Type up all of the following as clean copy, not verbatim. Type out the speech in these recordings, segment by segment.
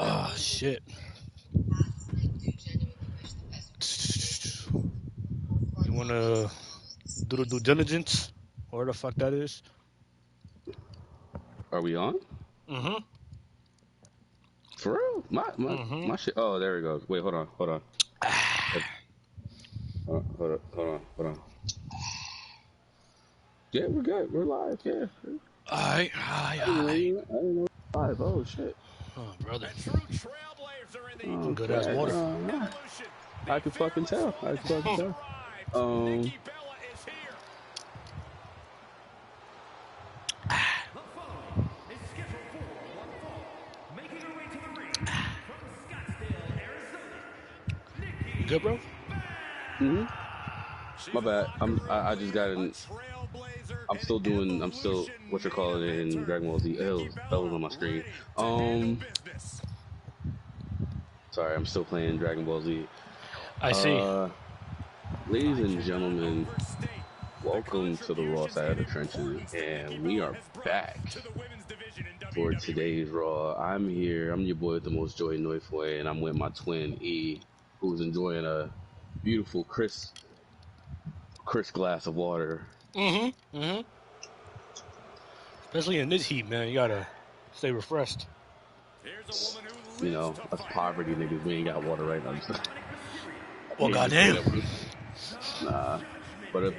Oh shit. You wanna do the due diligence? Where the fuck that is? Are we on? Mm-hmm. For real? My shit. Oh, there we go. Wait, hold on. Hold on. Hold on. Yeah, we're good. We're live. Yeah. Alright. I didn't know we were live. Oh shit. Oh, brother. Oh, Good ass water. I can fucking tell. You good, bro? My bad. I just got in. I'm still what you're calling it in Dragon Ball Z. That was on my screen. Sorry, I'm still playing Dragon Ball Z. I see. Ladies and gentlemen, welcome to the Raw Side of the Trenches, and we are back for today's Raw. I'm here. I'm your boy with the most joy, Noifoy, and I'm with my twin E, who's enjoying a beautiful, crisp glass of water. Especially in this heat, man. You gotta stay refreshed. You know, us poverty niggas, we ain't got water right now. Well, goddamn. Nah. But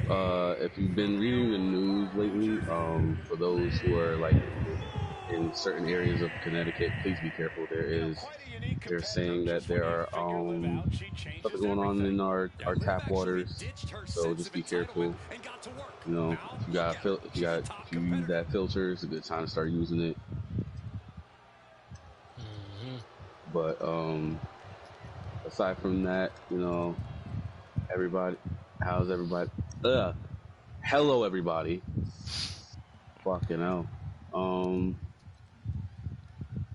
if you've been reading the news lately, for those who are like in certain areas of Connecticut, please be careful. They're saying that there are something going on in our tap waters, so just be careful. You know, if you use that filter, it's a good time to start using it. But aside from that, you know, how's everybody? Hello everybody. Fucking hell.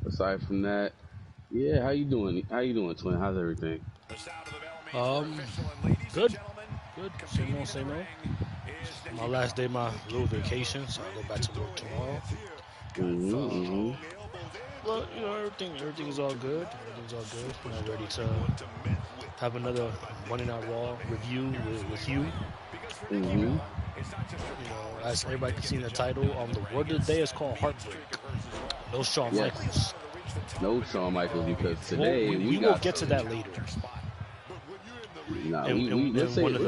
Aside from that, yeah, how you doing, twin? How's everything? Good. Same old. My last day, my little vacation, so I'll go back to work tomorrow. Well, you know, everything's all good. I'm ready to have another Monday Night Raw review with you. You know, as everybody can see in the title, the word of the day is called Heartbreak. No Shawn Michaels. No Shawn Michaels, because today we will get to that later. Nah, one of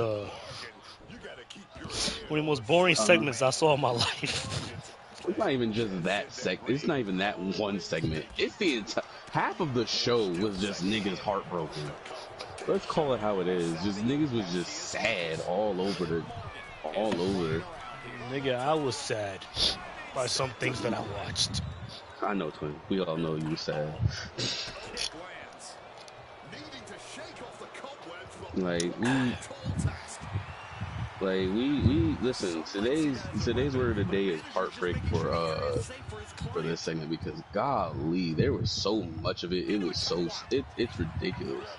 the most boring segments I saw in my life. It's not even just that It's not even that one segment. It's the half of the show was just niggas heartbroken. Let's call it how it is. Just niggas was just sad all over. Nigga, I was sad by some things that I watched. I know, twin. We all know you were sad. we listen. Today's word of the day is heartbreak for this segment, because golly, there was so much of it. It's ridiculous.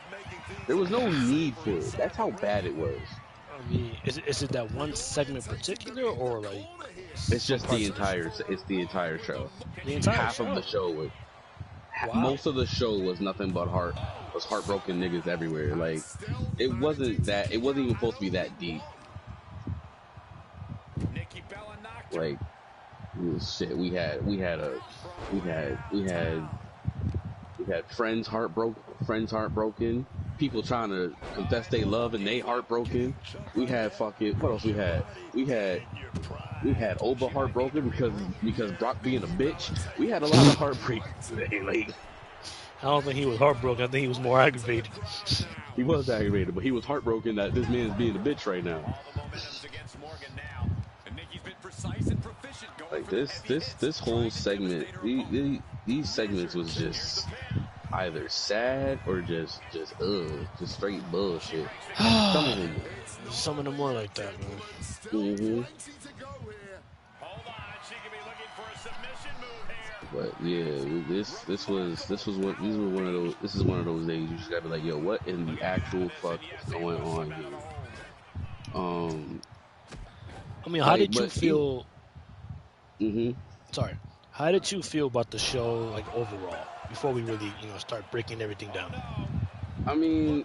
There was no need for it. That's how bad it was. I mean, is it that one segment in particular, or like? It's just the entire. It's the entire show. The entire half show? Of the show was. Wow. Most of the show was nothing but heartbroken niggas everywhere. Like, it wasn't even supposed to be that deep. Like, shit, we had friends heartbroken, people trying to confess they love and they heartbroken. We had what else we had? We had Oba heartbroken because Brock being a bitch. We had a lot of heartbreak today. Like, I don't think he was heartbroken. I think he was more aggravated. He was aggravated, but he was heartbroken that this man's being a bitch right now. Like, this whole segment, these segments was just either sad or just straight bullshit. Some of them were like that, man. But yeah, this is one of those days you just gotta be like, yo, what in the actual fuck is going on here? I mean, how did you feel? Sorry. How did you feel about the show, like overall, before we really, start breaking everything down? I mean,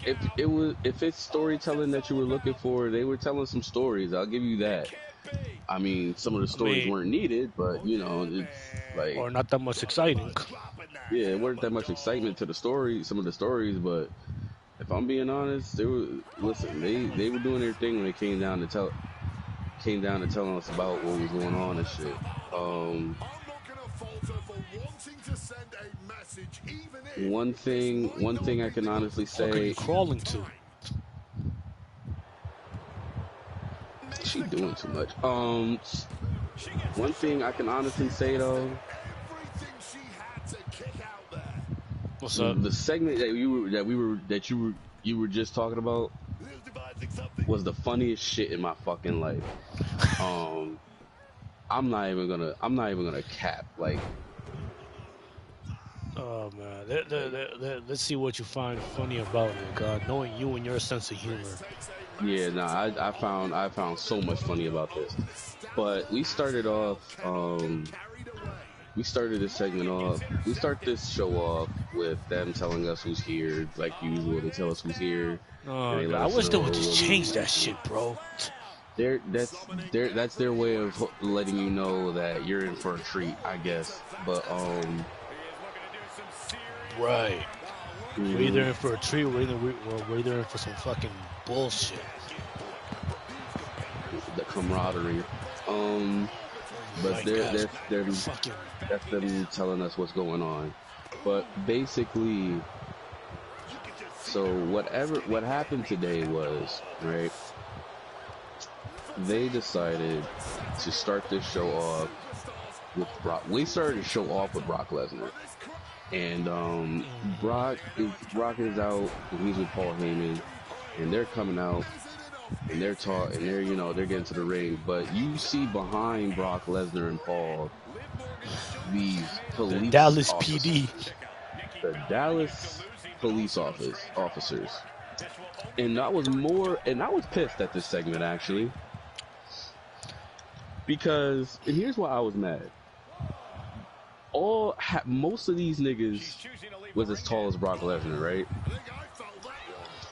if it's storytelling that you were looking for, they were telling some stories. I'll give you that. I mean, some of the I stories mean, weren't needed, but it's like, or not that much exciting. yeah, it wasn't that much excitement to the story, some of the stories. But if I'm being honest, they were doing their thing when it came down to telling us about what was going on and shit. One thing I can honestly What are you say, crawling to? she doing too much. One thing I can honestly say though, What's up? the segment that you were just talking about was the funniest shit in my fucking life. I'm not even gonna cap. Like, Oh man, let's see what you find funny about it. God, knowing you and your sense of humor. yeah, nah, I found so much funny about this. But we started off, we started this segment off. We start this show off with them telling us who's here, like usual. They tell us who's here, and Oh they no, let I us wish they know would just change what that shit, bro. that's their way of letting you know that you're in for a treat, I guess. But Right. We're either mhm. in for a treat, or we're either in for some fucking bullshit. The camaraderie. But My gosh, they're fucking. that's them telling us what's going on. But basically, so what happened today was, right, they decided to start this show off with Brock. We started the show off with Brock Lesnar, and Brock is out and he's with Paul Heyman, and they're coming out and they're talking and they're getting to the ring, but you see behind Brock Lesnar and Paul these The police Dallas officers, PD. the Dallas police officers, and I was pissed at this segment actually, because here's why I was mad. Most of these niggas was as tall as Brock Lesnar, right?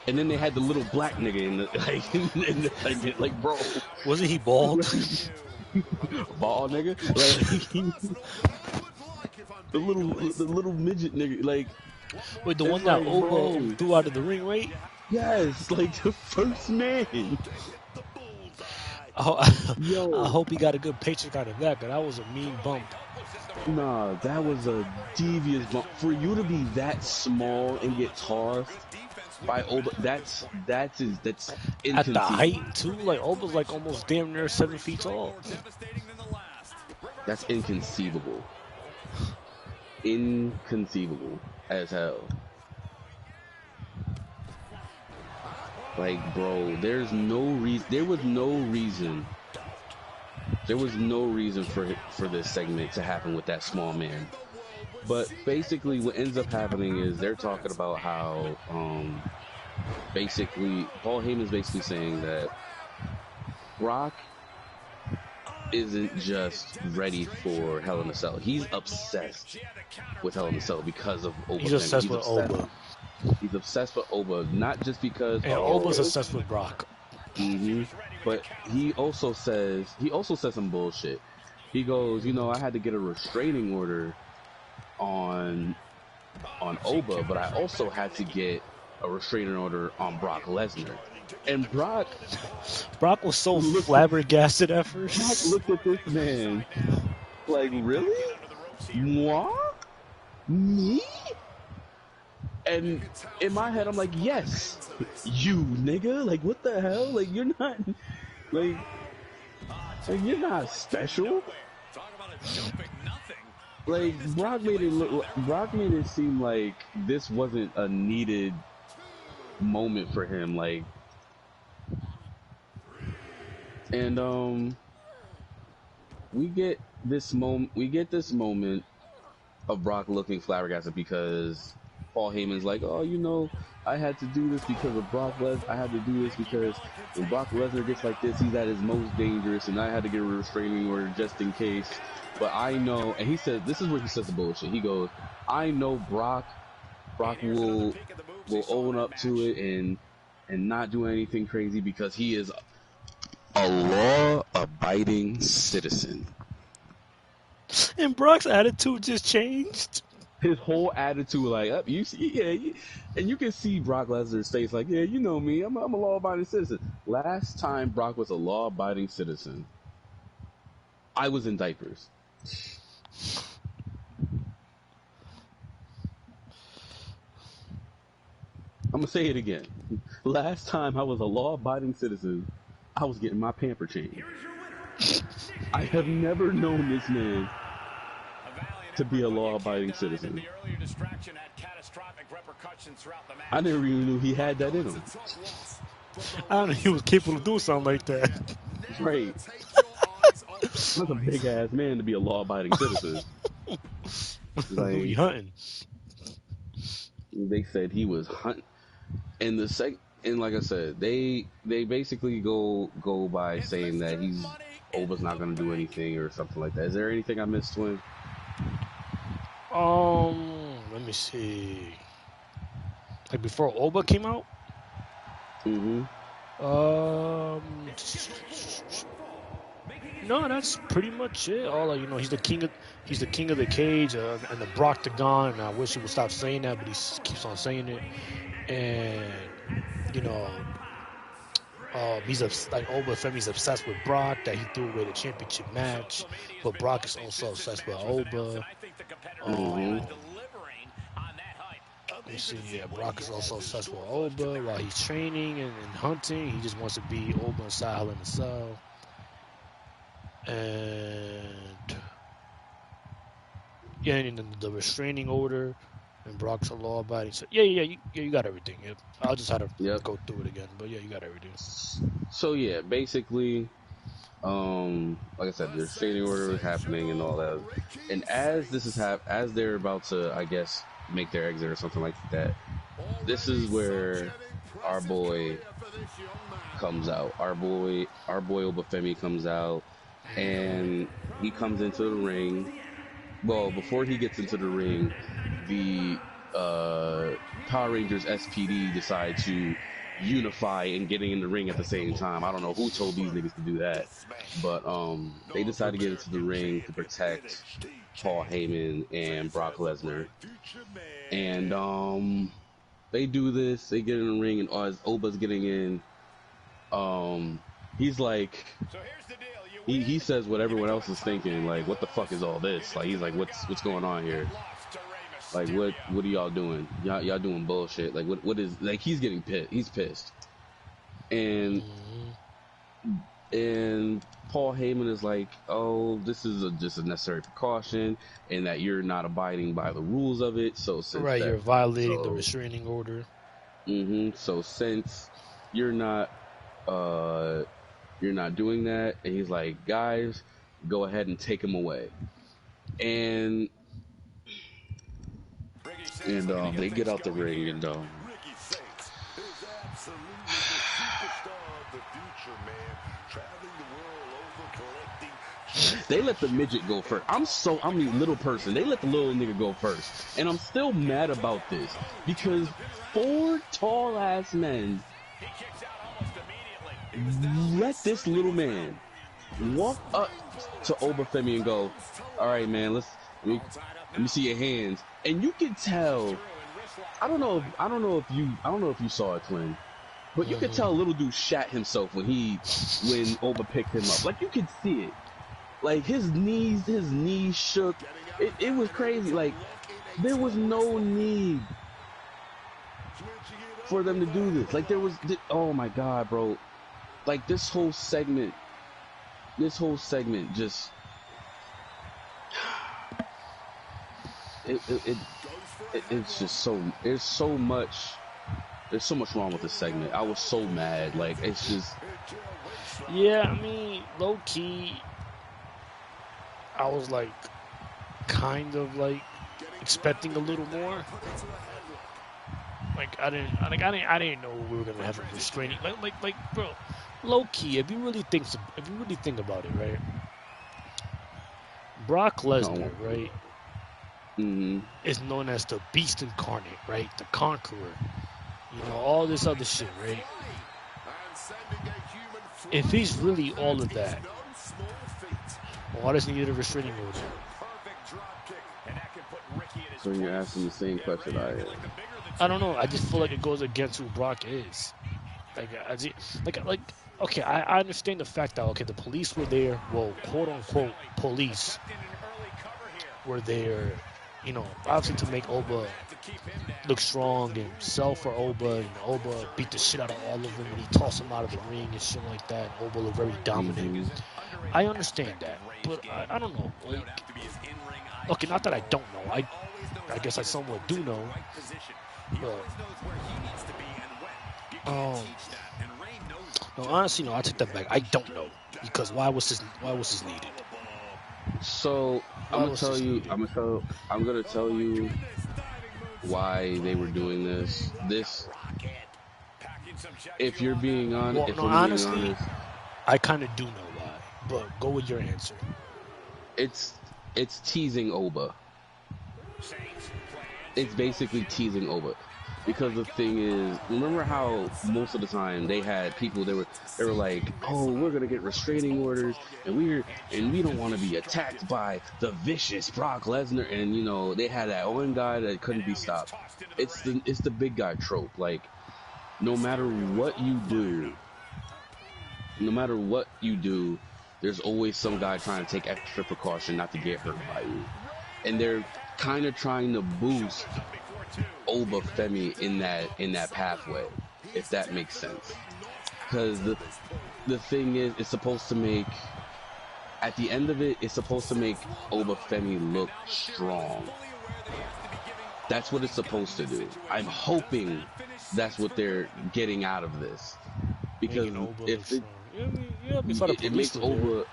And then they had the little black nigga in the segment, like, bro, Wasn't he bald? bald nigga, like the little midget nigga, like, Wait, the it's one that like, Oba bro, threw out of the ring, right? yes, like the first man. Oh, I Yo, hope he got a good paycheck out of that, because that was a mean bump. nah, that was a devious bump. For you to be that small and get tossed by Oba, that's At the inconceivable. height, too, like Oba's like almost damn near 7 feet tall. That's inconceivable. Inconceivable as hell. Like, bro, there was no reason for this segment to happen with that small man. But basically what ends up happening is they're talking about how basically Paul Heyman's basically saying that Brock isn't just ready for Hell in a Cell. He's obsessed with Hell in a Cell because of Oba. He's obsessed with Oba. He's obsessed with Oba, not just because And Oba's obsessed with Brock. but he also says some bullshit. He goes, I had to get a restraining order on Oba, but I also had to get a restraining order on Brock Lesnar. And Brock was so flabbergasted at Brock first. looked at this man like, really? Moi? Me? And in my head, I'm like, yes, you nigga. Like, what the hell? Like, you're not, like you're not special. Like, Brock made it seem like this wasn't a needed moment for him. Like, and we get this moment of Brock looking flabbergasted because Paul Heyman's like, oh, you know, I had to do this because of Brock Lesnar. I had to do this because when Brock Lesnar gets like this, he's at his most dangerous, and I had to get a restraining order just in case. But I know, and he says, this is where he says the bullshit. He goes, I know Brock will own up to it and not do anything crazy because he is a law-abiding citizen. And Brock's attitude just changed. His whole attitude, like, you see, yeah, and you can see Brock Lesnar's face, like, yeah, you know me, I'm a law-abiding citizen. Last time Brock was a law-abiding citizen, I was in diapers. I'm gonna say it again. Last time I was a law-abiding citizen, I was getting my pamper changed. I have never known this man to be a law-abiding citizen. I never even knew he had that in him. I don't know he was capable of doing something like that. Right. That's a big-ass man to be a law-abiding citizen. Like, who he hunting? They said he was hunting. And and like I said, they basically go by saying that Oba's not gonna do anything or something like that. Is there anything I missed, Twin? Let me see. Like before Oba came out? Mm-hmm. No, that's pretty much it. All you know, he's the king of the cage, and the Broctagon. And I wish he would stop saying that, but he keeps on saying it. And you know, he's like Oba Femi's obsessed with Brock, that he threw away the championship match, but Brock is also obsessed with Oba. You see, yeah, Brock is also obsessed with Oba while he's training and hunting. He just wants to be Oba inside Hell in a Cell. And yeah, and then the restraining order, and Brock's a law-abiding. So you got everything. Yep. I'll just have to go through it again, but yeah, you got everything. So yeah, basically, like I said, the restraining order is happening and all that. And as this is as they're about to, I guess, make their exit or something like that, this is where our boy comes out. Our boy Obafemi comes out, and he comes into the ring. Well, before he gets into the ring, the Power Rangers SPD decide to unify and getting in the ring at the same time. I don't know who told these niggas to do that, but they decide to get into the ring to protect Paul Heyman and Brock Lesnar. And they do this, they get in the ring, and as Oba's getting in, he's like, he says what everyone else is thinking, like, what the fuck is all this? Like, he's like, what's going on here? Like, what are y'all doing? Y'all doing bullshit. Like, what is, like, he's getting pissed. He's pissed. And Paul Heyman is like, oh, this is just a necessary precaution, and that you're not abiding by the rules of it. So since you're violating the restraining order. So since you're not doing that, and he's like, guys, go ahead and take him away. And they get out the ring, and they let the midget go first. I'm a little person. They let the little nigga go first. And I'm still mad about this, because 4 tall ass men let this little man walk up to Obafemi and go, all right, man, let me see your hands. And you can tell, I don't know if you saw it, Twin, but you could tell little dude shat himself when Oba picked him up. Like, you could see it. Like, his knees shook. It was crazy. Like, there was no need for them to do this. Like, oh my God, bro. Like, this whole segment just, it's just so, there's so much wrong with this segment. I was so mad. Like, it's just, yeah, I mean, low key, I was like kind of like expecting a little more, I didn't know we were gonna have a restraining. Bro, low key. If you really think about it, right? Brock Lesnar, right, is known as the Beast Incarnate, right? The Conqueror. You know, all this other shit, right? If he's really all of that, why does he need a restraining order? So you're asking the same question I am. I don't know. I just feel like it goes against who Brock is. Okay, I understand the fact that, okay, the police were there. Well, quote unquote police were there, you know, obviously to make Oba look strong and sell for Oba. And Oba beat the shit out of all of them and he tossed him out of the ring and shit like that. And Oba looked very dominant. I understand that, but I don't know. Like, okay, not that I don't know. I guess I somewhat do know. But, no, honestly, no. I take that back. I don't know because why was this needed? So I'm gonna tell you why they were doing this. If you're being honest, honestly, I kind of do know why. But go with your answer. It's teasing Oba. It's basically teasing Oba. Because the thing is, remember how most of the time they had people, they were like, oh, we're gonna get restraining orders, and we don't want to be attacked by the vicious Brock Lesnar, and you know they had that one guy that couldn't be stopped. It's the big guy trope. Like, no matter what you do, there's always some guy trying to take extra precaution not to get hurt by you, and they're kind of trying to boost Oba Femi in that pathway, if that makes sense. Because the thing is, it's supposed to make, at the end of it, it's supposed to make Oba Femi look strong. That's what it's supposed to do. I'm hoping that's what they're getting out of this. Because if it makes Oba,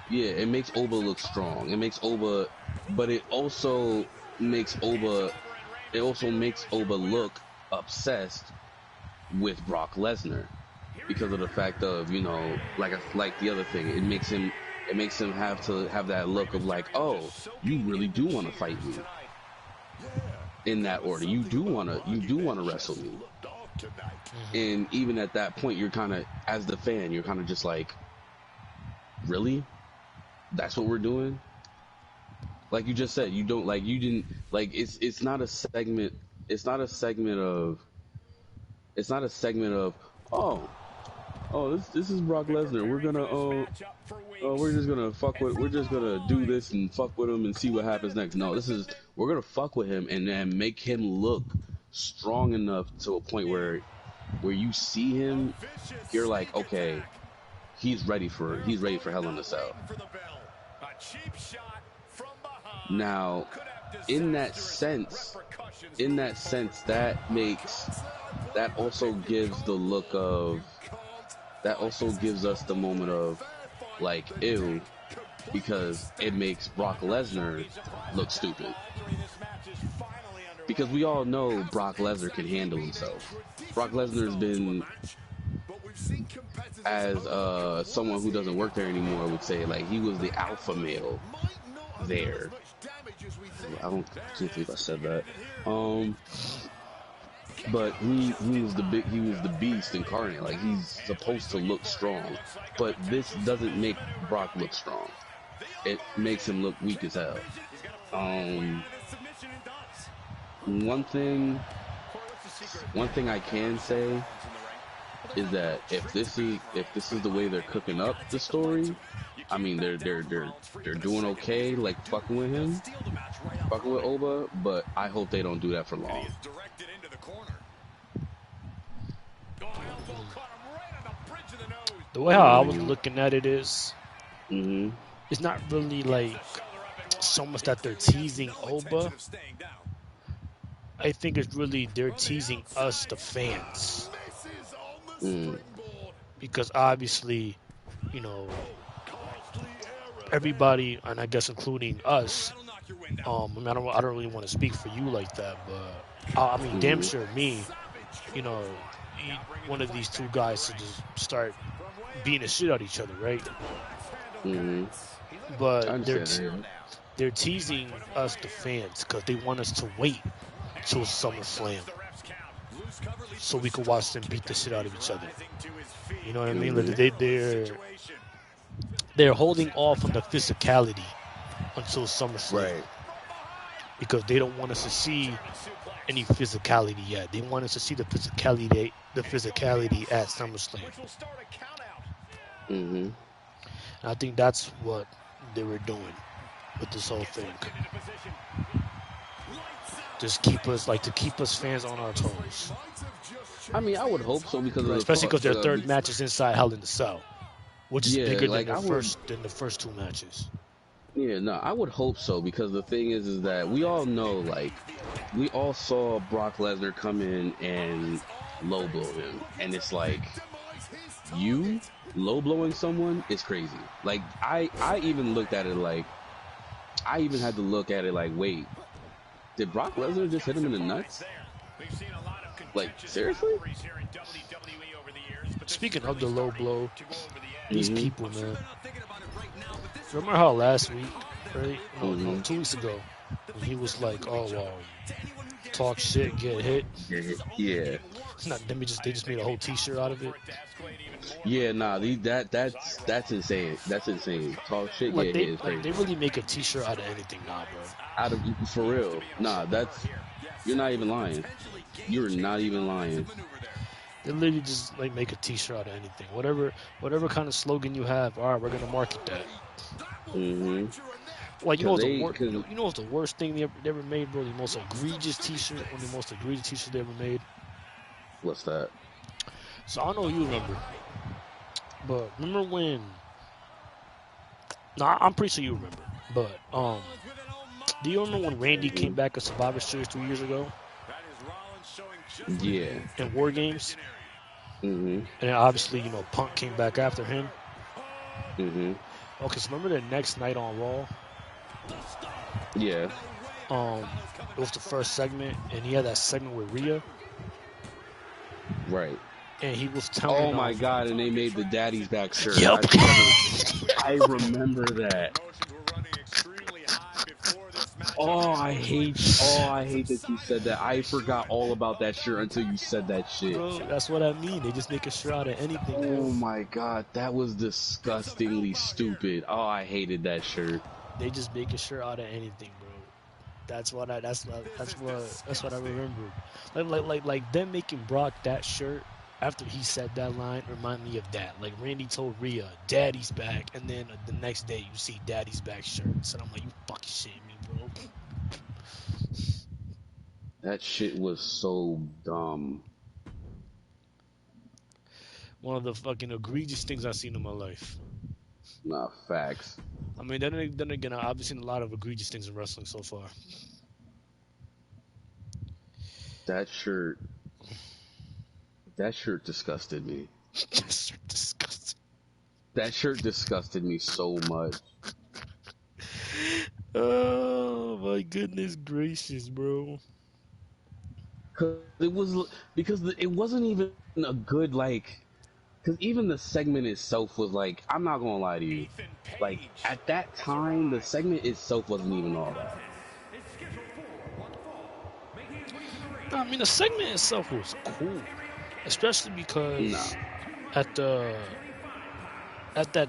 it makes Oba look strong. It makes Oba, but it also makes Oba look obsessed with Brock Lesnar because of the fact of, you know, like the other thing, it makes him have to have that look of like, oh, you really do want to fight me in that order. You do want to wrestle me. And even at that point, you're kind of, as the fan, you're kind of just like, really? That's what we're doing? Like you just said, you didn't it's not a segment of this is Brock Lesnar. We're just gonna do this and fuck with him and see what happens next. No, we're gonna fuck with him and then make him look strong enough to a point where you see him, you're like, okay, he's ready for Hell in a Cell. Now, in that sense, that also gives us the moment of like, ew, because it makes Brock Lesnar look stupid. Because we all know Brock Lesnar can handle himself. Brock Lesnar's been, as someone who doesn't work there anymore would say, like, he was the alpha male there. I don't think I said that. But he was the beast incarnate. Like, he's supposed to look strong, but this doesn't make Brock look strong. It makes him look weak as hell. One thing I can say is that if this is the way they're cooking up the story, I mean, they're doing okay, like fucking with Oba, but I hope they don't do that for long. The way how I was looking at it is, it's not really like so much that they're teasing Oba. I think it's really they're teasing us, the fans, because obviously, you know, everybody, and I guess including us. I don't really want to speak for you like that, but I mean, damn sure me. you know, one of these two guys to just start beating the shit out of each other, right? I But understand that. Yeah. they're teasing us, the fans, because they want us to wait till SummerSlam so we can watch them beat the shit out of each other. You know what I mean? Like they're holding off on the physicality until SummerSlam Right. because they don't want us to see any physicality yet. They want us to see the physicality at SummerSlam. Mm-hmm. And I think that's what they were doing with this whole thing. Just keep us fans on our toes. I mean, I would hope so because of Right, the especially because their third match is inside Hell in the Cell, which is bigger than like the first two matches. Yeah, no, I would hope so because the thing is that we all know, like, we all saw Brock Lesnar come in and low blow him, and it's like, you low blowing someone is crazy. Like, I even looked at it like, I even had to look at it like, wait, did Brock Lesnar just hit him in the nuts? Like, seriously? Speaking of the low blow, these Mm-hmm. people, man. Remember how last week, right? No, 2 weeks ago, when he was like, "Oh, talk shit, get hit." Yeah. They just made a whole T-shirt out of it. Yeah, nah, that's insane. That's insane. Talk shit, Like get hit is crazy. they really make a T-shirt out of anything now, bro. Out of for real, nah, you're not even lying. You're not even lying. They literally just like make a T-shirt out of anything. Whatever kind of slogan you have, all right, we're gonna market that. Mm-hmm. Like you know Cause what's the worst thing they ever made, bro? The most egregious T-shirt, one of the most egregious T-shirts they ever made. what's that? So I don't know if you remember, but remember when? No, I'm pretty sure you remember. But do you remember when Randy came back at Survivor Series 3 years ago? Yeah. In War Games. Mm-hmm. And then obviously, Punk came back after him. Mm-hmm. Okay, so remember the next night on Raw? Yeah. It was the first segment, and he had that segment with Rhea. Right. And he was telling. Oh my God! And they made the Daddy's Back shirt. Yep. I remember that. Oh, I hate that you said that. I forgot all about that shirt until you said that shit. Bro, that's what I mean. They just make a shirt out of anything. Oh Bro. my God, that was disgustingly stupid. Oh, I hated that shirt. They just make a shirt out of anything, bro. That's what I remembered. Like them making Brock that shirt after he said that line remind me of that. Like Randy told Rhea, "Daddy's back," and then the next day you see Daddy's back shirts, and I'm like, you fucking shitting me, bro. That shit was so dumb. One of the fucking egregious things I've seen in my life. Nah, facts. I mean, then again, I've seen a lot of egregious things in wrestling so far. That shirt disgusted me. Disgusting. That shirt disgusted me so much. Oh my goodness gracious, bro. It wasn't even a good, like, because even the segment itself was like, I'm not gonna lie to you, like at that time the segment itself wasn't even all that. I mean, the segment itself was cool, especially because at that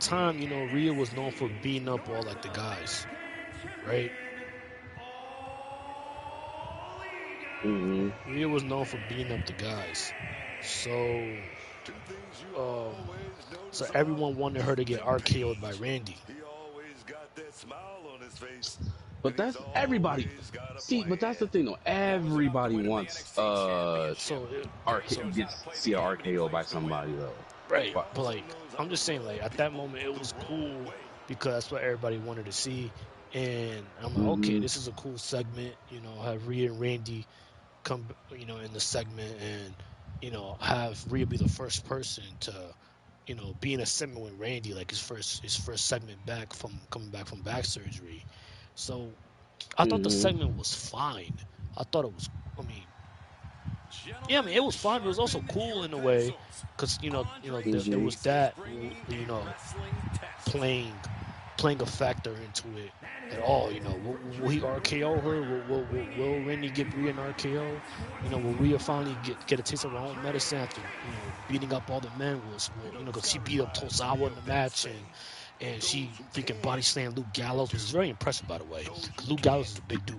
time, Rhea was known for beating up all like the guys, right? Mm-hmm. Rhea was known for beating up the guys, so everyone wanted her to get RKO'd by Randy. But that's everybody. See, but that's the thing though. Everybody wants see a RKO by somebody though. Right. But like, I'm just saying, like at that moment, it was cool because that's what everybody wanted to see, and I'm like, okay, this is a cool segment. Have Rhea and Randy come, in the segment, and have Rhea be the first person to, be in a segment with Randy, like his first segment back from coming back from back surgery. So I thought the segment was fine. I thought it was. I mean, Yeah, I mean, it was fun. It was also cool in a way, because there was that, playing playing a factor into it at all. Will he RKO her? Will Randy get Rhea an RKO? Will Rhea finally get a taste of her own medicine after beating up all the men? Because she beat up Tozawa in the match, and she freaking body slammed Luke Gallows, which is very impressive, by the way, because Luke Gallows is a big dude.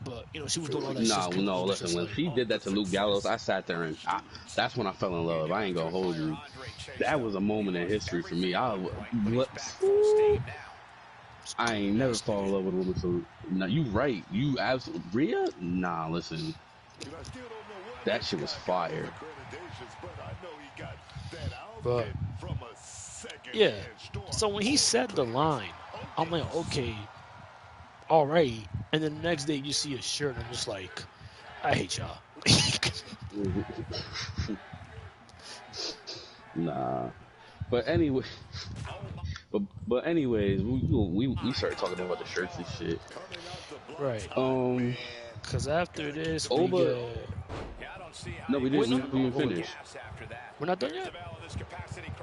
But she was doing all that shit. No, no. Listen, when she did that to Luke Gallows, I sat there and that's when I fell in love. I ain't gonna hold you. That was a moment in history for me. I ain't never fall in love with a woman. So, no, you right. You absolutely Rhea. Nah, listen. That shit was fire. But yeah, so when he said the line, I'm like, okay, all right. And then the next day you see a shirt, and I'm just like, I hate y'all. Nah, but anyway, but anyways, we started talking about the shirts and shit. Right. Because after this, Oba. No, we didn't. Wait, We didn't finish. We're not done yet.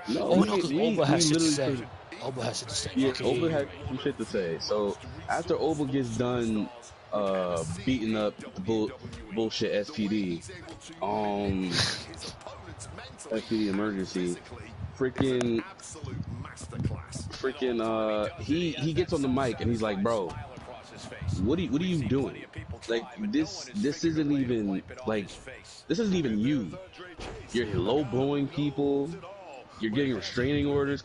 No, because Oba has shit to say. finished. Oba has shit to say. Yeah, Okay, Oba had right. some shit to say. So after Oba gets done beating up the bullshit SPD, SPD emergency, freaking he gets on the mic and he's like, bro, what are you doing? Like this isn't even you. You're low blowing people. You're getting restraining orders.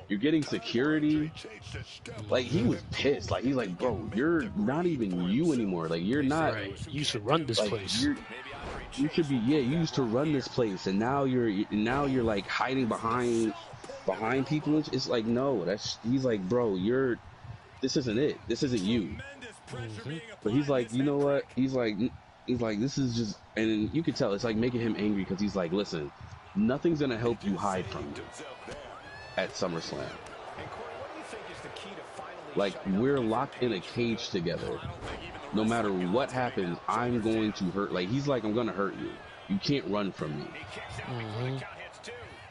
You're getting security. Like he was pissed. Like he's like, bro, you're not even you anymore. Like you're not. Right. You should run this place. You should be. Yeah, you used to run this place, and now you're like hiding behind people. It's like no. He's like, bro, this isn't it. This isn't you. But he's like, you know what? He's like, this is just, and you can tell it's like making him angry because he's like, listen, nothing's gonna help you hide from me at SummerSlam. Like we're locked in a cage together. No matter what happens, I'm going to hurt. Like he's like, I'm gonna hurt you. You can't run from me.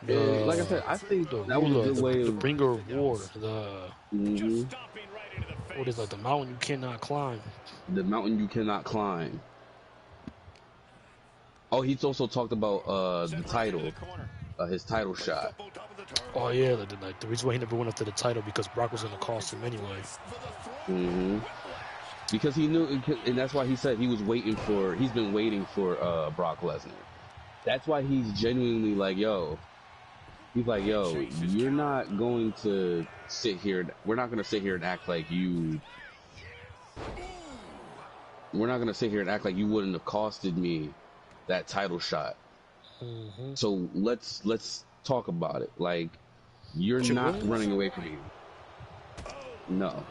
Like I said, I think that was a good way of the bringer of war. What is like the mountain you cannot climb? The mountain you cannot climb. Oh, he's also talked about the title, his title shot. Oh yeah, like the reason why he never went up to the title because Brock was gonna cost him anyway. Because he knew, and that's why he said he's been waiting for Brock Lesnar. That's why he's genuinely like, yo. He's like, yo, you're not going to sit here. We're not going to sit here and act like you. We're not going to sit here and act like you wouldn't have costed me that title shot. So let's talk about it. Like, you're not running away from me. No.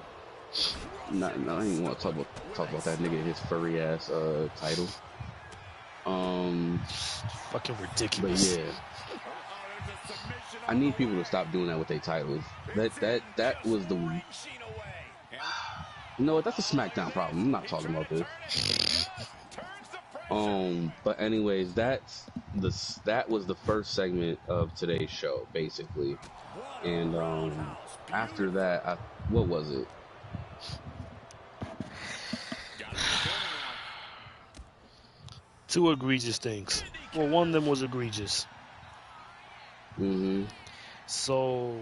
No, I ain't want to talk about that nigga, his furry ass title. Fucking ridiculous. But yeah. I need people to stop doing that with their titles. That was the. You know what? That's a SmackDown problem. I'm not talking about this. But anyways, that was the first segment of today's show, basically. And after that, what was it? Two egregious things. Well, one of them was egregious. So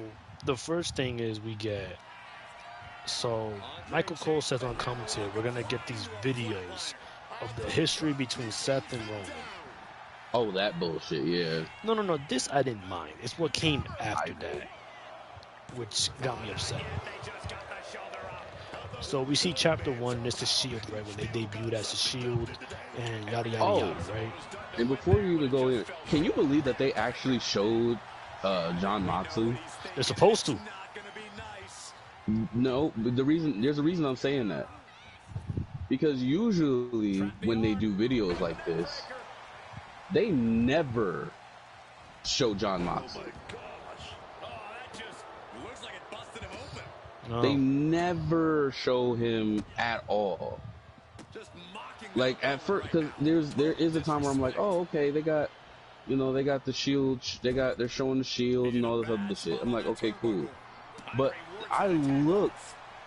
the first thing is Michael Cole says on commentary, we're gonna get these videos of the history between Seth and Roman. Oh, that bullshit, yeah. No, this I didn't mind. It's what came after that, which got me upset. So we see chapter 1, it's the Shield, right? When they debuted as the Shield and yada yada yada, right? And before you even go in, can you believe that they actually showed Jon Moxley? They're supposed to. No, but there's a reason I'm saying that. Because usually when they do videos like this, they never show Jon Moxley. No. They never show him at all. Like at first, because there is a time where I'm like, oh, okay, they got the shield, they're showing the shield and all this other shit. I'm like, okay, cool. But I look,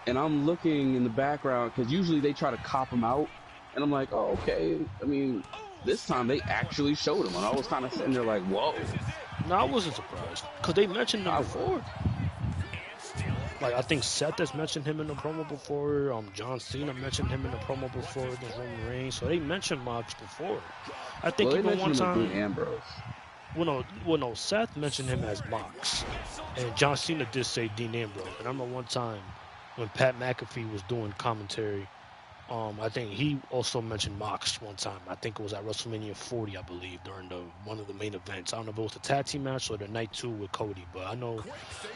and I'm looking in the background because usually they try to cop him out, and I'm like, oh, okay. I mean, this time they actually showed him, and I was kind of sitting there like, whoa. No, I wasn't surprised because they mentioned him before. Like, I think Seth has mentioned him in the promo before. John Cena mentioned him in the promo before against Roman Reigns. So they mentioned Mox before. I think even one time. Dean Ambrose. Well, no, Seth mentioned him as Mox, and John Cena did say Dean Ambrose. And I remember one time when Pat McAfee was doing commentary. I think he also mentioned Mox one time. I think it was at WrestleMania 40, I believe, during one of the main events. I don't know if it was the tag team match or the night 2 with Cody, but I know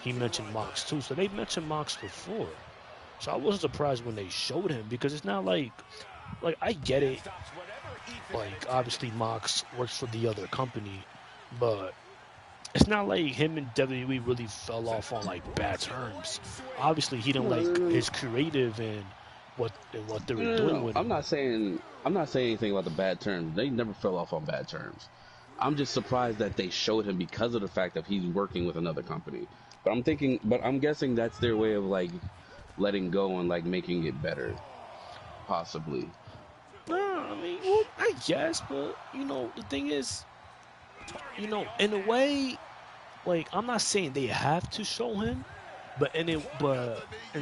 he mentioned Mox too. So they mentioned Mox before. So I wasn't surprised when they showed him because it's not like I get it. Like, obviously Mox works for the other company, but it's not like him and WWE really fell off on like bad terms. Obviously he didn't like his creative and what they were doing with him. I'm not saying anything about the bad terms. They never fell off on bad terms. I'm just surprised that they showed him because of the fact that he's working with another company. But I'm guessing that's their way of like letting go and like making it better, possibly. I mean, well, I guess, but the thing is, in a way, like, I'm not saying they have to show him, but in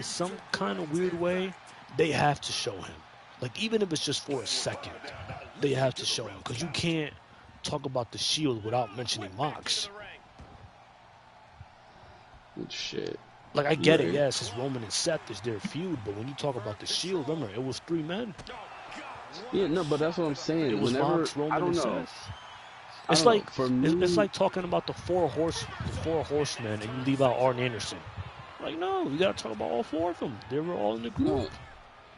some kind of weird way, they have to show him. Like, even if it's just for a second, they have to show him. Because you can't talk about the Shield without mentioning Mox. Shit. Like, I get it, yes, it's Roman and Seth is their feud, but when you talk about the Shield, remember, it was 3 men. Yeah, no, but that's what I'm saying. It was Mox, Roman, and Seth. It's like talking about the four horsemen, and you leave out Arn Anderson. Like, no, you gotta talk about all 4 of them. They were all in the group. No,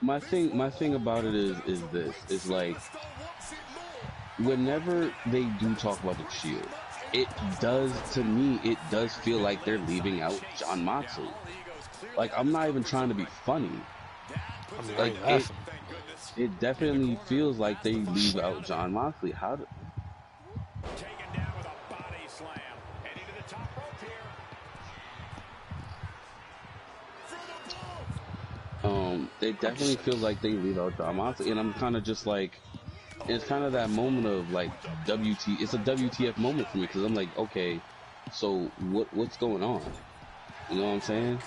my thing about it is this. It's like whenever they do talk about the Shield, it does feel like they're leaving out Jon Moxley. Like, I'm not even trying to be funny. I mean, like, it definitely feels like they leave out Jon Moxley. It definitely feels like they leave out Jon Moxley, and I'm kind of just like, it's kind of that moment of like it's a WTF moment for me because I'm like, okay, so what's going on? You know what I'm saying?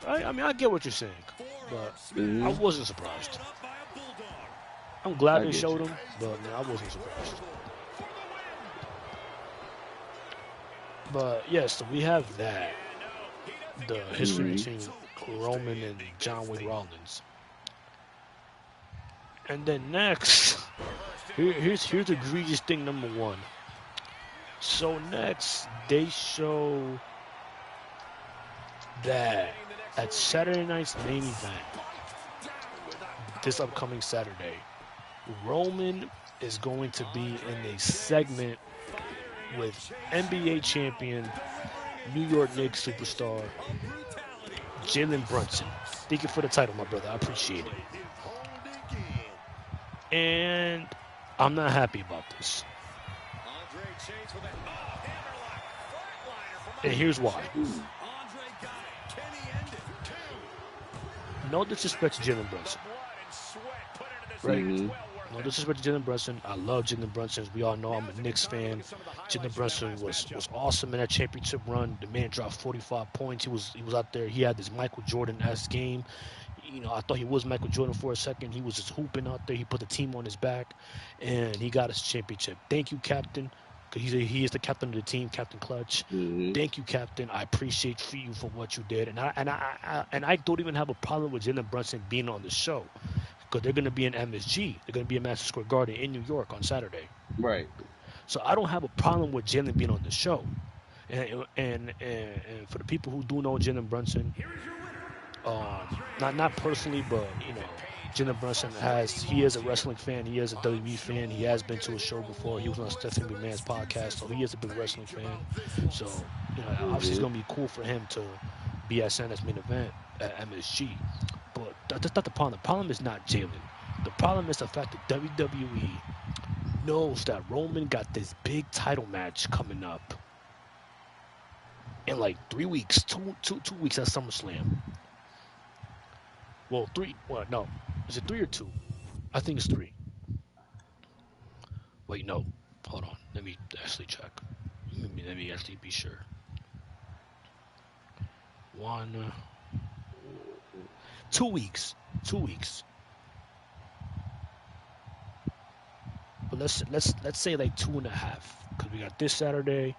I mean, I get what you're saying, but I wasn't surprised. I'm glad they showed him, but I wasn't surprised. But yes, so we have that. The history between Roman and John Wayne Rollins. And then next, here's egregious thing number 1. So next, they show that at Saturday night's main event, this upcoming Saturday, Roman is going to be in a segment with NBA champion, New York Knicks superstar, Jalen Brunson. Thank you for the title, my brother. I appreciate it. And I'm not happy about this. And here's why. No disrespect to Jalen Brunson. Right? No disrespect to Jalen Brunson. I love Jalen Brunson. As we all know, I'm a Knicks fan. Jalen Brunson was awesome in that championship run. The man dropped 45 points. He was out there. He had this Michael Jordan-esque game. I thought he was Michael Jordan for a second. He was just hooping out there. He put the team on his back, and he got his championship. Thank you, Captain. Because he is the captain of the team, Captain Clutch. Thank you, Captain. I appreciate you for what you did. And I don't even have a problem with Jalen Brunson being on the show. Because they're going to be in MSG. They're going to be in Madison Square Garden in New York on Saturday. Right. So I don't have a problem with Jalen being on the show. And for the people who do know Jalen Brunson, not personally, but Jalen Brunson he is a wrestling fan. He is a WWE fan. He has been to a show before. He was on Stephanie McMahon's podcast, so he is a big wrestling fan. So obviously it's going to be cool for him to be at Santa's main event at MSG. But That's not the problem. The problem is not Jalen. The problem is the fact that WWE knows that Roman got this big title match coming up in like 3 weeks, two weeks at SummerSlam. Well, 3. Well, no, is it 3 or 2? I think it's 3. Wait, no. Hold on. Let me actually check. Let me actually be sure. 2 weeks. 2 weeks. But let's say like 2.5, because we got this Saturday,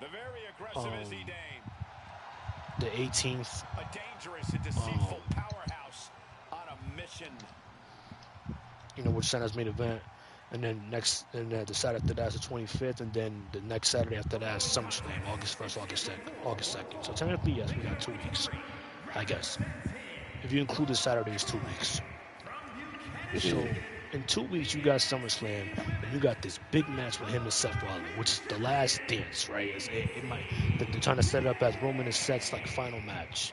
the 18th. Which Santa's main event, and then the Saturday after that is the 25th, and then the next Saturday after that is SummerSlam, August 1st, August 2nd. So technically, yes, we got 2 weeks, I guess. If you include the Saturday, it's 2 weeks. So in 2 weeks, you got SummerSlam, and you got this big match with him and Seth Rollins, which is the last dance, right? They're trying to set it up as Roman and Seth's like final match.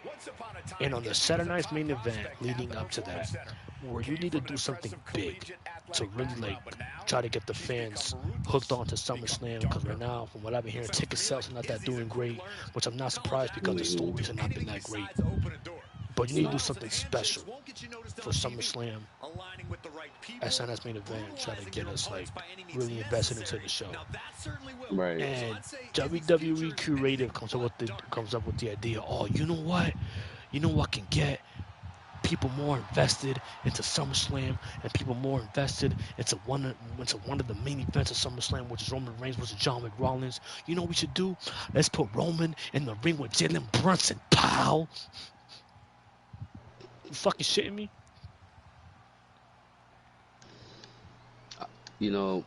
And on the Saturday night's main event leading up to that, where you need to do something big to really like try to get the fans hooked onto SummerSlam, because right now, from what I've been hearing, ticket sales are not that doing great, which I'm not surprised because the stories have not been that great. But you need to do something special for SummerSlam at Sunday's main event and try to get us like really invested into the show. Right. And WWE Creative comes up with the idea. Oh, you know what? You know what can get people more invested into SummerSlam, and people more invested into one of the main events of SummerSlam, which is Roman Reigns versus John McRollins. You know what we should do? Let's put Roman in the ring with Jalen Brunson. Pow! You fucking shitting me? You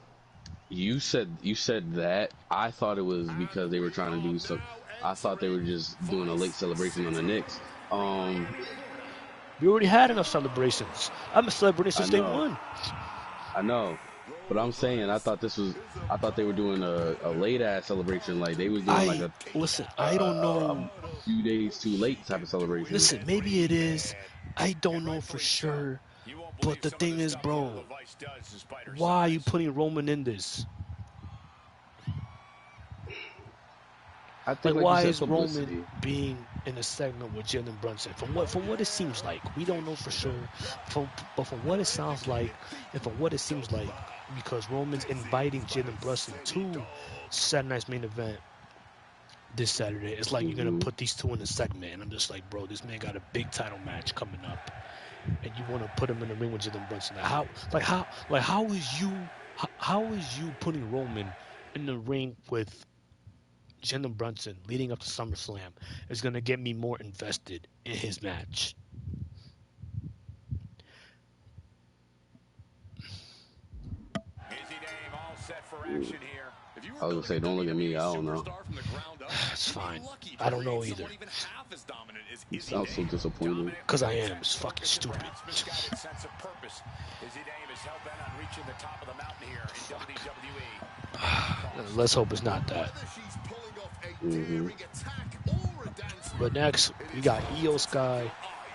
said that. I thought it was because they were trying to do some. I thought they were just doing a late celebration on the Knicks. We already had enough celebrations. I've been celebrating since day one. I know, but I'm saying I thought they were doing a late ass celebration, like they was doing I don't know. A few days too late type of celebration. Listen, maybe it is. I don't know for sure. But the thing is, bro, why are you putting Roman in this? I think why is Roman being in a segment with Jalen Brunson? From what it seems like, we don't know for sure. But from what it sounds like, and from what it seems like, because Roman's inviting Jalen Brunson to Saturday night's main event this Saturday, it's like you're gonna put these two in a segment, and I'm just like, bro, this man got a big title match coming up, and you want to put him in the ring with Jalen Brunson? How is you putting Roman in the ring with Jalen Brunson leading up to SummerSlam is going to get me more invested in his match? I was going to say, don't look at me. I don't know. It's fine. I don't know either. You sound so disappointed. Because I am. It's fucking stupid. Let's hope it's not that. But next, we got Io Sky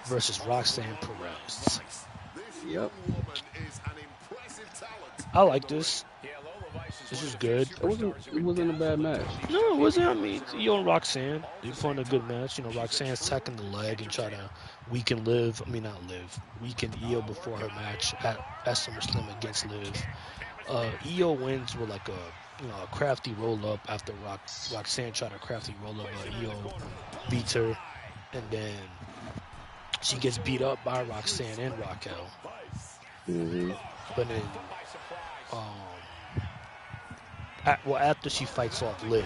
versus Roxanne Perez. Yep. I like this. This is good. It wasn't a bad match. No, it wasn't. I mean, Io and Roxanne, they put on a good match. Roxanne's attacking the leg and try to weaken Io before her match at SummerSlam against Liv. Io wins with like a crafty roll up after Roxanne tried a crafty roll up. Io beats her, and then she gets beat up by Roxanne and Raquel. But then, after she fights off Liv,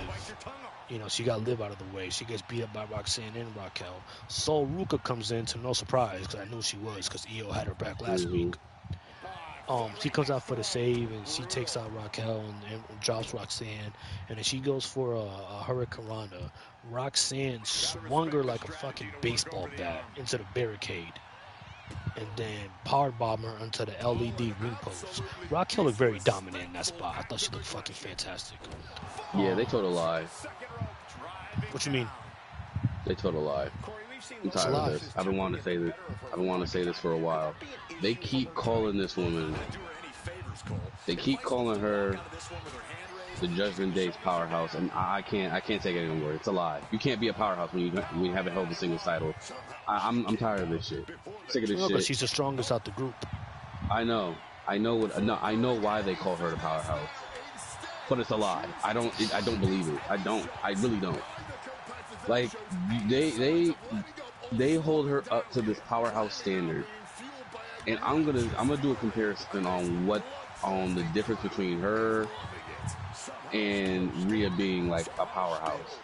she got Liv out of the way. She gets beat up by Roxanne and Raquel. Sol Ruka comes in to no surprise, because I knew she was, because Io had her back last week. She comes out for the save, and she takes out Raquel and drops Roxanne, and then she goes for a Hurricane Rana. Roxanne swung her like a fucking baseball bat into the barricade, and then power bomb her onto the LED ring post. Raquel looked very dominant in that spot. I thought she looked fucking fantastic. Yeah, they told a lie. What you mean? They told a lie. I'm It's a tired of lie. this. I've been wanting to say this. I've been wanting to say this for a while. They keep calling this woman. They keep calling her the Judgment Day's powerhouse, and I can't take it anymore. It's a lie. You can't be a powerhouse when you haven't held a single title. I'm tired of this shit. Sick of this Because shit. she's the strongest out the group. I know why they call her the powerhouse, but it's a lie. I don't believe it. I really don't. Like they hold her up to this powerhouse standard, and I'm gonna do a comparison on the difference between her and Rhea being like a powerhouse.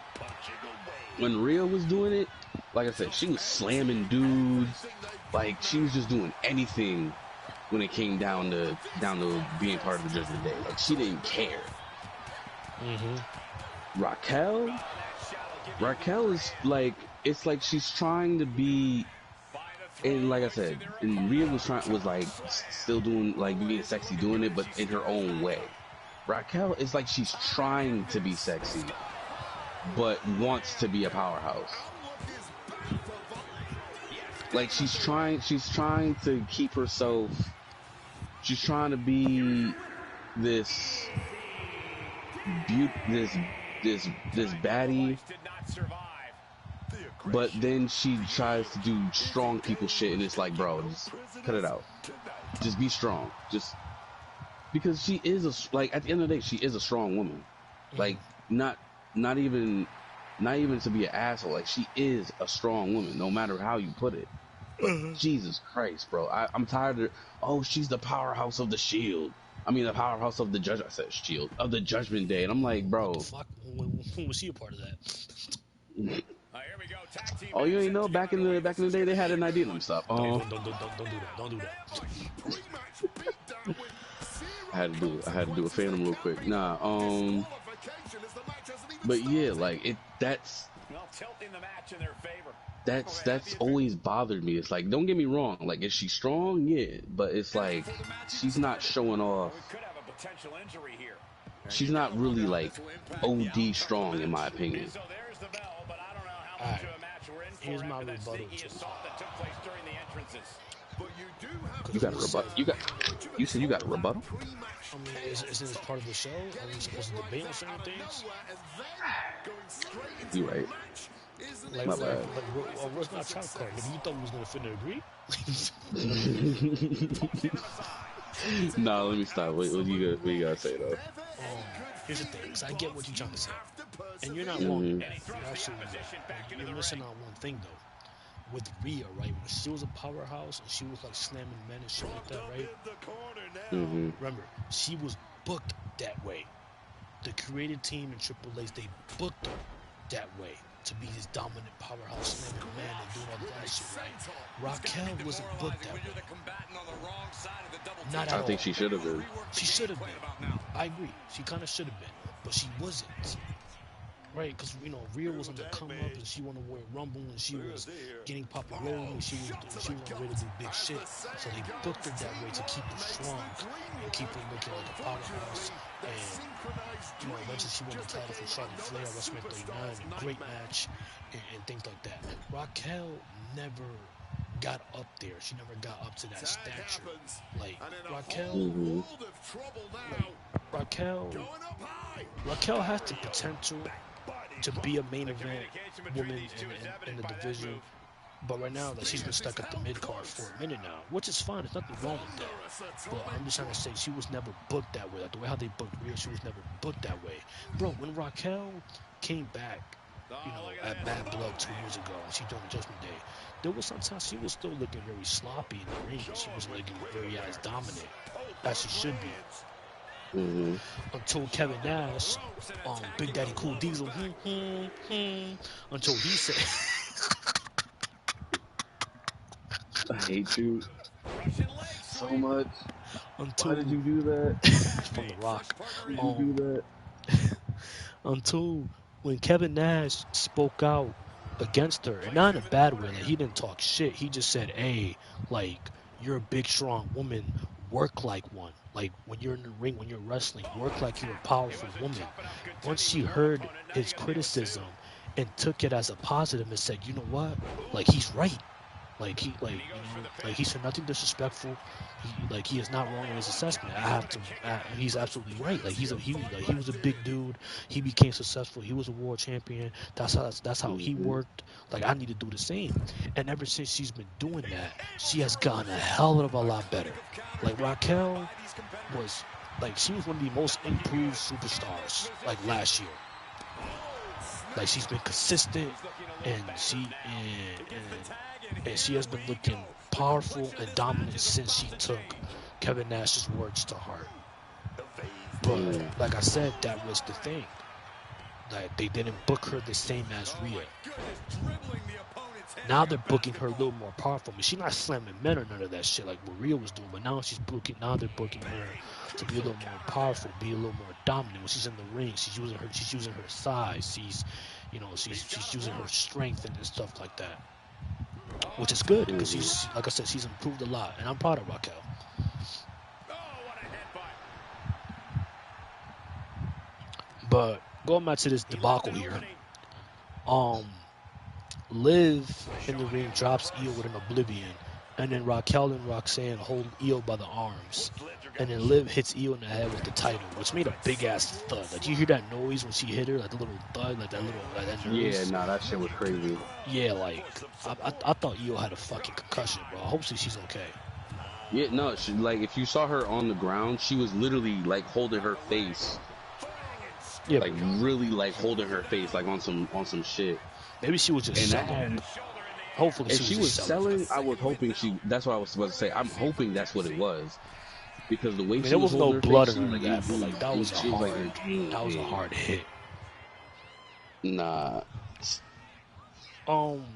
When Rhea was doing it, like I said, she was slamming dudes, like she was just doing anything when it came down to being part of the Judgment Day. Like she didn't care. Raquel is like, it's like she's trying to be, and like I said, and Rhea was like still doing, like being sexy, doing it, but in her own way. Raquel is like she's trying to be sexy, but wants to be a powerhouse. Like she's trying to keep herself. She's trying to be this baddie, but then she tries to do strong people shit, and it's like, bro, just cut it out. Just be strong. Just because she is like, at the end of the day, she is a strong woman. Like not even to be an asshole. Like she is a strong woman, no matter how you put it. But Jesus Christ, bro, I'm tired of. Oh, she's the powerhouse of the Shield. I mean, the powerhouse of the Judge. I said Shield of the Judgment Day, and I'm like, bro. What the fuck? When was she a part of that? Oh, you ain't know? Back in the day, they had an idea. Let me stop. Don't do that. Don't do that. I had to do a Phantom real quick. Nah. But yeah, like it. That's always bothered me. It's like, don't get me wrong. Like, is she strong? Yeah, but it's like she's not showing off. She's not really like OD strong, in my opinion. Alright, here's my rebuttal to You got a rebuttal? You said you got a rebuttal? I mean, isn't this part of the show? Are we supposed to debate on certain things? You right. Like, my bad. where's my trap card? Maybe you thought we was gonna finna agree? Nah, let me stop. What you gotta say though? Here's the thing, because I get what you're trying to say, and you're not wrong. You're absolutely right. You're missing out one thing though. With Rhea, right? When she was a powerhouse and she was like slamming men and shit like that, right? Remember, she was booked that way. The creative team and Triple H, they booked her that way to be this dominant powerhouse slamming men and doing all that shit, right? Raquel wasn't booked that way. Not at all. I think she should have been. She should have been. I agree. She kind of should have been, but she wasn't. Right, because Rhea was on the come up, and she won the Royal Rumble, and she was getting popularity, and she was on the way to do big shit. So they booked her that way to keep her strong and keep her looking like a powerhouse. And eventually she won the title from Charlotte Flair at WrestleMania 39, a great match, and things like that. Raquel never got up there. She never got up to that stature. Like Raquel has the potential to be a main event woman in the division, but right now, like, she's been stuck at the mid card for a minute now, which is fine. There's nothing wrong with that. But I'm just trying to say, she was never booked that way. Like the way how they booked Rhea, she was never booked that way, bro. When Raquel came back, at Bad Blood 2 years ago, and she joined the Judgment Day, there was sometimes she was still looking very sloppy in the ring. She was looking very as dominant as she should be. Until Kevin Nash, Big Daddy Cool Diesel, until he said, I hate you so much. Why did you do that? From The Rock. Why did you do that? Until when Kevin Nash spoke out against her, and not in a bad way, like, he didn't talk shit. He just said, hey, like, you're a big, strong woman. Work like one. Like, when you're in the ring, when you're wrestling, work like you're a powerful woman. Once she heard his criticism and took it as a positive and said, you know what, like he's right. Like he's nothing disrespectful. He is not wrong in his assessment. He's absolutely right. Like he was a big dude. He became successful. He was a world champion. That's how he worked. Like I need to do the same. And ever since she's been doing that, she has gotten a hell of a lot better. Like Raquel she was one of the most improved superstars like last year. Like she's been consistent, and she has been looking powerful and dominant since she took Kevin Nash's words to heart. But like I said, that was the thing. Like they didn't book her the same as Rhea. Now they're booking her a little more powerful. I mean, she's not slamming men or none of that shit like what Rhea was doing. But now they're booking her to be a little more powerful, be a little more dominant. When she's in the ring, she's using her size. She's using her strength and stuff like that, which is good because like I said, she's improved a lot, and I'm proud of Raquel. But going back to this debacle here, Liv in the ring drops Io with an oblivion, and then Raquel and Roxanne hold Io by the arms, and then Liv hits Io in the head with the title, which made a big ass thud. Like you hear that noise when she hit her, like the little thud, like that noise. Yeah, nah, that shit was crazy. Yeah, like I thought Io had a fucking concussion, bro. Hopefully she's okay. Yeah, no, like if you saw her on the ground, she was literally like holding her face. Yeah, like really like holding her face, like on some shit. Maybe she was just selling. Hopefully she was selling. I was hoping that's what I was supposed to say. I'm hoping that's what it was. Because the way she was holding her blood face, in her that, but like that was a hard hit. Nah.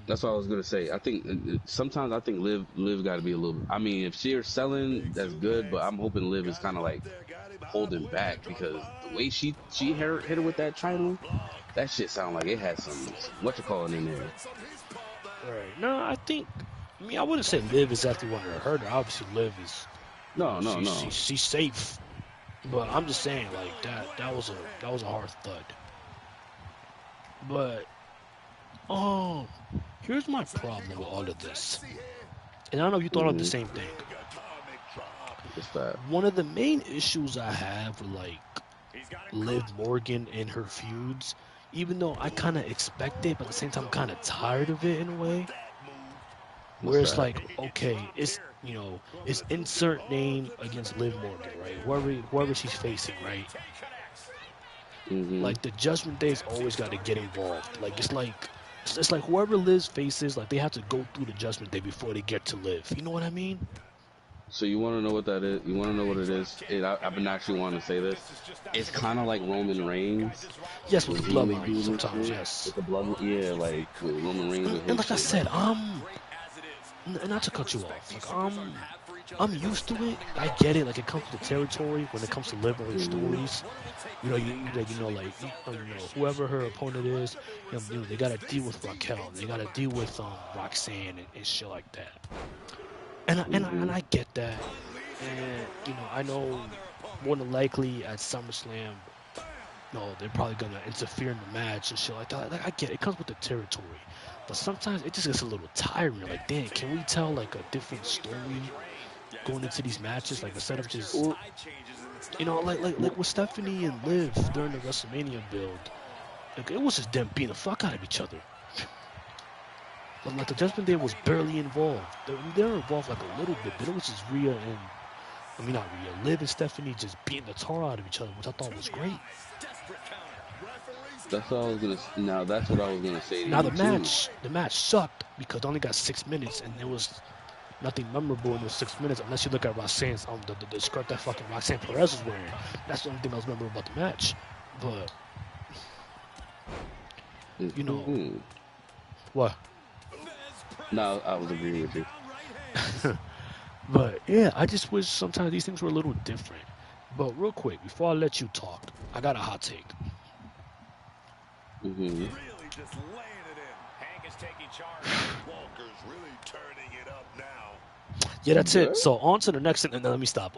That's what I was gonna say. I think sometimes Liv got to be a little. I mean, if she's selling, that's good. But I'm hoping Liv is kind of like holding back because the way she hit her with that title, that shit sounded like it had some in there. Right. No, I wouldn't say Liv exactly wanted to hurt her. Obviously, Liv is. No. She's safe, but I'm just saying like that was a hard thud. But here's my problem with all of this, and I don't know if you thought of the same thing. What's that? One of the main issues I have with like Liv Morgan and her feuds, even though I kind of expect it, but at the same time I'm kind of tired of it in a way. Where it's like, okay, it's insert name against Liv Morgan, right? Whoever she's facing, right? Like the Judgment Day's always got to get involved. Like it's like whoever Liv faces, like they have to go through the Judgment Day before they get to Liv. You know what I mean? So you want to know what that is? You want to know what it is? I've been actually wanting to say this. It's kind of like Roman Reigns. Yes, with the bloodline sometimes. Yes. With the blood, yeah, like with Roman Reigns. And like I said, not to cut you off. Like I'm used to it. I get it. Like it comes to the territory when it comes to Liv and stories. Whoever her opponent is, they gotta deal with Raquel. They gotta deal with Roxanne and shit like that. And I get that. And I know more than likely at SummerSlam, they're probably gonna interfere in the match and shit like that. Like I get it. It comes with the territory. But sometimes it just gets a little tiring. Like, damn, can we tell like a different story going into these matches? Like instead of just like with Stephanie and Liv during the WrestleMania build, like it was just them beating the fuck out of each other. But like the Judgment Day was barely involved. They were involved like a little bit, but it was just Liv and Stephanie just beating the tar out of each other, which I thought was great. That's what I was gonna say. Now the match sucked because it only got 6 minutes, and there was nothing memorable in those 6 minutes unless you look at Roxanne's the skirt that fucking Roxanne Perez was wearing. That's the only thing that was memorable about the match. But what? No, I was agreeing with you. But yeah, I just wish sometimes these things were a little different. But real quick, before I let you talk, I got a hot take. Really just laying it in. Hank is taking charge. Walker's really turning it up now. Yeah, that's it. So on to the next thing, and then let me stop.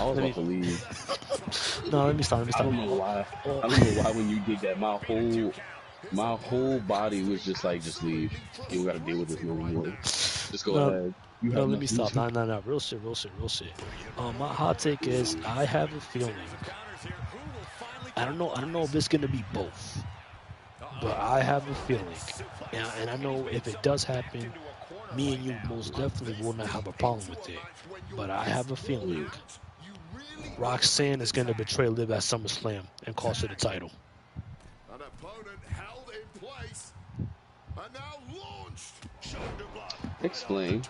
I was Let about me. to leave. No, let me stop. Let me I stop. don't know why. Oh. I don't know why when you did that, my whole body was just like, just leave. You don't got to deal with this no more. Just go No, ahead. You no, have let me nothing to stop. do. No, no, no. Real shit, real shit, real shit. My hot take is I have a feeling. I don't know if it's gonna be both, but I have a feeling, and I know if it does happen, me and you most definitely will not have a problem with it. But I have a feeling Roxanne is gonna betray Liv at SummerSlam and cost her the title. An opponent held in place and now launched. Shoulder block. Explain.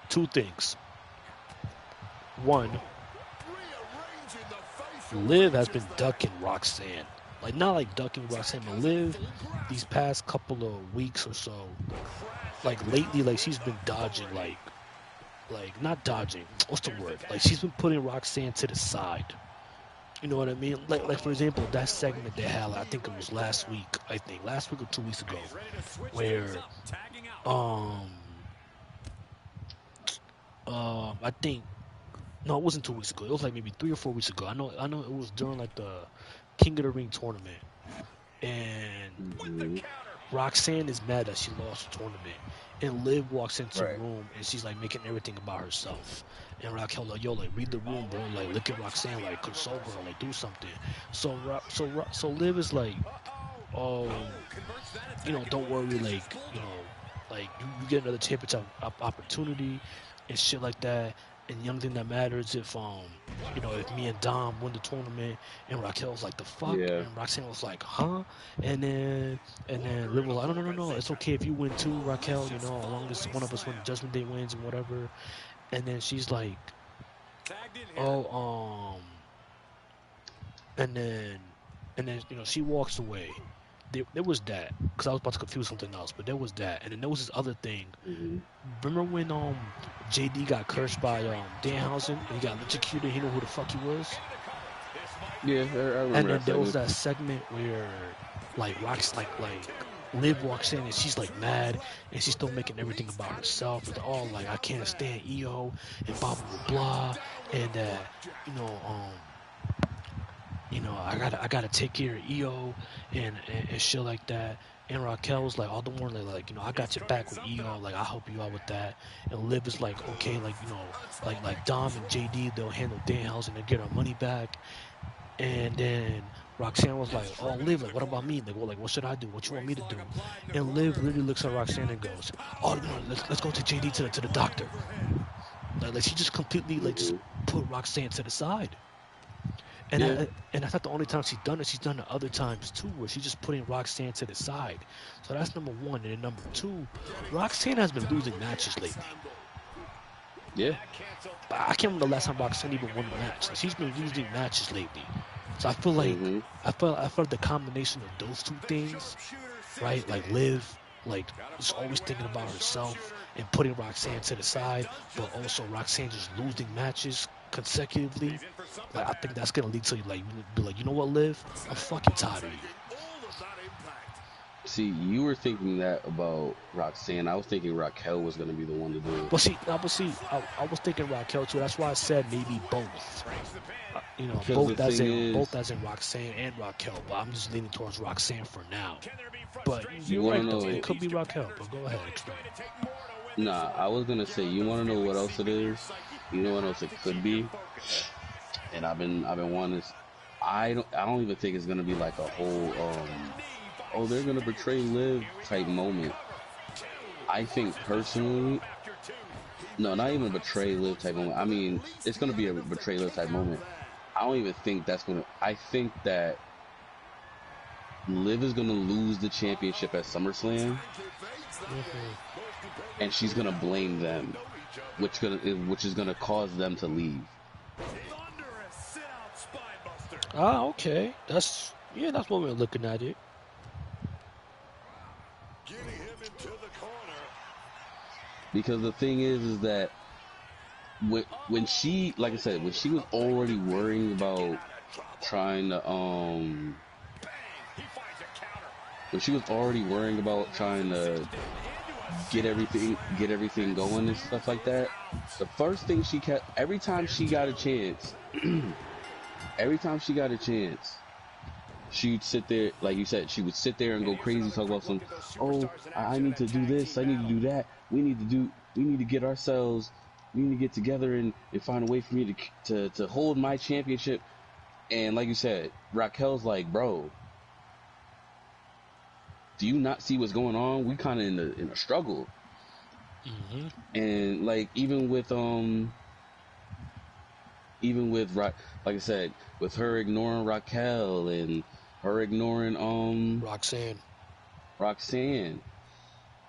Two things. One, Rearranging the facial Liv has been ducking Roxanne. Like, not like ducking Roxanne, but Liv, these past couple of weeks or so, like lately, like she's been dodging, like not dodging. What's the word? Like she's been putting Roxanne to the side. You know what I mean? Like for example, that segment they had, I think it was last week. I think last week or 2 weeks ago, where I think no, it wasn't 2 weeks ago. It was like maybe 3 or 4 weeks ago. I know it was during like the King of the Ring tournament, and Mm-hmm. Roxanne is mad that she lost the tournament. And Liv walks into the Right. room and she's like making everything about herself. And Raquel like, yo, like read the room, bro. Like look at Roxanne, like console her, like do something. So Liv is like, oh, you know, don't worry, like you know, like you get another championship opportunity and shit like that. And the only thing that matters if you know, if me and Dom win the tournament. And Raquel's like, the fuck? Yeah. And Roxanne was like, huh? And then Liv was like, no, it's okay if you win too, Raquel, you know, as long as one of us win, Judgment Day wins and whatever. And then she's like, oh, and then you know, she walks away. There was that, because I was about to confuse something else, but there was that. And then there was this other thing. Mm-hmm. Remember when JD got cursed by Danhausen and he got electrocuted? He knew who the fuck he was. Yeah, I remember And then that there was segment. that segment where like Rox like Liv walks in and she's like mad and she's still making everything about herself. It's all like, I can't stand EO and blah blah blah blah. And I gotta take care of EO and shit like that. And Raquel was like, all the more like, you know, I got your back with EO, like I'll help you out with that. And Liv is like, okay, like, you know, like Dom and JD, they'll handle Danhausen and get our money back. And then Roxanne was like, oh, Liv, like, what about me? Like, what should I do? What you want me to do? And Liv literally looks at Roxanne and goes, oh, you know, let's go to JD to the doctor. Like she just completely like just Mm-hmm. put Roxanne to the side. Yeah. And that's not the only time she's done it. She's done it other times too, where she's just putting Roxanne to the side. So that's number one. And then number two, Roxanne has been losing matches lately. Yeah. But I can't remember the last time Roxanne even won a match. Like, she's been losing matches lately. So I feel like Mm-hmm. I felt the combination of those two things, right? Like Liv, like is always thinking about herself and putting Roxanne to the side, but also Roxanne just losing matches consecutively. Like I think that's gonna lead to like be like, you know what, Liv, I'm fucking tired of you. See, you were thinking that about Roxanne. I was thinking Raquel was going to be the one to do it. But see, I was thinking Raquel too. That's why I said maybe both. You know, Because the thing is, both as in Roxanne and Raquel. But I'm just leaning towards Roxanne for now. But you you're want right to though. know. It could be Raquel. But go ahead, explain. Nah, I was going to say, you want to know what else it is? You know what else it could be? And I've been wanting this. I don't even think it's going to be like a whole, oh, they're going to betray Liv type moment. I think personally, no, not even a betray Liv type moment. I mean, it's going to be a betray Liv type moment. I don't even think that's going to, I think that Liv is going to lose the championship at SummerSlam, and she's going to blame them, which is going to cause them to leave. Ah, okay. That's what we're looking at it. Because the thing is that when she, like I said, when she was already worrying about trying to when she was already worrying about trying to get everything going and stuff like that. The first thing she kept, every time she got a chance, she'd sit there, like you said, she would sit there and go crazy, talk about some, oh, I need to do this, I need to do that, we need to get ourselves, we need to get together and find a way for me to hold my championship. And like you said, Raquel's like, bro, do you not see what's going on? We kind of in a struggle. Mm-hmm. And like even with like I said, with her ignoring Raquel and her ignoring Roxanne,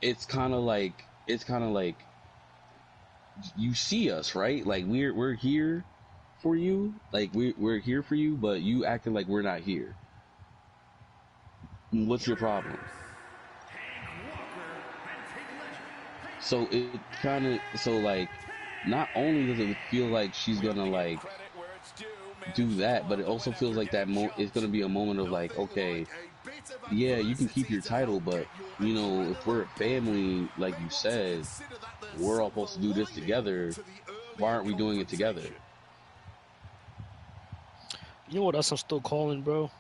it's kind of like you see us, right? Like we're here for you, like we're here for you, but you acting like we're not here. What's your problem? So it kind of, so like, not only does it feel like she's gonna like do that, but it also feels like it's gonna be a moment of like, okay, yeah, you can keep your title, but you know, if we're a family, like you said, we're all supposed to do this together. Why aren't we doing it together? You know what else I'm still calling, bro?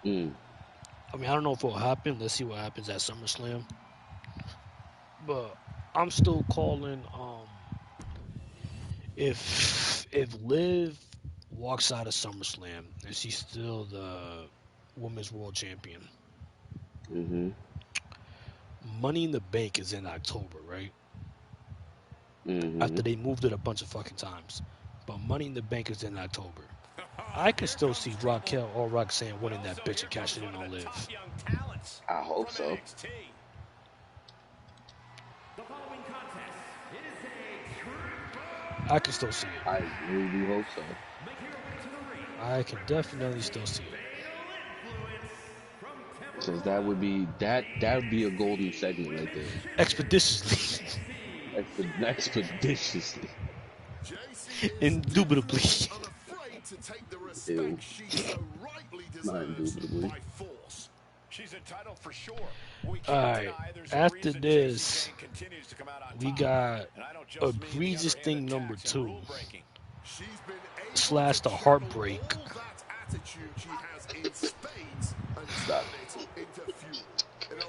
Mm. I mean, I don't know if it'll happen. Let's see what happens at SummerSlam. But I'm still calling. If Liv walks out of SummerSlam and she's still the Women's World Champion, Mm-hmm. Money in the Bank is in October, right? Mm-hmm. After they moved it a bunch of fucking times, but Money in the Bank is in October. I could still see Raquel or Roxanne winning that bitch and cashing in on Liv. I hope so. I can still see it. I really do hope so. I can definitely still see it. Because that would be a golden segment right there. Expeditiously. Expeditiously. Indubitably. Ew. Not indubitably. Alright, after this, we got egregious thing number 2 / the heartbreak. Stop.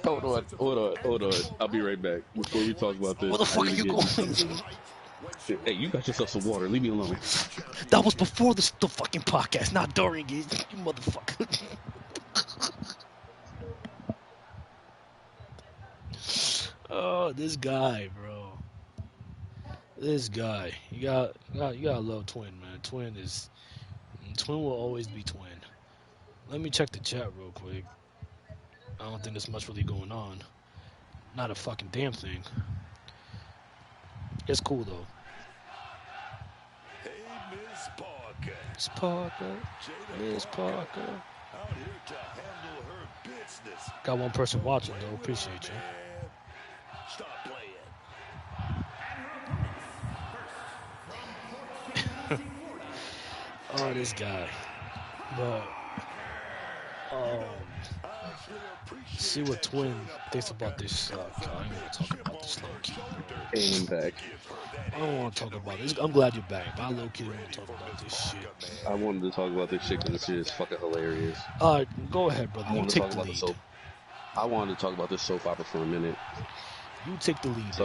Hold on. I'll be right back. Before we talk about this, Where the fuck are you going? Hey, you got yourself some water. Leave me alone. That was before the fucking podcast, not during it, you motherfucker. Oh, this guy, bro. This guy. You gotta love Twin, man. Twin will always be Twin. Let me check the chat real quick. I don't think there's much really going on. Not a fucking damn thing. It's cool though. Hey, Miss Parker. Miss Parker. Miss Parker. Out here to handle her business. Got one person watching though. Appreciate you. Stop playing. Oh, this guy. But see what Twin thinks about this. I don't want to talk about this low key. Hey, I'm back. I don't want to talk about this. I'm glad you're back, but I low key don't want to talk about this shit. I wanted to talk about this shit because this shit is fucking hilarious. Go ahead, brother. You take the lead. I wanted to talk about this soap opera for a minute. You take the lead.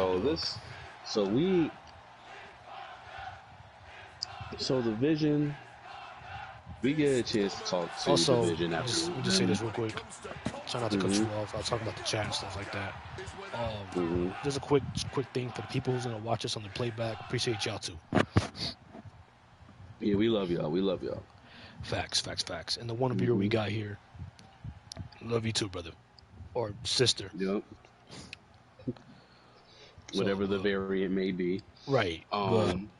So the Vision. We get a chance to talk to also, the Vision after. Let me just say this real quick. Try not to cut you off. I'll talk about the chat and stuff like that. There's a quick thing for the people who's gonna watch us on the playback. Appreciate y'all too. Yeah, we love y'all. Facts. And the one viewer we got here, love you too, brother or sister. Yep. Whatever the variant may be. Right.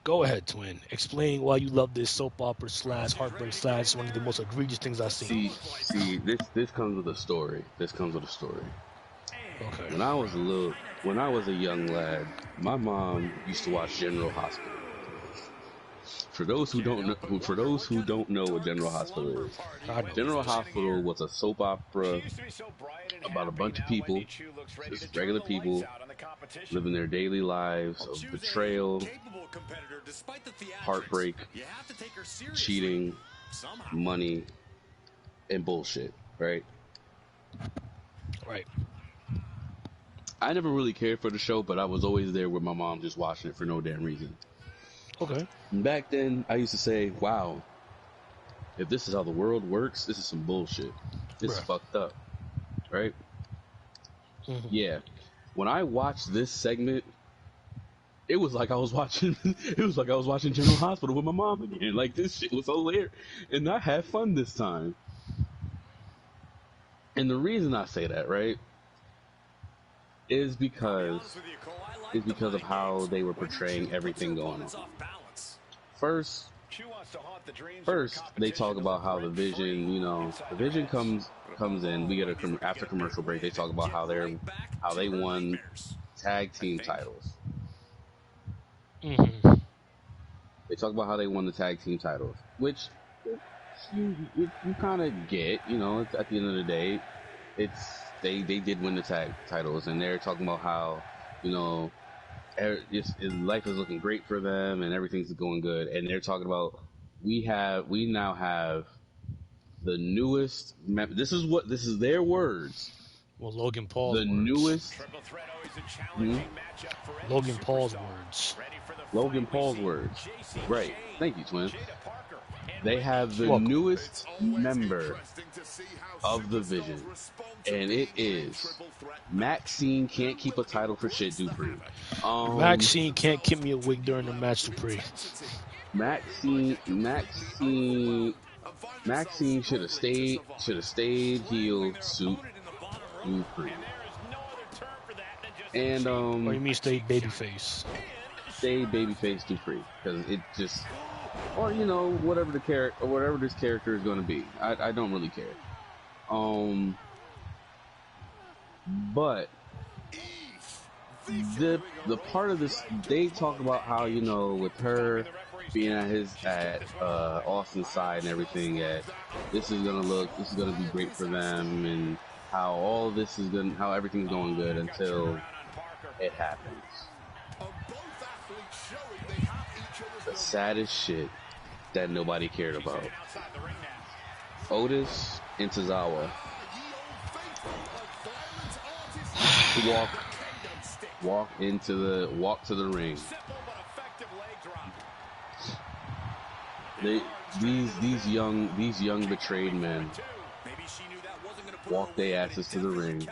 Go ahead, Twin. Explain why you love this soap opera / heartbreak / one of the most egregious things I've seen. See, this comes with a story. Okay. When I was a young lad, my mom used to watch General Hospital. For those who don't know, what General Hospital is, General Hospital was a soap opera about a bunch of people, just regular people, living their daily lives of betrayal, heartbreak, cheating, money, and bullshit. Right? Right. I never really cared for the show, but I was always there with my mom, just watching it for no damn reason. Okay. And back then, I used to say, "Wow, if this is how the world works, this is some bullshit. This is fucked up." Right? Mm-hmm. Yeah. When I watched this segment, it was like I was watching. It was like I was watching General Hospital with my mom again. Like, this shit was hilarious, and I had fun this time. And the reason I say that, right, is because of how they were portraying everything going on. First, they talk about how the Vision comes in. We get after commercial break. They talk about how they won tag team titles. Mm-hmm. They talk about how they won the tag team titles, which you kind of get. It's, at the end of the day, they did win the tag titles, and they're talking about how life is looking great for them and everything's going good, and they're talking about we now have the newest. This is their words. Well, Logan Paul's the words. Newest. Logan Paul's words. Logan Paul's words. Right. Thank you, Twin. They have the newest member of the Vision, and it is Maxine can't keep a title for shit, Dupree. Maxine can't keep me awake during the match, Dupree. Maxine should have stayed heel suit Dupree. And or you mean stay babyface? Stay babyface Dupree, because it just, or whatever this character is going to be. I don't really care. But the part of this, they talk about how with her being at Austin's side and everything, this is gonna be great for them, and how everything's going good until it happens. The saddest shit that nobody cared about. Otis and Tozawa walk to the ring. These young betrayed men walk their asses to the ring,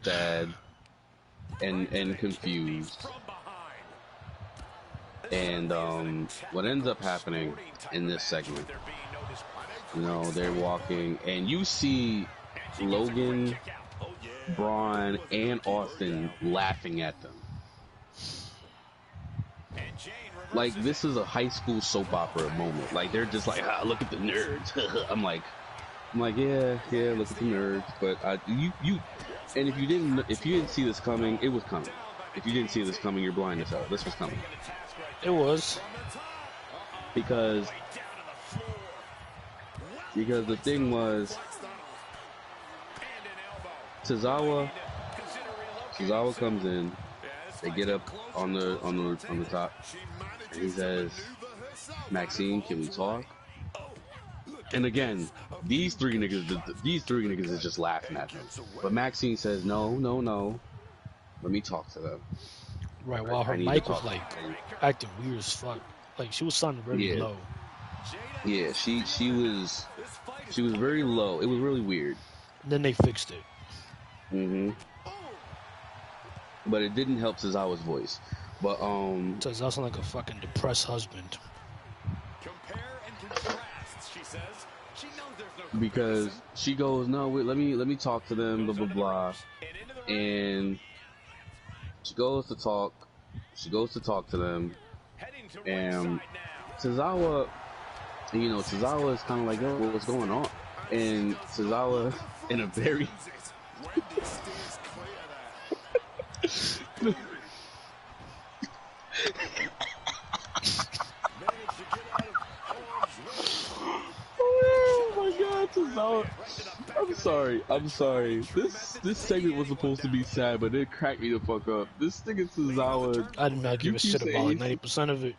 sad and confused. And what ends up happening in this segment, they're walking, and you see Logan, Braun, and Austin laughing at them. Like, this is a high school soap opera moment. Like, they're just like, look at the nerds. I'm like, yeah, look at the nerds. But and if you didn't see this coming, it was coming. If you didn't see this coming, you're blind as hell. This was coming. It was. Because the thing was, Tozawa comes in. They get up on the top, and he says, "Maxine, can we talk?" And again, these three niggas is just laughing at them. But Maxine says, "No, let me talk to them." Right, while her mic was like acting weird as fuck. Like, she was sounding very low. Yeah, she was very low. It was really weird. Then they fixed it. Mm-hmm. But it didn't help Tozawa's voice. But Tozawa sounds like a fucking depressed husband. Because she goes, "No, wait, let me talk to them, blah blah blah," and she goes to talk to them, and Tozawa is kind of like, "Yo, what's going on?" And Tozawa, in a very Tozawa, I'm sorry. This segment was supposed to be sad, but it cracked me the fuck up. This nigga Tozawa, I did not give a shit about like 90% of it.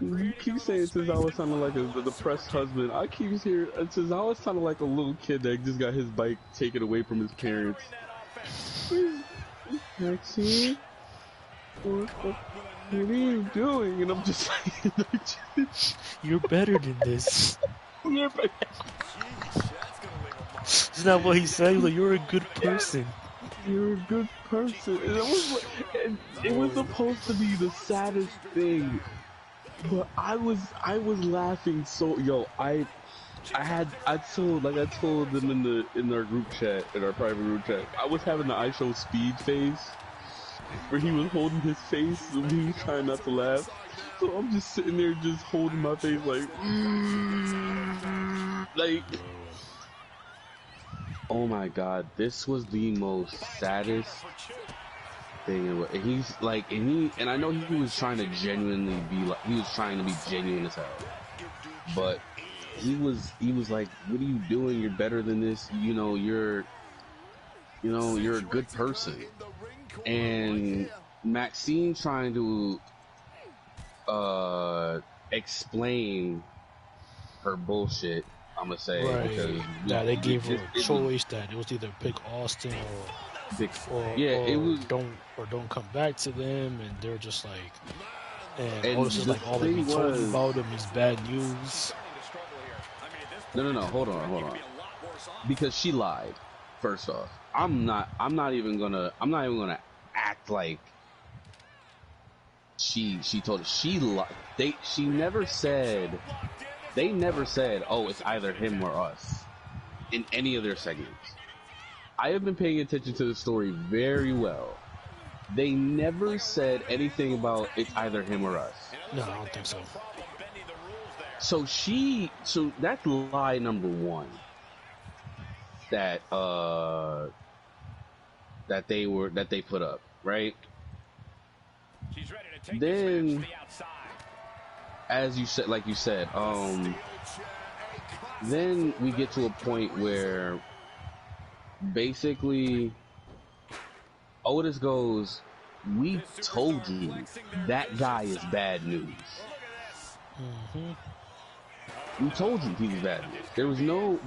you keep saying Tozawa sounded like a depressed husband. I keep hearing Tozawa sounded like a little kid that just got his bike taken away from his parents. Maxine, what are you doing? And I'm just like, you're better than this. You're better. Isn't that what he said? He was like, you're a good person. You're a good person. And it was supposed to be the saddest thing, but I was laughing so I told them in our group chat, in our private group chat, I was having the I Show Speed face where he was holding his face and he was trying not to laugh. So I'm just sitting there just holding my face like oh my god, this was the most saddest thing. And he's like, and I know he was trying to genuinely be like, he was trying to be genuine as hell, but he was like, what are you doing? You're better than this. You're a good person. And Maxine trying to explain her bullshit, I'm gonna say, right. because they gave her a choice that it was either pick Austin or don't come back to them, and they're just like, and Otis is like, all that we told you about him is bad news. No, hold on, because she lied. First off, I'm not even gonna act like she told us. She lied. They never said, oh, it's either him or us in any of their segments. I have been paying attention to the story very well. They never said anything about it's either him or us. No, I don't think so. So that's lie number one. That they put up, right? Then, as you said, then we get to a point where basically Otis goes, we told you that guy is bad news. Mm-hmm. We told you he was bad news.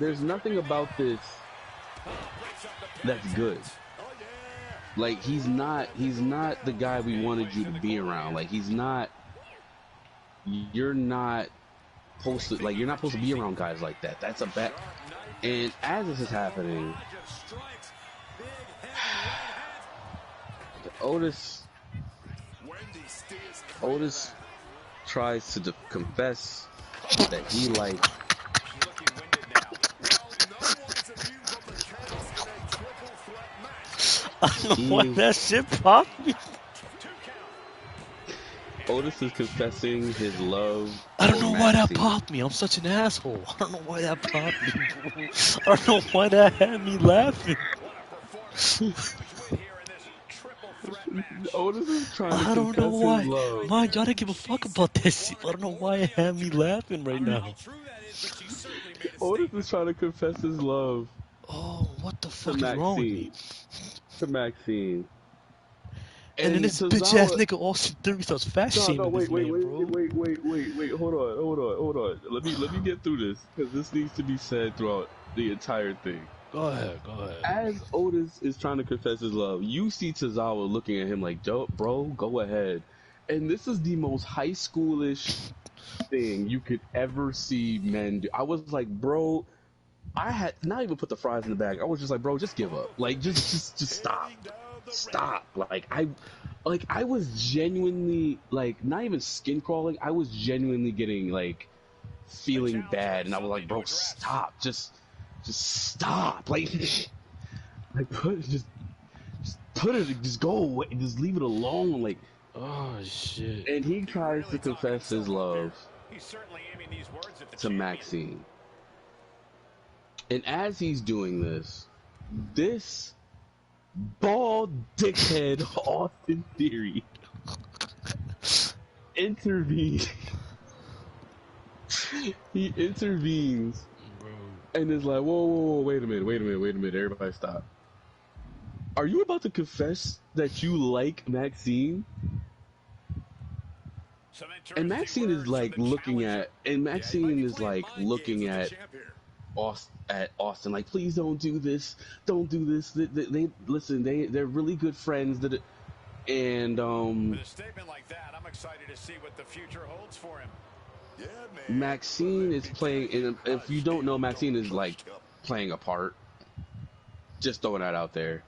There's nothing about this that's good. Like, he's not the guy we wanted you to be around. Like, you're not supposed to be around guys like that. That's a bad. And as this is happening, Otis tries to confess that he liked. I don't know why that shit popped me. Otis is confessing his love. I don't know why that popped me. I'm such an asshole. I don't know why that popped me, bro. I don't know why that had me laughing. Otis is trying to confess his love. Man, y'all didn't give a fuck about that shit. I don't know why it had me laughing right now. Otis is trying to confess his love. Oh, what the fuck is wrong with me? To Maxine. And then this bitch ass nigga Austin Theory starts fat shaming this man, bro. Wait, hold on. Let me get through this, because this needs to be said throughout the entire thing. Go ahead. As Otis is trying to confess his love, you see Tozawa looking at him like, bro, go ahead. And this is the most high schoolish thing you could ever see men do. I was like, bro, I had not even put the fries in the bag. I was just like, bro, just give up. Like, just stop. Like I was genuinely, like, not even skin crawling. I was genuinely getting, like, feeling bad. And I was like, bro, stop. Just stop. Like just go away. Just leave it alone. Like, oh shit. And he tries to confess his love to Maxine. And as he's doing this bald dickhead Austin Theory intervenes. He intervenes, bro, And it's like, whoa, wait a minute, everybody stop. Are you about to confess that you like Maxine? And Maxine is like looking at, Austin, like, please don't do this, They listen, they're really good friends. And With a statement like that, I'm excited to see what the future holds for him. Yeah, man. Maxine is playing, and if you don't know, Maxine is like playing a part. Just throwing that out there.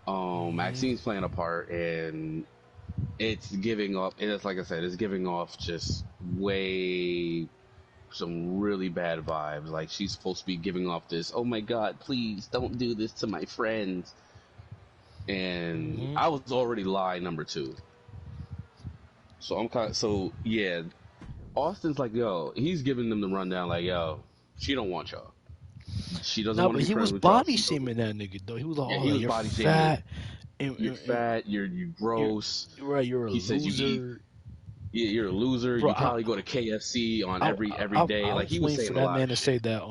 Maxine's playing a part, and it's giving off, and it's like I said, it's giving off just some really bad vibes. Like, she's supposed to be giving off this, oh my god, please don't do this to my friends. And I was already lie number 2. So yeah, Austin's like, yo, he's giving them the rundown, like, yo, she don't want y'all. She doesn't want to be friends with y'all. But he was body shaming that nigga, though. He was like, he was you're body fat. You're fat, you're gross. You're a loser. You're a loser. Bro, you probably go to KFC on every day. I like, he was saying for that man to say that.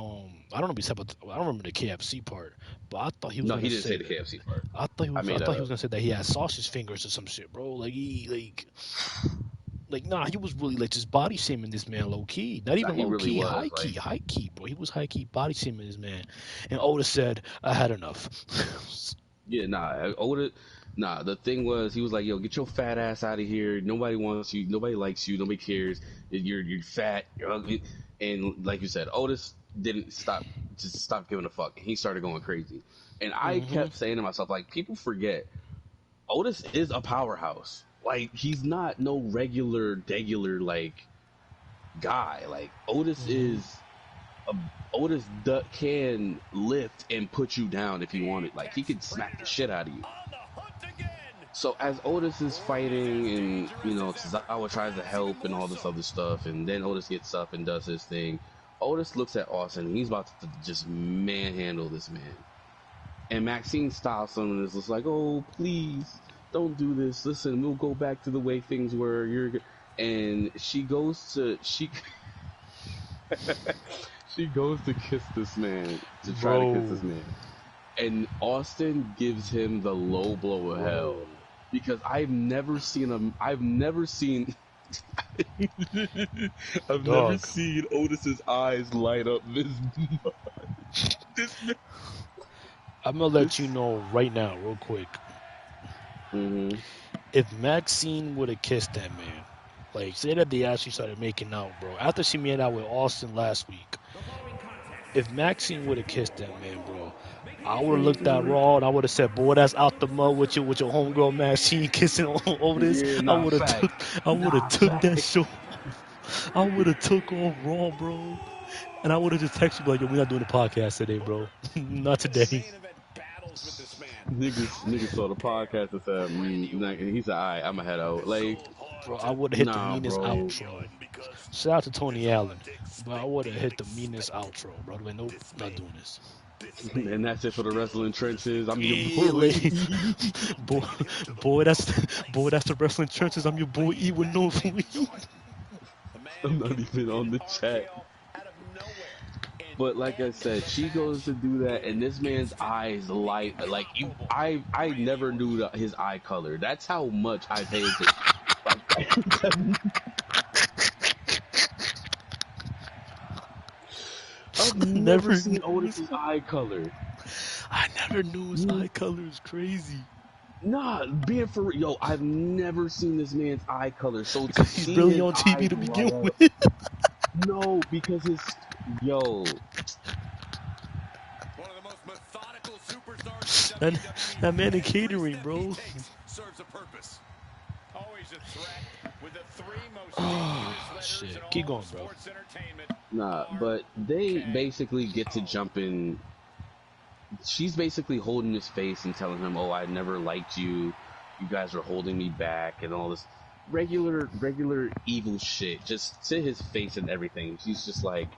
I don't know if he said, but I don't remember the KFC part. But I thought he was. No, he didn't say the KFC part. I thought he was gonna say that he had sausage fingers or some shit, bro. Nah, he was really like just body shaming this man low key. Not even low key, high key, bro. He was high key body shaming this man. And Otis said, "I had enough." Yeah, Otis. Nah, the thing was, he was like, yo, get your fat ass out of here. Nobody wants you. Nobody likes you. Nobody cares. You're fat. You're ugly. And like you said, Otis didn't stop giving a fuck. He started going crazy. And I kept saying to myself, like, people forget, Otis is a powerhouse. Like, he's not no regular, like, guy. Like, Otis can lift and put you down if he wanted. Like, he could smack the shit out of you. So as Otis is fighting, and Tozawa tries to help and all this other stuff, and then Otis gets up and does his thing, Otis looks at Austin, and he's about to just manhandle this man. And Maxine stops him and is just like, oh, please, don't do this. Listen, we'll go back to the way things were. And she goes to she goes to kiss this man, to try to kiss this man. And Austin gives him the low blow of hell. Because I've never seen Otis's eyes light up this much. I'm gonna let you know right now, real quick. If Maxine would have kissed that man, like, say that they actually started making out, bro, after she made out with Austin last week, if Maxine would have kissed that man, bro, I would have looked at Raw and I would have said, boy, that's out the mud with your homegirl Maxine kissing over this. Yeah, I would have took that show. I would have took off Raw, bro. And I would have just texted you like, yo, we're not doing the podcast today, bro. Not today. Niggas saw the podcast and said, and he said, alright, I'm gonna head out. Like, bro, I would have hit the meanest outro. Shout out to Tony Allen, but I would have hit the meanest outro, bro. Like, nope, not doing this. And that's it for the wrestling trenches. I'm your boy. boy, that's the wrestling trenches. I'm your boy E with no voice. I'm not even on the chat. But like I said, she goes to do that, and this man's eyes light like you. I never knew his eye color. That's how much I pay attention. I've never seen Otis's eye color. I never knew his eye color is crazy. Nah, being for real, yo, I've never seen this man's eye color. So to he's really on TV to begin with. No, because one of the most methodical superstars. That man in catering, bro. Serves a purpose. Always a threat with the 3 most shit. Keep going, bro. Nah, but they basically get to jump in. She's basically holding his face and telling him, "Oh, I never liked you. You guys are holding me back," and all this regular evil shit, just to his face and everything. He's just like,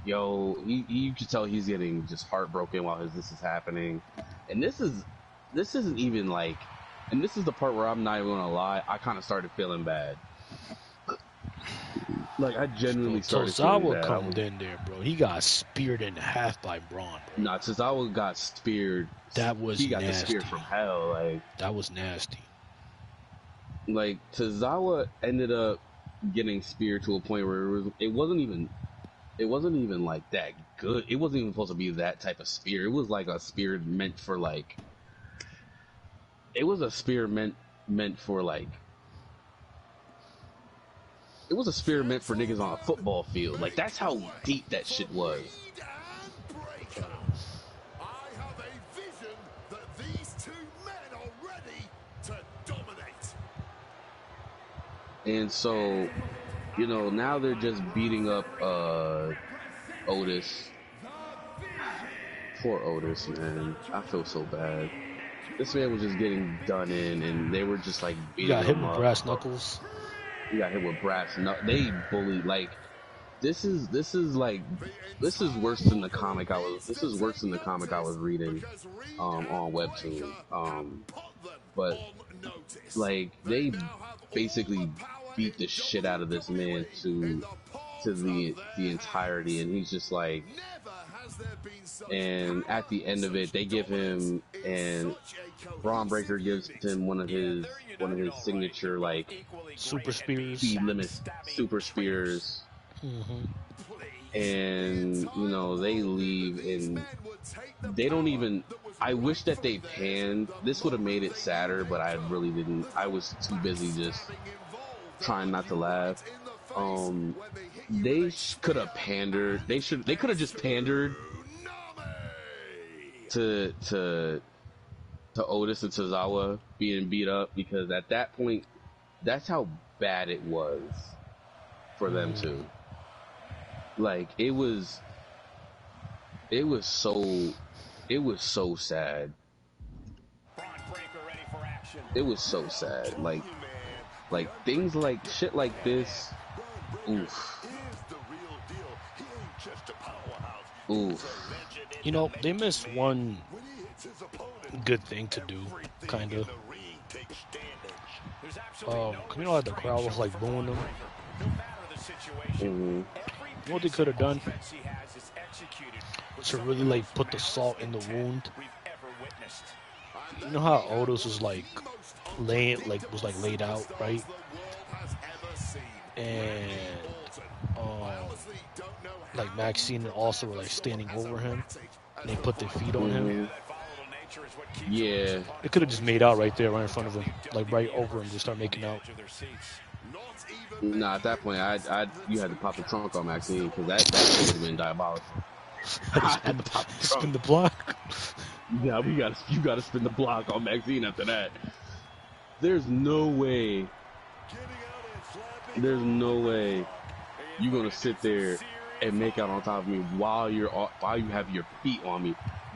yo, you can tell he's getting just heartbroken while this is happening. And this isn't even like, and this is the part where I'm not even gonna lie, I kind of started feeling bad. Like, I genuinely Bro, started feeling Tozawa bad. come in there, bro. He got speared in half by Braun, bro. Nah, Tozawa got speared. That was He got the nasty. spear from hell. That was nasty. Like Tozawa ended up getting speared to a point where it wasn't even like that good. It wasn't even supposed to be that type of spear. It was like a spear meant for like. It was a spear meant for like. It was a spear meant for niggas on a football field. Like, that's how deep that shit was. I have a vision that these two men are ready to dominate. And so, you know, now they're just beating up Otis. Poor Otis, man. I feel so bad. This man was just getting done in, and they were just like beating him up. Got hit with brass knuckles. He got hit with brass knuckles. They bullied, like, this is worse than the comic I was reading on Webtoon. But like, they basically beat the shit out of this man to the entirety, and he's just like, and at the end of it, they give him, and Braun Breaker gives him one of his signature, like, super spears, speed limit super spears. And you know, they leave, and they don't even. I wish that they panned. This would have made it sadder, but I really didn't. I was too busy just trying not to laugh. They could have pandered. They could have just pandered to Otis and Tozawa being beat up, because at that point, that's how bad it was for them too. Like, it was so sad. It was so sad. Like things like shit like this. Oof. Oof. You know, they missed one good thing to do, kind of. You know how the crowd was like booing them? Mm-hmm. You know what they could have done? To really like put the salt in the wound. You know how Otis was like laid out, right? And like Maxine and also were like standing over him, and they put their feet on him. Yeah, it could have just made out right there, right in front of him, like right over him, just start making out. Nah, at that point, you had to pop the trunk on Maxine, because that would have been diabolical. Spin the block. Yeah, you gotta spin the block on Maxine after that. There's no way you're gonna sit there and make out on top of me while you have your feet on me,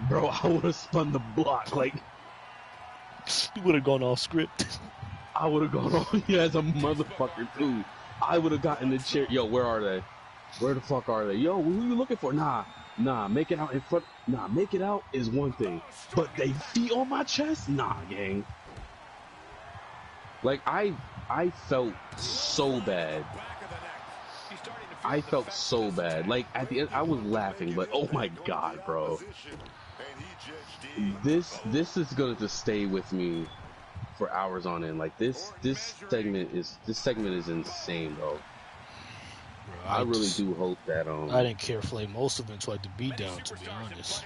bro. I would have spun the block. Like, you would have gone off script. I would have gone on as a motherfucker too. I would have gotten the chair. Yo, where are they? Where the fuck are they? Yo, who are you looking for? Nah, make it out in front. Nah, make it out is one thing, but they feet on my chest? Nah, gang. Like, I felt so bad. Like, at the end, I was laughing, but oh my god, bro. This is going to stay with me for hours on end. Like, this segment is insane, bro. I really do hope that I didn't care for like most of them until like the beatdown, to be honest.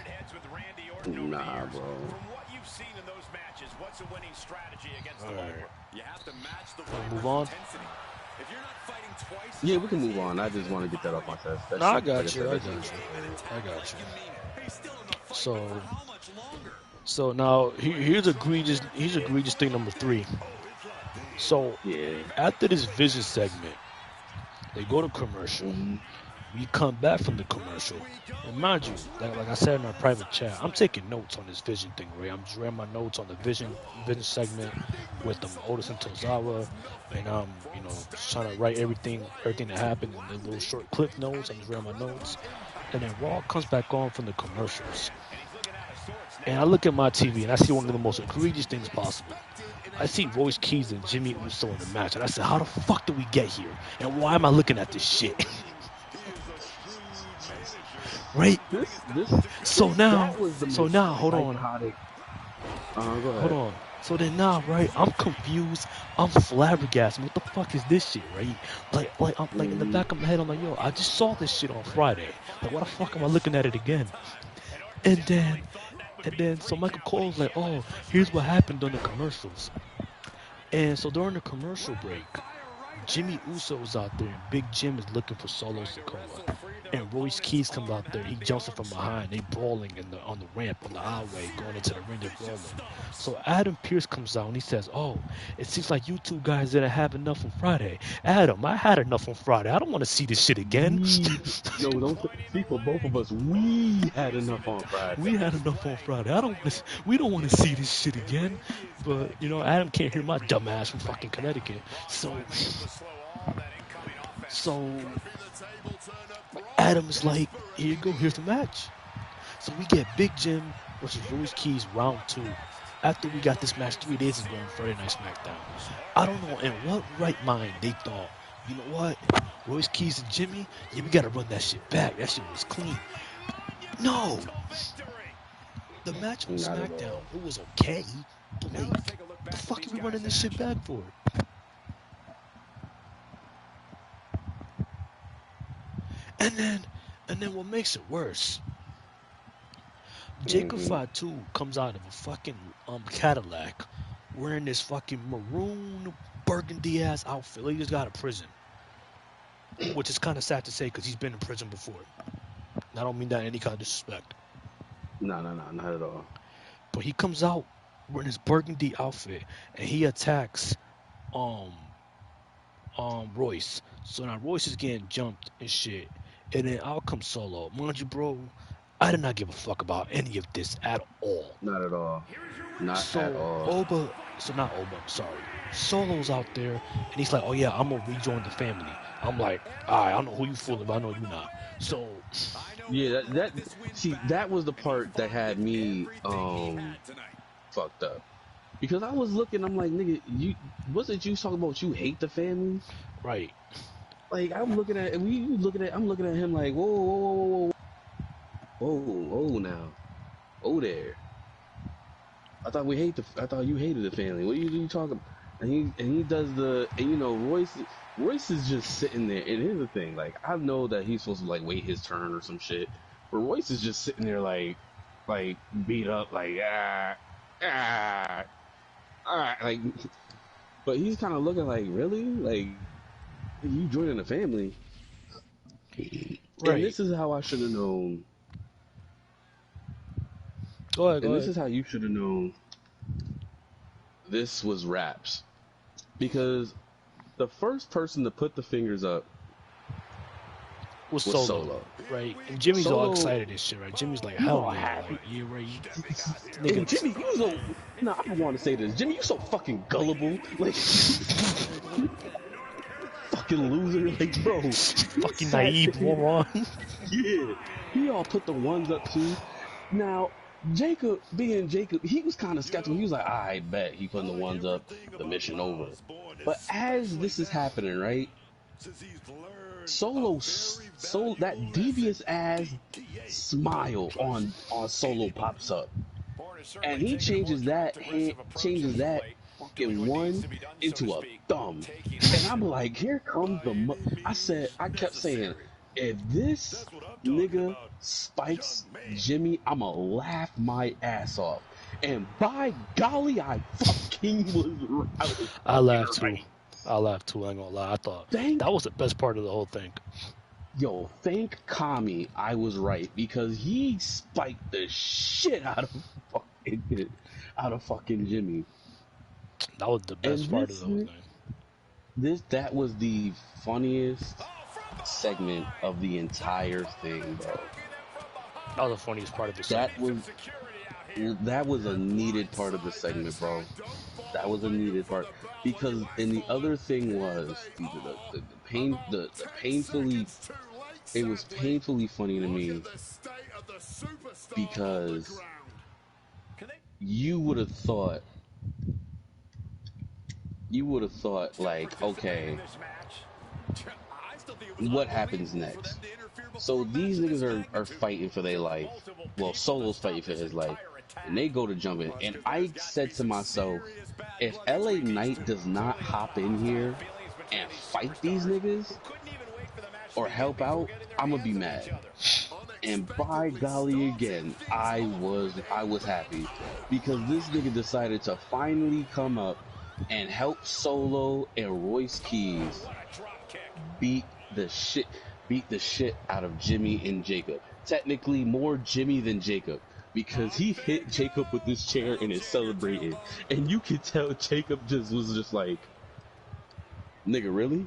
Nah, bro. Alright. Move on. Yeah, we can move on. I just want to get that off my chest. No, I got you. So now here's egregious thing number 3. So yeah, after this Vision segment, they go to commercial. We come back from the commercial, and mind you, like I said in our private chat, I'm taking notes on this Vision thing, right? I'm just writing my notes on the Vision segment with Otis and Tozawa, and I'm just trying to write everything that happened in the little short clip notes. I'm just writing my notes, and then Raw comes back on from the commercials, and I look at my TV and I see one of the most egregious things possible. I see Royce Keys and Jimmy Uso in the match, and I said, how the fuck did we get here? And why am I looking at this shit? Right? This So that now, was the so most now, hold on. psychotic. Go Hold ahead. on. So then now, right? I'm confused. I'm flabbergasted. What the fuck is this shit, right? I'm like in the back of my head, I'm like, yo, I just saw this shit on Friday. Like, why the fuck am I looking at it again? And then, so Michael Cole's like, oh, here's what happened during the commercials. And so during the commercial break, Jimmy Uso's out there, and Big Jim is looking for Solo Sikoa. And Royce Keys comes out there. He jumps in from behind. They brawling on the ramp, on the aisleway, going into the ring. They're brawling. So Adam Pearce comes out and he says, "Oh, it seems like you two guys didn't have enough on Friday." Adam, I had enough on Friday. I don't want to see this shit again. Don't speak for both of us. We had enough on Friday. We had enough on Friday. We don't want to see this shit again. But Adam can't hear my dumb ass from fucking Connecticut. So Adam's like, here you go, here's the match. So we get Big Jim versus Royce Keys round 2. After we got this match 3 days ago on Friday Night SmackDown. I don't know in what right mind they thought, you know what, Royce Keys and Jimmy, yeah, we gotta run that shit back. That shit was clean. No! The match on SmackDown, it was okay. But like, the fuck are we running this shit back for? And then what makes it worse, Jacob Fatu comes out of a fucking Cadillac wearing this fucking maroon burgundy ass outfit. Like he just got out of prison. Which is kind of sad to say because he's been in prison before. I don't mean that in any kind of disrespect. No, not at all. But he comes out wearing his burgundy outfit and he attacks Royce. So now Royce is getting jumped and shit. And then out comes Solo. Mind you, bro, I did not give a fuck about any of this at all. Not at all. Not at all. Not Oba, sorry. Solo's out there, and he's like, oh yeah, I'm gonna rejoin the family. I'm like, alright, I don't know who you fooling, but I know you not. So... Yeah, that was the part that had me, fucked up. Because I was looking, I'm like, nigga, wasn't you talking about you hate the family? Right. Like, I'm looking at him like, whoa now. Oh there. I thought you hated the family. What are you talking about? And he does Royce is just sitting there, and here's the thing, like, I know that he's supposed to like wait his turn or some shit, but Royce is just sitting there like beat up, like like, but he's kind of looking like, really, like, you joining the family, right? And this is how I should have known. Go ahead. This is how you should have known. This was raps, because the first person to put the fingers up was Solo. Right? And Jimmy's all excited and shit, right? Jimmy's like, hell yeah, like, yeah, right. And Jimmy, I don't want to say this. Jimmy, you so fucking gullible. Like, fucking loser. Like, bro. Fucking naive moron. Yeah. He all put the ones up too. Now, Jacob, he was kind of skeptical. He was like, I bet he putting the ones up, the mission over. But as this is happening, right? Solo, that devious ass smile on Solo pops up, and he changes that fucking one into a thumb, and I'm like, here comes I kept saying, if this nigga spikes Jimmy, I'ma laugh my ass off. And by golly, I fucking was right. I laughed too. I ain't gonna lie. I thought that was the best part of the whole thing. Yo, thank Kami I was right, because he spiked the shit out of fucking Jimmy. That was the best part of the whole thing. That was the funniest segment of the entire thing, bro. That was the funniest part of the segment. That was a needed part of the segment, bro. That was a needed part, because, and the other thing was it was painfully funny to me, because you would have thought you would have thought like, okay, what happens next? So these niggas are fighting for their life. Well, Solo's fighting for his life, and they go to jump in. And I said to myself, if LA Knight does not hop in here and fight these niggas or help out, I'm gonna be mad. And by golly again, I was happy because this nigga decided to finally come up and help Solo and Royce Keys beat the shit out of Jimmy and Jacob. Technically more Jimmy than Jacob, because he hit Jacob with this chair and is celebrating, and you could tell Jacob was just like, nigga, really?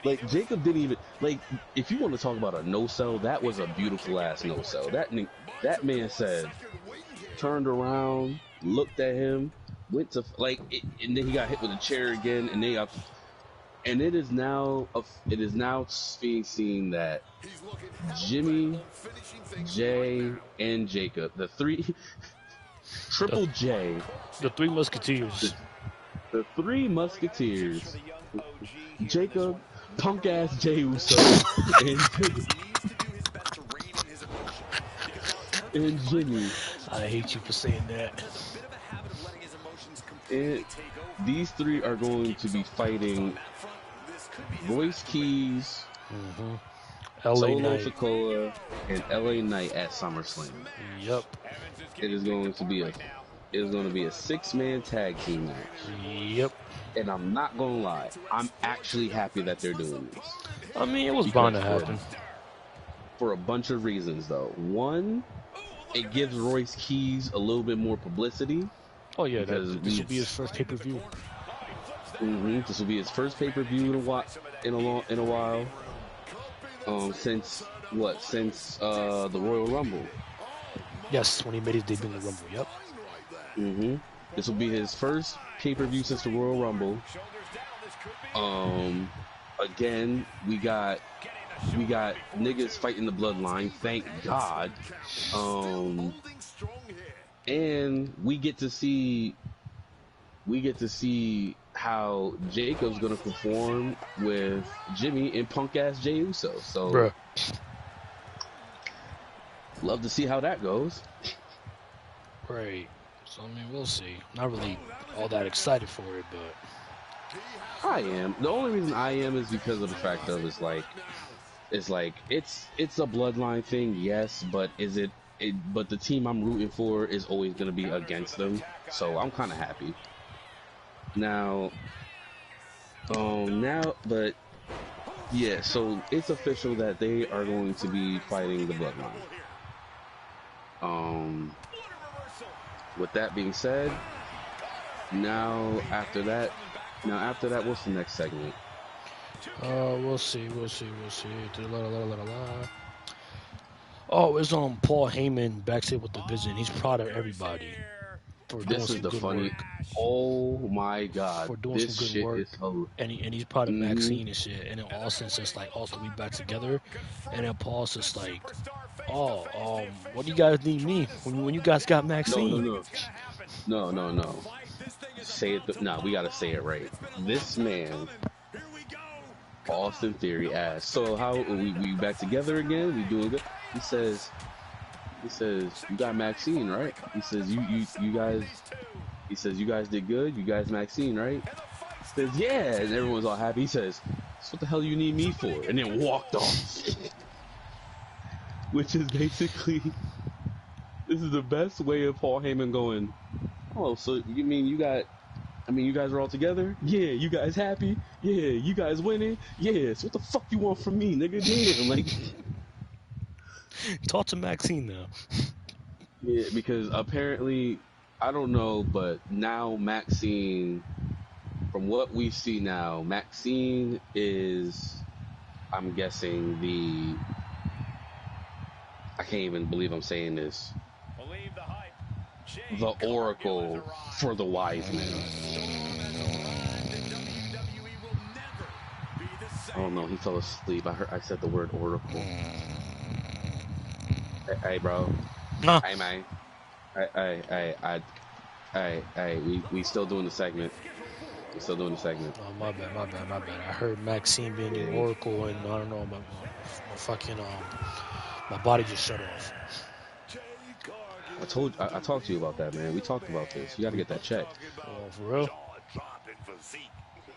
Like, Jacob didn't even, like, if you want to talk about a no-sell, that was a beautiful ass no-sell. That man said, turned around, looked at him, went to, like, and then he got hit with a chair again, and and it is now being seen that Jimmy, Jay, and Jacob, the three, Triple J, the Three Musketeers, the Three Musketeers, Jacob, punk ass Jey Uso, and Jimmy. I hate you for saying that. And these three are going to be fighting Royce Keys, Solo Sikoa, and LA Knight at SummerSlam. Yep. It is going to be a 6-man tag team match. Yep. And I'm not gonna lie, I'm actually happy that they're doing this. I mean, it was bound to happen. For a bunch of reasons, though. One, it gives Royce Keys a little bit more publicity. Oh yeah, this will be his first pay-per-view. This will be his first pay-per-view in a while. Since the Royal Rumble. Yes, when he made his debut in the Rumble. Yep. This will be his first pay-per-view since the Royal Rumble. Again, we got niggas fighting the bloodline, thank God. And we get to see how Jacob's gonna perform with Jimmy and punk ass Jey Uso. So, bruh, love to see how that goes. Right. So I mean, we'll see. Not really all that excited for it, but I am. The only reason I am is because of the fact of it's a bloodline thing, yes, but but the team I'm rooting for is always going to be against them, so I'm kind of happy. Now, but yeah, so it's official that they are going to be fighting the bloodline. With that being said, now after that, what's the next segment? We'll see. Oh, it's Paul Heyman backstage with the Vision. He's proud of everybody for doing some good work. Oh my God! For doing some good work, and he's proud of Maxine and shit. And then Austin's just like, also we back together. And then Paul's just like, what do you guys need me when you guys got Maxine? No. Say it. No, we gotta say it right. This man, Austin Theory, asked, "So how we back together again? We doing good?" He says, "You got Maxine, right?" He says, "You guys." He says, "You guys did good. You guys Maxine, right?" He says, "Yeah," and everyone's all happy. He says, "So what the hell you need me for?" And then walked off. Which is basically, this is the best way of Paul Heyman going, "Oh, so you mean you guys are all together? Yeah, you guys happy? Yeah, you guys winning? Yeah, so what the fuck you want from me, nigga? Damn, like." Talk to Maxine now. Yeah, because apparently, I don't know, but now Maxine, from what we see now, Maxine is, I'm guessing I can't even believe I'm saying this, the Oracle for the Wise Men. Oh no, he fell asleep. I said the word Oracle. Hey, bro. Huh? Hey, man. All right, we still doing the segment. We're still doing the segment. Oh, my bad. I heard Maxine being the Yeah. Oracle, and I don't know, my fucking my body just shut off. I talked to you about that, man. We talked about this. You got to get that checked. Oh, for real?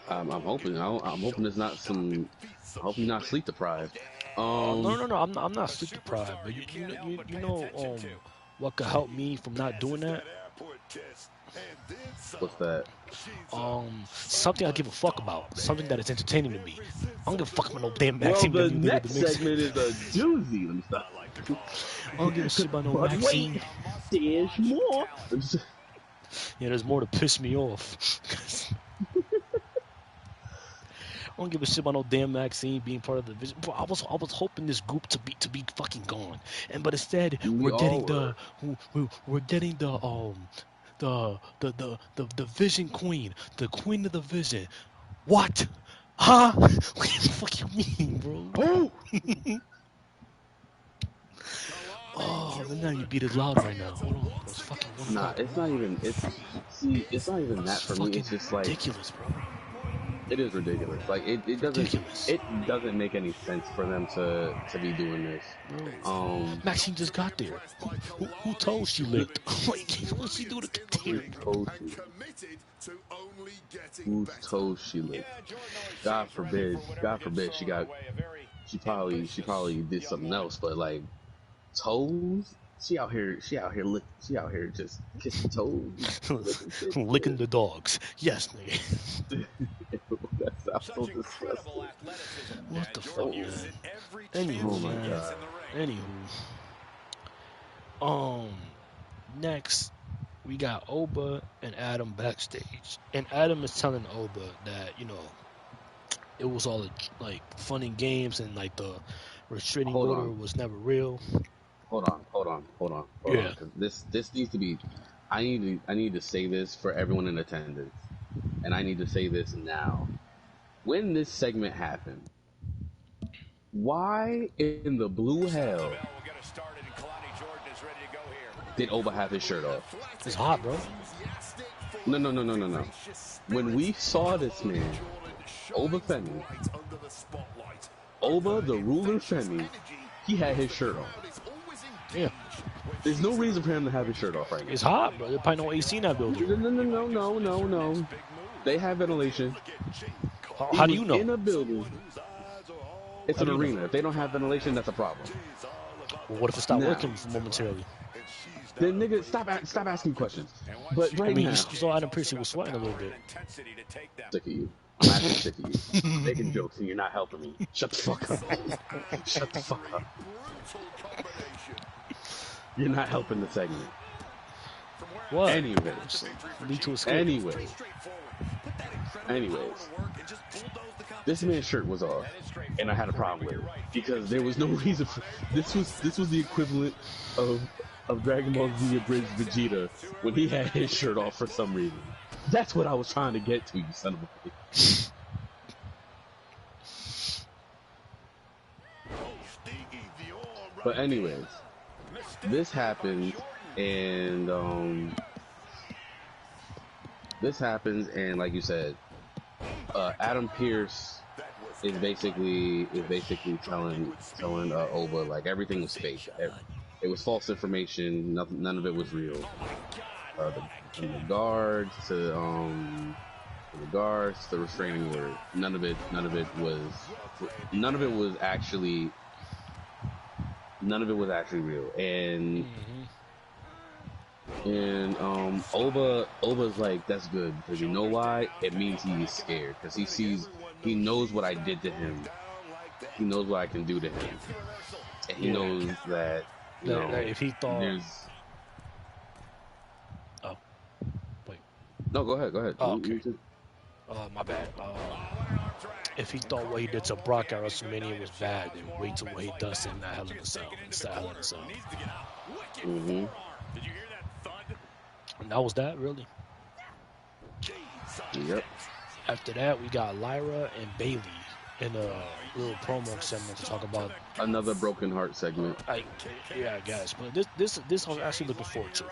I'm hoping. I'm hoping it's not some. I hope you're not sleep deprived. No. I'm not sleep deprived, but you know what could help me from not doing that? What's that? Something I give a fuck about, something that is entertaining to me. I don't give a fuck about no damn Well, Maxine. the next segment is a doozy. Let me stop. I don't give a shit about no Maxine. There's more. Yeah, there's more to piss me off. I don't give a shit about no damn Maxine being part of the division. Bro, I was hoping this group to be fucking gone, but instead we're getting the Vision Queen, the Queen of the Vision. What? Huh? What the fuck you mean, bro? Oh! Oh, now you beat it loud right now. Hold on, bro. It's fucking 1 Nah, o'clock. it's not even. It's not even that for me. It's just like ridiculous, bro. It is ridiculous. Like it doesn't make any sense for them to be doing this. Maxine just got there. Who told she licked? Like, what she do to get there? Whose toes she licked? God forbid she probably did something else, but like toes? She out here just kissing toes. Licking the dogs. Yes, nigga. That sounds so disgusting. What the fuck, man? Anywho, man. Anywho. Next, we got Oba and Adam backstage. And Adam is telling Oba that, it was all like fun and games, and like the restraining order was never real. Hold on. Yeah. This needs to be. I need to say this for everyone in attendance, and I need to say this now. When this segment happened, why in the blue hell did Oba have his shirt off? It's hot, bro. No. When we saw this man, Oba Femi, Oba the ruler Femi, he had his shirt on. Yeah. There's no reason for him to have his shirt off right now. It's hot, bro. There's probably no AC in that building. No. They have ventilation. How do you know? In a building. It's an arena. If they don't have ventilation, that's a problem. Well, what if it stopped working momentarily? Then nigga, stop asking questions. But right now, you saw Adam Pearce, he was sweating a little bit. Sick of you. I'm actually sick of you. Making jokes and you're not helping me. Shut the fuck up. Shut the fuck up. You're not helping the segment. What? Anyways. This man's shirt was off, and I had a problem with it because there was no reason for this was the equivalent of Dragon Ball Z Abridged Vegeta when he had his shirt off for some reason. That's what I was trying to get to, you son of a bitch. But anyways, this happens, and like you said, Adam Pearce is basically telling Oba like everything was fake. It was false information. None of it was real. From the guards to the restraining order. None of it was actually real. And Oba's like, that's good, because you know why? It means he's scared, because he knows what I did to him. He knows what I can do to him. And he knows that, if he thought... Oh. Wait. No, go ahead. Oh, okay. My bad. If he thought what he did to Brock at WrestleMania was bad, then wait till what he does in that Hell in a Cell. Mm-hmm. And that was that, really? Yep. After that, we got Lyra and Bailey in a little promo segment to talk about another broken heart segment. Yeah, I guess. But this I was actually looking forward to.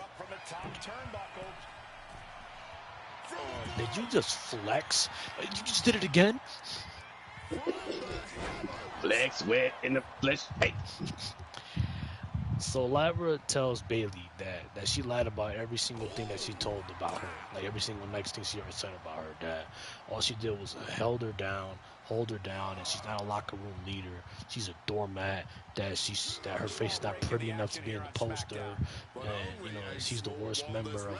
Did you just flex? You just did it again? Flex wet in the flesh. Hey. So Lyra tells Bailey that she lied about every single thing that she told about her. Like every single nice thing she ever said about her. That all she did was hold her down, and she's not a locker room leader. She's a doormat. That her face is not pretty enough to be in the poster, and she's the worst member of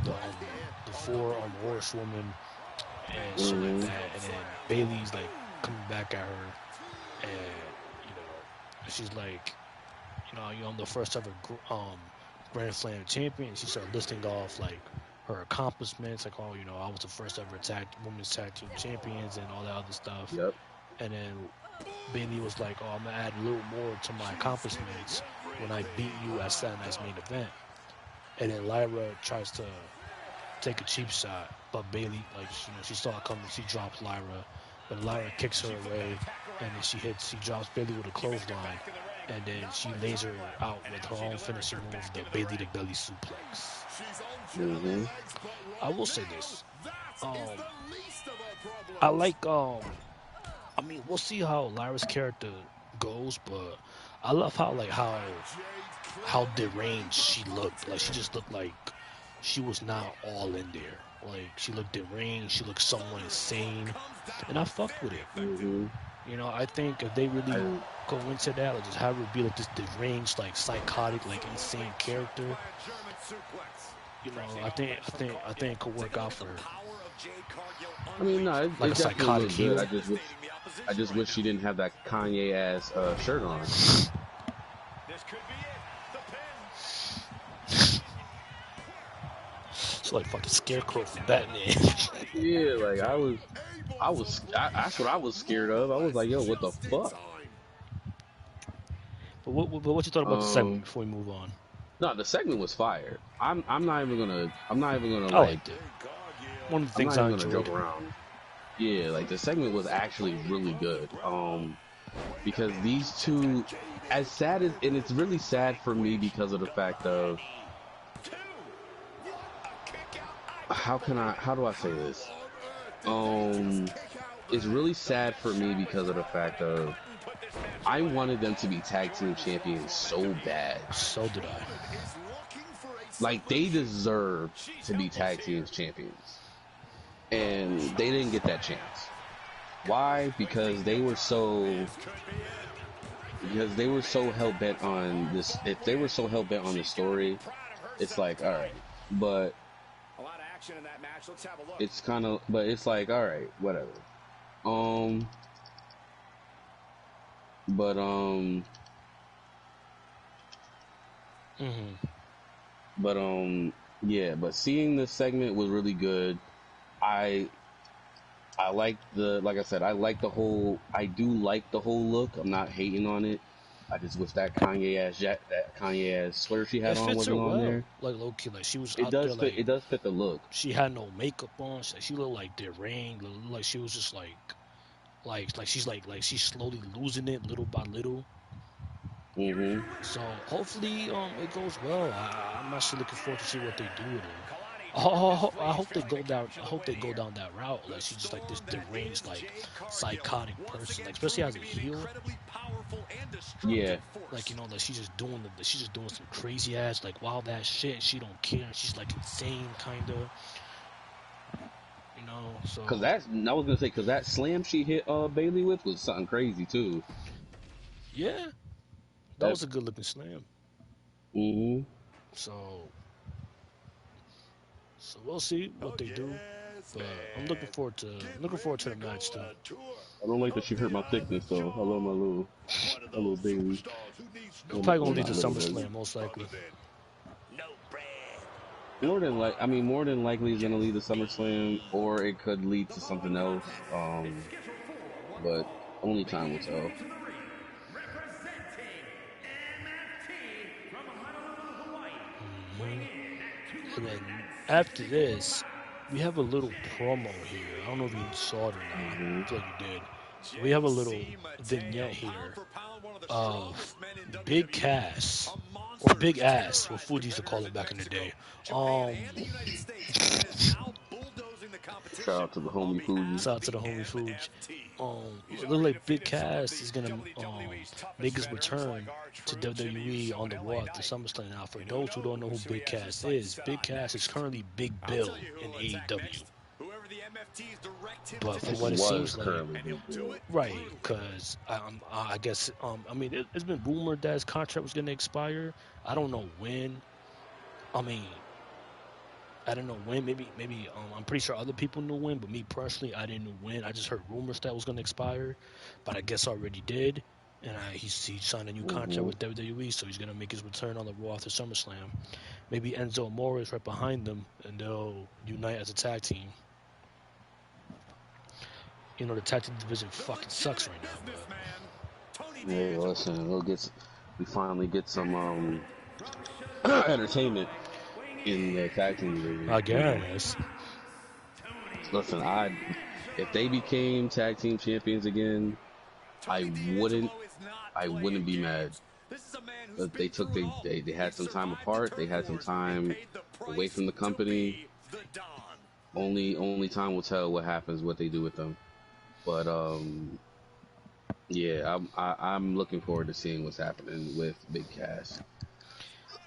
the four horsewoman and shit like that. And then Bailey's like coming back at her, and she's like, I'm the first ever Grand Slam champion. She started listing off like her accomplishments, like, I was the first ever women's tag team champions and all that other stuff. Yep. And then Bailey was like, I'm gonna add a little more to my accomplishments when I beat you at Saturday Night's Main Event. And then Lyra tries to take a cheap shot, but Bailey, like, she saw it coming. She drops Lyra, but Lyra kicks her away, and then she drops Bailey with a clothesline, and then she lays her out with her own finishing move, the Bailey to belly suplex. I will say this. I like, we'll see how Lyra's character goes, but I love how deranged she looked. Like, she just looked like she was not all in there. Like, she looked deranged, she looked somewhat insane, and I fucked with it. I think if they really go into that, like, just have her be like this deranged, like, psychotic, like, insane character, I think it could work out for her. I mean, no, it like a psychotic heel. I just wish she didn't have that Kanye ass shirt on. It's like fucking Scarecrow from Batman. Yeah, like that's what I was scared of. I was like, yo, what the fuck? But what you thought about the segment before we move on? No, the segment was fire. I'm not even gonna I liked it. One of the things I enjoyed. Joke around. Yeah, like the segment was actually really good. Because these two, as sad as, and it's really sad for me because of the fact of how do I say this? It's really sad for me because of the fact of I wanted them to be tag team champions so bad. So did I. Like, they deserve to be tag team champions. And they didn't get that chance. Why? Because they were so hell-bent on this. If they were so hell-bent on the story, it's like, alright. But it's kind of, but it's like, alright, whatever. Yeah, but seeing this segment was really good. I like like I said, I do like the whole look. I'm not hating on it. I just wish that Kanye ass sweater she had on wasn't on there. Like, low key, like, she was it does fit the look. She had no makeup on. She looked like deranged. Like she was just like she's slowly losing it little by little. So hopefully it goes well. I'm actually looking forward to see what they do with her. I hope they go down that route. Like, she's just like this deranged, like, psychotic person, like, especially as a heel. Yeah. Like, like she's just doing some crazy ass, like, wild ass shit. She don't care. She's like insane, kind of. So. I was gonna say, cause that slam she hit Bailey with was something crazy too. Yeah. That was a good looking slam. So we'll see what they do. But I'm looking forward to the match too. I don't like that she hurt my thickness though. I love my little baby. Probably gonna lead to SummerSlam most likely. More than likely it's gonna lead to SummerSlam, or it could lead to something else. But only time will tell. And then after this, we have a little promo here. I don't know if you saw it or not. I feel like you did. We have a little vignette here of Big Cass, or big ass, what Fuji used to call it back in the day. Shout out to the homie Fuji. Shout out to the homie Fuji. It looks like Big Cass is gonna make his return to WWE on the Raw after SummerSlam. Now, for those who don't know who Big Cass is currently Big Bill in AEW. But for what it seems like, right? Because I guess I mean it's been rumored that his contract was gonna expire. I don't know when. I mean, I don't know when. Maybe I'm pretty sure other people knew when, but me personally, I didn't know when. I just heard rumors that it was gonna expire, but I guess already did. And he signed a new contract with WWE, so he's gonna make his return on the Raw after SummerSlam. Maybe Enzo Amore is right behind them, and they'll unite as a tag team. You know, the tag team division fucking sucks right now. But... Yeah, listen, we finally get some entertainment in the tag team division. I guess. Listen, if they became tag team champions again, I wouldn't be mad. But they had some time apart. They had some time away from the company. Only time will tell what happens, what they do with them. But yeah, I'm looking forward to seeing what's happening with Big Cass.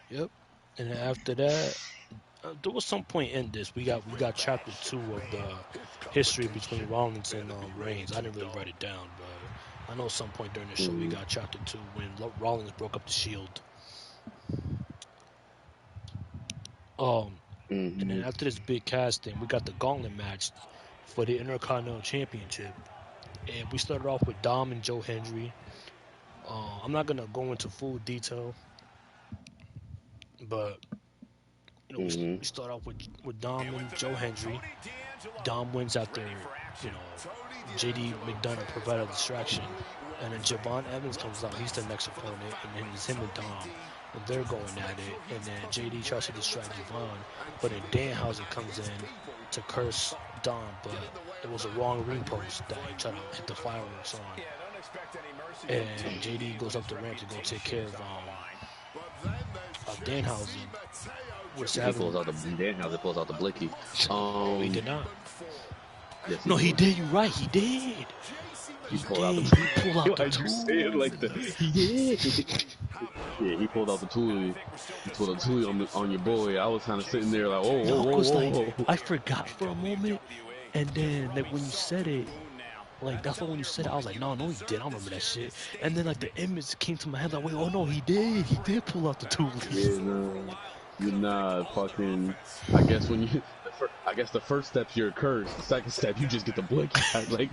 Yep. And then after that, there was some point in this we got chapter 2 of the history between Rollins and Reigns. I didn't really write it down, but I know some point during the show we got chapter 2 when Rollins broke up the Shield. And then after this Big Cass thing, we got the gauntlet match for the Intercontinental Championship. And we started off with Dom and Joe Hendry. I'm not gonna go into full detail, but you know, we start off with Dom and Joe Hendry. Dom wins after JD McDonough provided a distraction, and then Javon Evans comes out. He's the next opponent, and then it's him and Dom, and they're going at it. And then JD tries to distract Javon, but then Danhausen comes in to curse Dom, but it was a wrong ring post that he tried to hit the fireworks on. And JD goes up the ramp to go take care of Danhausen. Danhausen pulls out the blicky. He did not. Yes, No, he did. You're right. He did. He pulled out the tool. He did. Yeah, he pulled out the tool. He pulled a tool on your boy. I was kind of sitting there like, whoa. I forgot for a moment, and then like when you said it, like that's when you said it, I was like, no, he did. I don't remember that shit. And then like the image came to my head, like, wait, oh no, he did pull out the tool. Yeah, no, fucking. I guess the first step's your curse. The second step, you just get the blick. Like.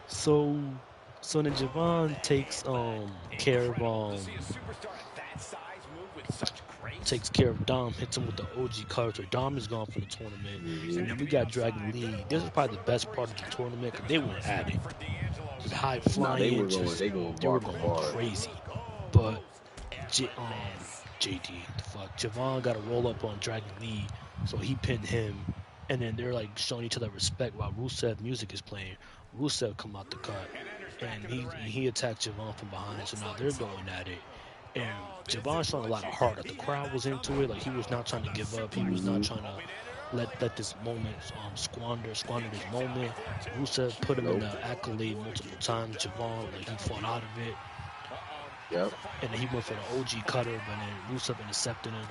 So then Javon takes care of Dom, hits him with the OG cutter. Dom is gone for the tournament, and then we got Dragon Lee. This is probably the best part of the tournament because they went at it. With high flying, they were going crazy. But Javon got to roll up on Dragon Lee, so he pinned him, and then they're like showing each other respect while Rusev music is playing. Rusev come out the cut, and he attacked Javon from behind, so now they're going at it. And Javon showing a lot of heart. Like the crowd was into it. Like he was not trying to give up. He was not trying to let this moment squander this moment. Rusev put him in the accolade multiple times. Javon, like he fought out of it. Yep. And then he went for the OG cutter, but then Rusev intercepted him.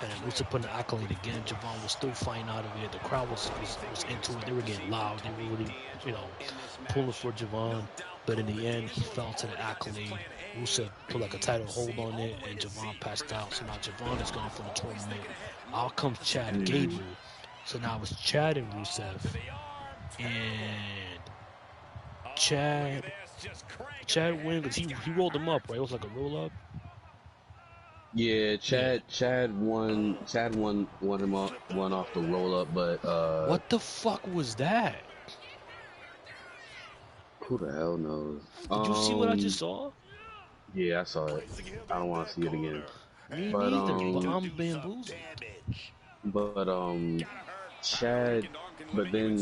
And then Rusev put an accolade again. Javon was still fighting out of it. The crowd was into it. They were getting loud. They were really, pulling for Javon. But in the end, he fell to the accolade. Rusev put like a title hold on it, and Javon passed out. So now Javon is going for the tournament. Out comes Chad and Gable. So now it's Chad and Rusev. And Chad wins because he rolled him up, right? It was like a roll up. Yeah, Chad won him off the roll up, but what the fuck was that? Who the hell knows? Did you see what I just saw? Yeah, I saw it. I don't want to see it again. Me neither, but I'm bamboozled. But Chad, but then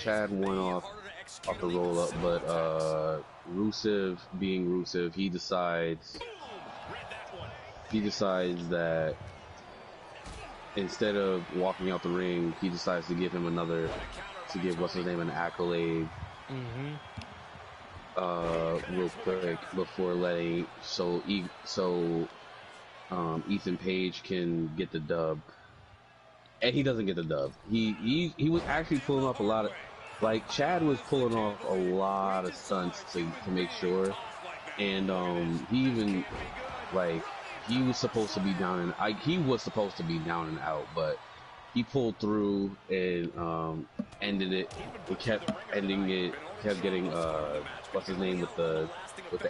Chad went off off the roll up, but Rusev being Rusev, he decides that instead of walking out the ring, he decides to give him what's his name an accolade. Real quick before letting Ethan Page can get the dub, and he doesn't get the dub. He was actually pulling off a lot of, like, Chad was pulling off a lot of stunts to make sure, and he even, like, he was supposed to be down and out, but he pulled through and ended it. He kept ending it. Kept getting what's his name with the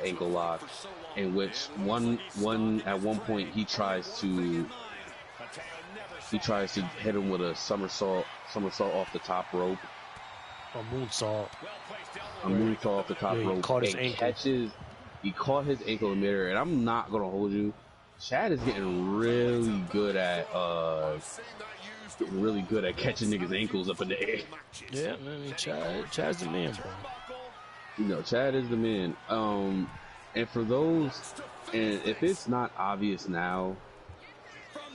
ankle lock, in which at one point he tries to hit him with a somersault off the top rope. A moonsault Off the top rope. Caught his ankle. He caught his ankle in midair, and I'm not gonna hold you. Chad is getting really good at catching niggas' ankles up in the air. Yeah, man, Chad's the man, bro. You know, Chad is the man. And for those, and if it's not obvious now,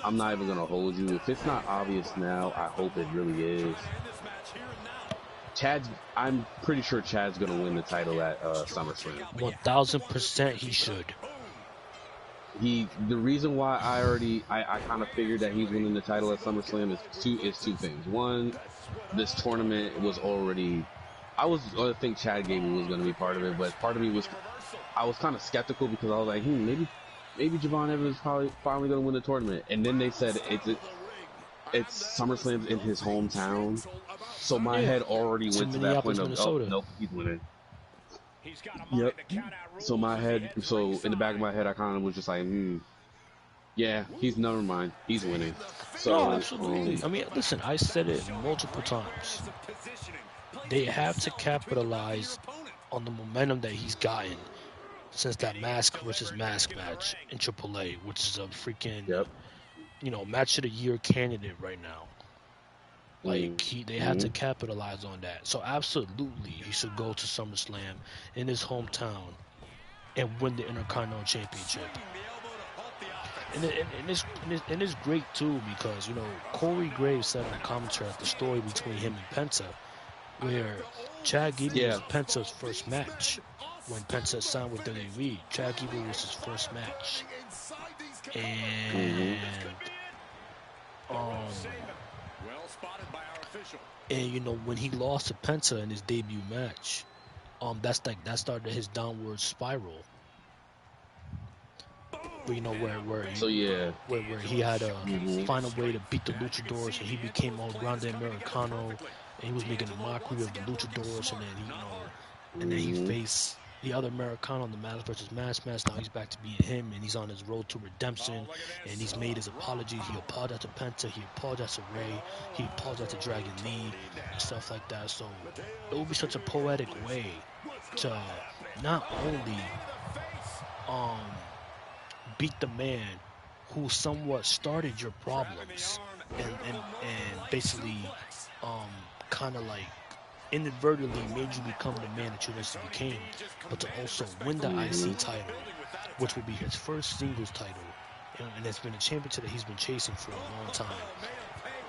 I'm not even gonna hold you. If it's not obvious now, I hope it really is. I'm pretty sure Chad's gonna win the title at SummerSlam. 1000% he should. The reason why I kind of figured that he's winning the title at SummerSlam is two things. One, this tournament was already, I was going to think Chad Gable was going to be part of it, but part of me I was kind of skeptical because I was like, maybe Javon Evans is finally going to win the tournament. And then they said it's SummerSlam's in his hometown, so my head already went to that point of, Minnesota. Oh, nope, he's winning. Yep. So in the back of my head, I kind of was just like, yeah, never mind. He's winning. So, no, absolutely. I mean, listen, I said it multiple times. They have to capitalize on the momentum that he's gotten since that mask versus mask match in AAA, which is a freaking, match of the year candidate right now. Like, they have to capitalize on that. So absolutely, he should go to SummerSlam in his hometown and win the Intercontinental Championship. And it's great too because Corey Graves said on commentary the story between him and Penta, where Chad Gable was Penta's first match when Penta signed with WWE. Chad Gable was his first match, and when he lost to Penta in his debut match, that started his downward spiral. Where he had to find a way to beat the Luchadors, and he became all Grande Americano, and he was making a mockery of the Luchadors, and then he faced the other Americano in the mask versus mask match. Now he's back to being him, and he's on his road to redemption, and he's made his apologies. He apologized to Penta, he apologized to Ray, he apologized to Dragon Lee, and stuff like that. So it would be such a poetic way to not only beat the man who somewhat started your problems and basically kind of like inadvertently made you become the man that you eventually became, but to also win the IC title, which will be his first singles title, and it's been a championship that he's been chasing for a long time,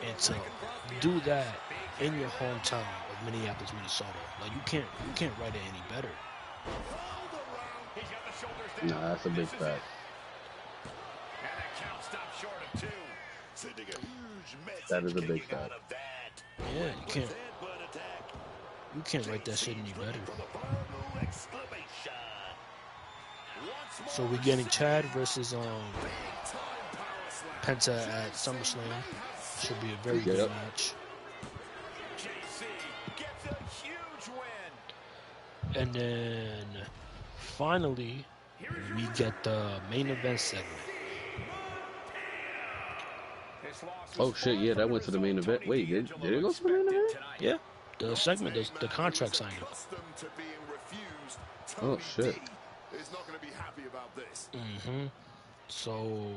and to do that in your hometown of Minneapolis, Minnesota, like you can't write it any better. No, that's a big fact. That is a big fact. Yeah, you can't write that shit any better. So we're getting Chad versus Penta at SummerSlam. Should be a very good match. And then finally we get the main event segment. Oh shit, yeah, that went to the main event. Wait, did it go to the main event? Yeah, the segment, the contract signing. Oh shit. So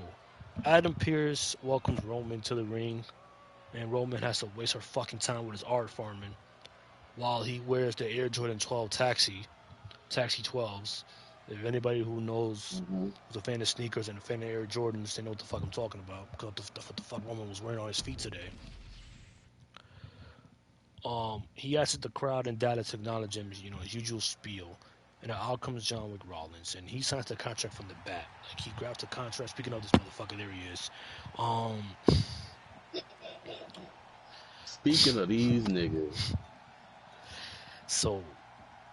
Adam Pearce welcomes Roman to the ring, and Roman has to waste her fucking time with his art farming. while he wears the Air Jordan 12 Taxi 12s. If anybody who knows, who's a fan of sneakers and a fan of Air Jordans, they know what the fuck I'm talking about. Because what the fuck Roman was wearing on his feet today. He asked the crowd in Dallas to acknowledge him, his usual spiel. And out comes John Wick Rollins, and he signs the contract from the bat. Like, he grabs the contract. Speaking of this motherfucker, there he is. Speaking of these niggas. So,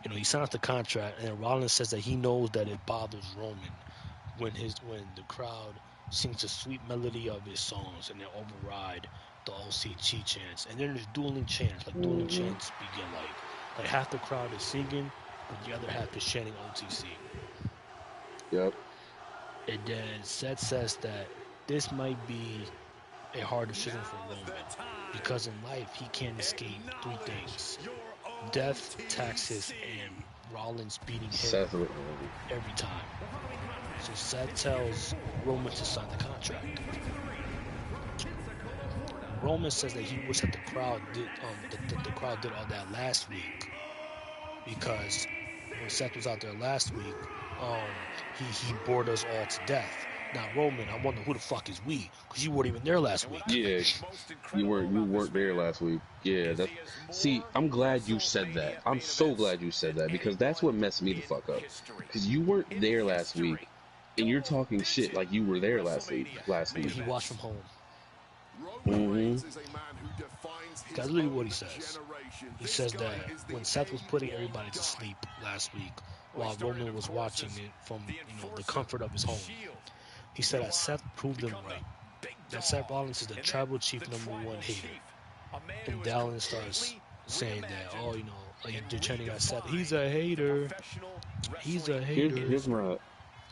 he signs the contract, and Rollins says that he knows that it bothers Roman when the crowd sings the sweet melody of his songs and they override the OCT chants. And then there's dueling chants. Like, dueling chants begin like half the crowd is singing, but the other half is chanting OTC. Yep. And then Seth says that this might be a hard decision for Roman, because in life he can't escape three things: death, taxes, and Rollins beating him every time. So Seth tells Roman to sign the contract. Roman says that he wished that the crowd did all that last week, because when Seth was out there last week, he bored us all to death. Now, Roman, I wonder who the fuck is we, because you weren't even there last week. Yeah, you weren't there last week. Yeah, see, I'm glad you said that. I'm so glad you said that, because that's what messed me the fuck up. Because you weren't there last week, and you're talking shit like you were there last week. He watched from home. That's literally what he says. He says that when Seth was putting everybody to sleep last week, while Roman was watching it from the comfort of his home, he said that Seth proved him right. That Seth Rollins is the tribal chief #1 hater. And Dallas starts saying that, they're chanting at Seth, he's a hater. He's a hater.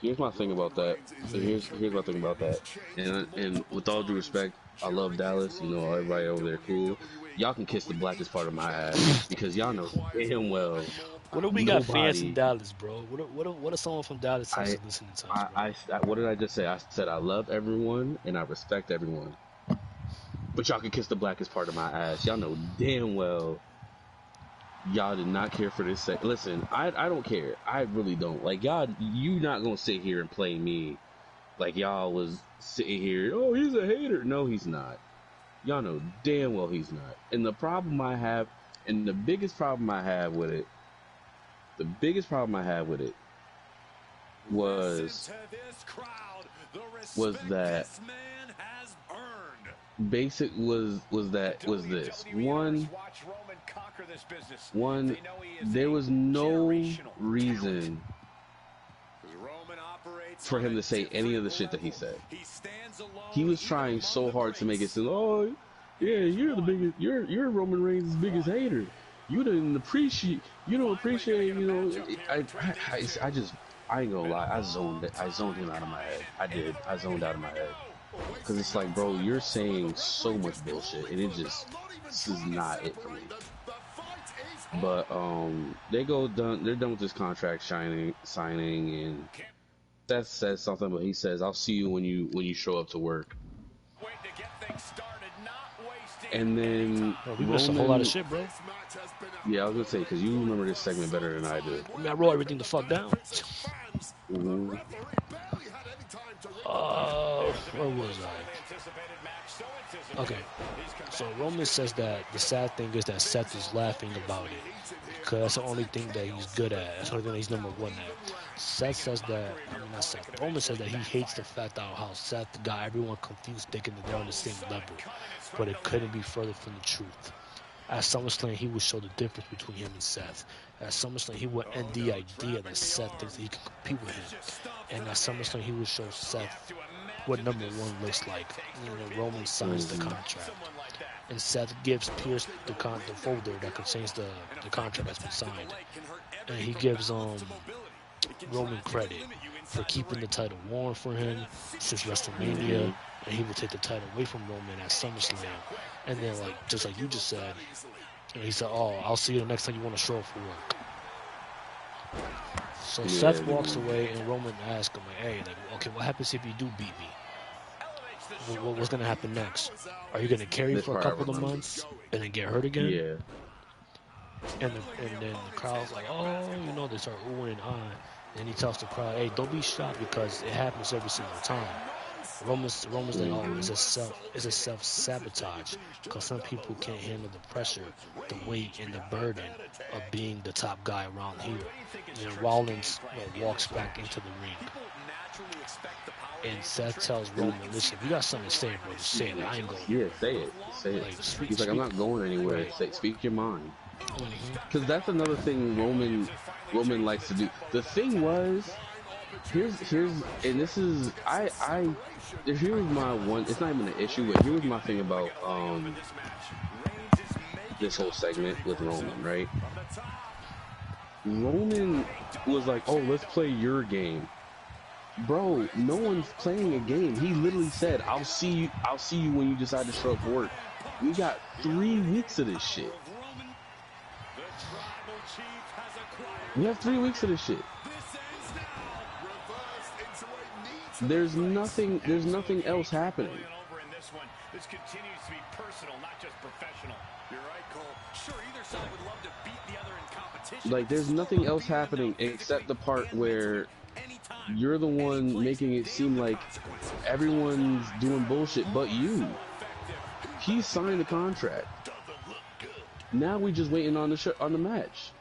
Here's my thing about that. Here's my thing about that. And with all due respect, I love Dallas. Everybody over there cool. Y'all can kiss the blackest part of my ass, because y'all know damn well. What do we got fans in Dallas, bro? What are someone from Dallas listening to us, bro? What did I just say? I said I love everyone and I respect everyone. But y'all can kiss the blackest part of my ass. Y'all know damn well y'all did not care for this set. Listen, I don't care. I really don't. Like, y'all, you not gonna sit here and play me like y'all was sitting here, oh, he's a hater. No, he's not. Y'all know damn well he's not. And the problem I have, and the biggest problem I have with it, was that basic was this one, there was no reason for him to say any of the shit that he said. He was trying so hard to make it seem, oh yeah, you're the biggest, you're Roman Reigns' biggest hater. You don't appreciate, I ain't gonna lie, I zoned him out of my head. I zoned out of my head. Cause it's like, bro, you're saying so much bullshit, and this is not it for me. But they're done with this contract signing, and Seth says something, but he says, "I'll see you when you show up to work." And then we missed a whole lot of shit, bro. Yeah, I was gonna say, because you remember this segment better than I do. I mean, I wrote everything the fuck down. Where was I? Okay, so Roman says that the sad thing is that Seth is laughing about it, because that's the only thing that he's good at. That's the only thing that he's #1 at. Seth says that, not Seth, Roman says that he hates the fact that how Seth got everyone confused, thinking that they're on the same level, but it couldn't be further from the truth. At SummerSlam, he would show the difference between him and Seth. At SummerSlam, he would end the idea that Seth thinks that he can compete with him. And at SummerSlam, he would show Seth what #1 looks like. Roman signs the contract. And Seth gives Pierce the folder that contains the contract that's been signed. And he gives Roman credit for keeping the title warm for him since WrestleMania. And he will take the title away from Roman at SummerSlam. And then, just like you just said, he said, "Oh, I'll see you the next time you want to show up for work." So Seth walks away, and Roman asks him, "Hey, okay, what happens if you do beat me? What's gonna happen next? Are you gonna carry for a couple of months and then get hurt again?" Yeah. and then the crowd's like, oh, you know, they start oohing and ahhing. And he tells the crowd, hey, don't be shocked because it happens every single time. Roman's like, oh, it's a self sabotage because some people can't handle the pressure, the weight, and the burden of being the top guy around here. And Rollins walks back into the ring, and Seth tells Roman, listen, if you got something to say, bro, just say it. I ain't going. Yeah, say it. Say it. Like, He's like, I'm not going anywhere. Right. Speak your mind. Because that's another thing Roman likes to do. The thing was, here's and this is here's my one. It's not even an issue, but here's my thing about this whole segment with Roman. Right? Roman was like, oh, let's play your game. Bro, no one's playing a game. He literally said, I'll see you when you decide to show up for work. We got 3 weeks of this shit. We have 3 weeks of this shit. There's nothing else happening. This continues to be personal, not just professional. You're right, Cole. Sure, either side would love to beat the other in competition. Like, there's nothing else happening except the part where you're the one making it seem like everyone's doing bullshit but you. He signed the contract. Now we just waiting on the match.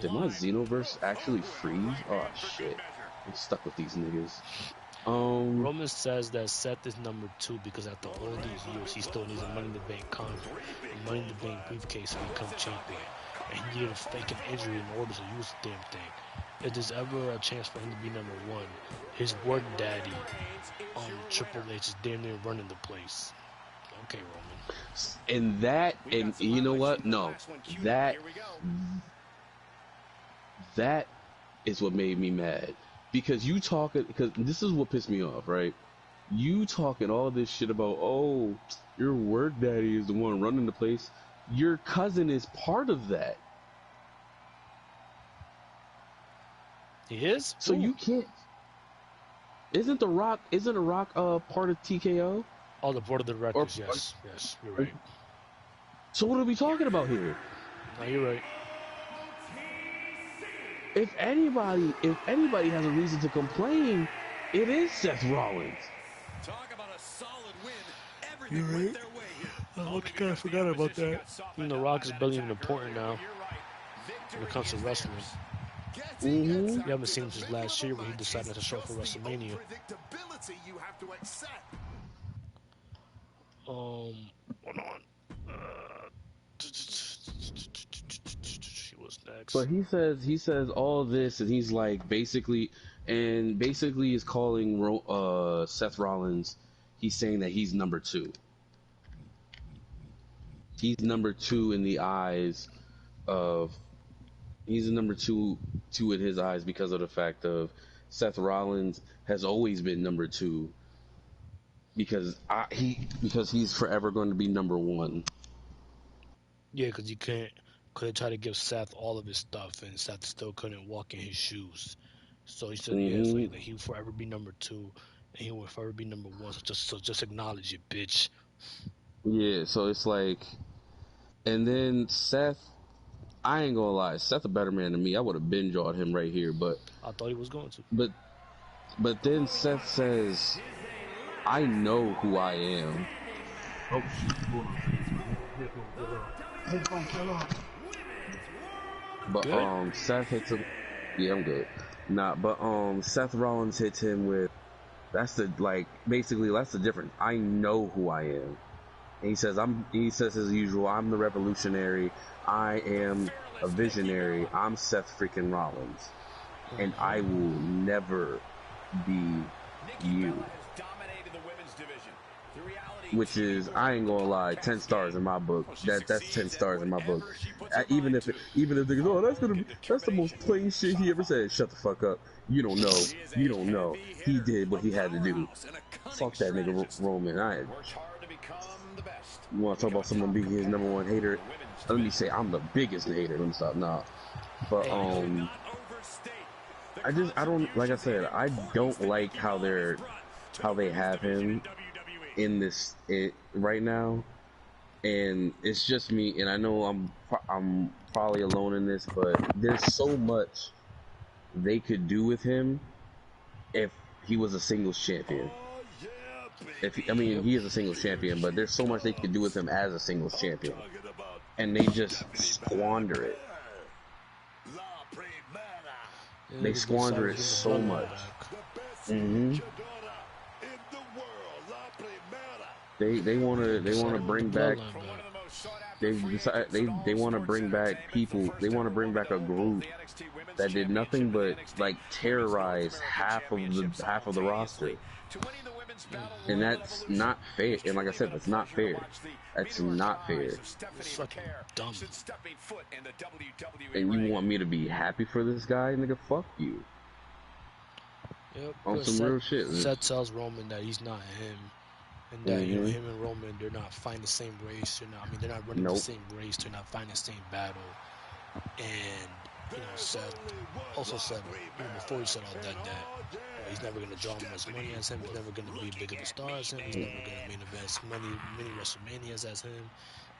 Did my Xenoverse actually freeze? Oh shit. I'm stuck with these niggas. Roman says that Seth is number 2 because after all these years, he still needs a Money in the Bank contract, a Money in the Bank briefcase to become champion. And he needed a fake an injury in order to use the damn thing. If there's ever a chance for him to be number 1, his work daddy, Triple H, is damn near running the place. Okay, Roman. And you know what? No, that is what made me mad. Because because this is what pissed me off, right? You talking all this shit about, oh, your work daddy is the one running the place. Your cousin is part of that. He is? So you can't. Isn't The Rock part of TKO? Oh, the board of directors, yes, you're right. So what are we talking about here? No, you're right. If anybody has a reason to complain, it is Seth Rollins. Talk about a solid win. You're right. I kind of forgot about that. The Rock is barely even important now when it comes to wrestling. You haven't seen him since last year when he decided to show up for WrestleMania. Hold on. She was next. But he says all this, and he's like basically is calling Seth Rollins. He's saying that he's number 2. He's number 2 in the eyes of. He's number 2 in his eyes because of the fact of Seth Rollins has always been number 2. Because he's forever going to be number 1. Yeah, because you couldn't try to give Seth all of his stuff, and Seth still couldn't walk in his shoes. So he said, yeah, so he will forever be number 2, and he will forever be number 1. So just acknowledge it, bitch. Yeah, so it's like, and then Seth, I ain't gonna lie, Seth a better man than me. I would have binge-jawed him right here, but I thought he was going to. But then Seth says, I know who I am. Oh, but Seth hits him. Yeah, I'm good. But Seth Rollins hits him with, basically that's the difference. I know who I am. And he says as usual, I'm the revolutionary. I am a visionary. I'm Seth freaking Rollins. And I will never be you. Which is, I ain't gonna lie, 10 stars in my book. That's 10 stars in my book. Even if they go, oh, that's the most plain shit he ever said. Shut the fuck up. You don't know. He did what he had to do. Fuck that nigga Roman. You want to talk about someone being his number 1 hater? Let me say, I'm the biggest hater. Let me stop. Nah. But I don't, like I said, I don't like how they have him in this right now, and it's just me, and I know I'm probably alone in this, but there's so much they could do with him if he was a singles champion. He is a singles champion, but there's so much they could do with him as a singles champion, and they just squander it. They squander it so much. They want to bring back. They want to bring back people. They want to bring back a group that did nothing but like terrorize half of the roster, and that's not fair. And like I said, that's not fair. That's not fair. It's fucking dumb. And you want me to be happy for this guy, nigga? Fuck you. Yep. On some real shit. Seth tells Roman that he's not him. And that him and Roman, they're not fighting the same race. They're not running the same race. They're not fighting the same battle. And Seth also said before he said all that he's never gonna draw as money as him. He's never gonna be big of a star as him. He's never gonna main event many WrestleManias as him.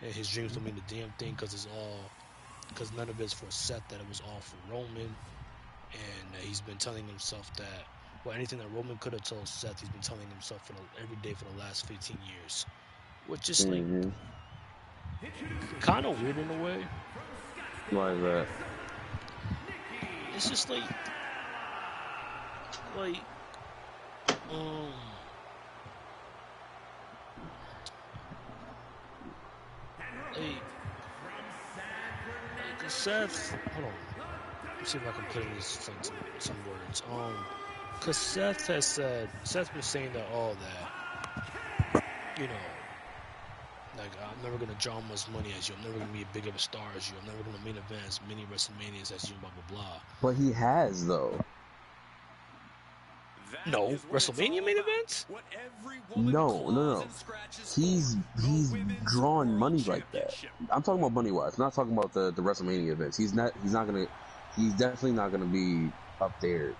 And his dreams don't mean the damn thing because none of it's for Seth. That it was all for Roman. And he's been telling himself that. Well, anything that Roman could have told Seth, he's been telling himself every day for the last 15 years. Which is like kind of weird in a way. Why is that? It's just like Seth. Hold on. Let's see if I can put in some words. Because Seth been saying that like I'm never gonna draw much money as you. I'm never gonna be as big of a star as you. I'm never gonna main event as many WrestleManias as you. Blah blah blah. But he has though. No WrestleMania main events. No. He's drawing money like that. I'm talking about money wise. I'm not talking about the WrestleMania events. He's definitely not gonna be up there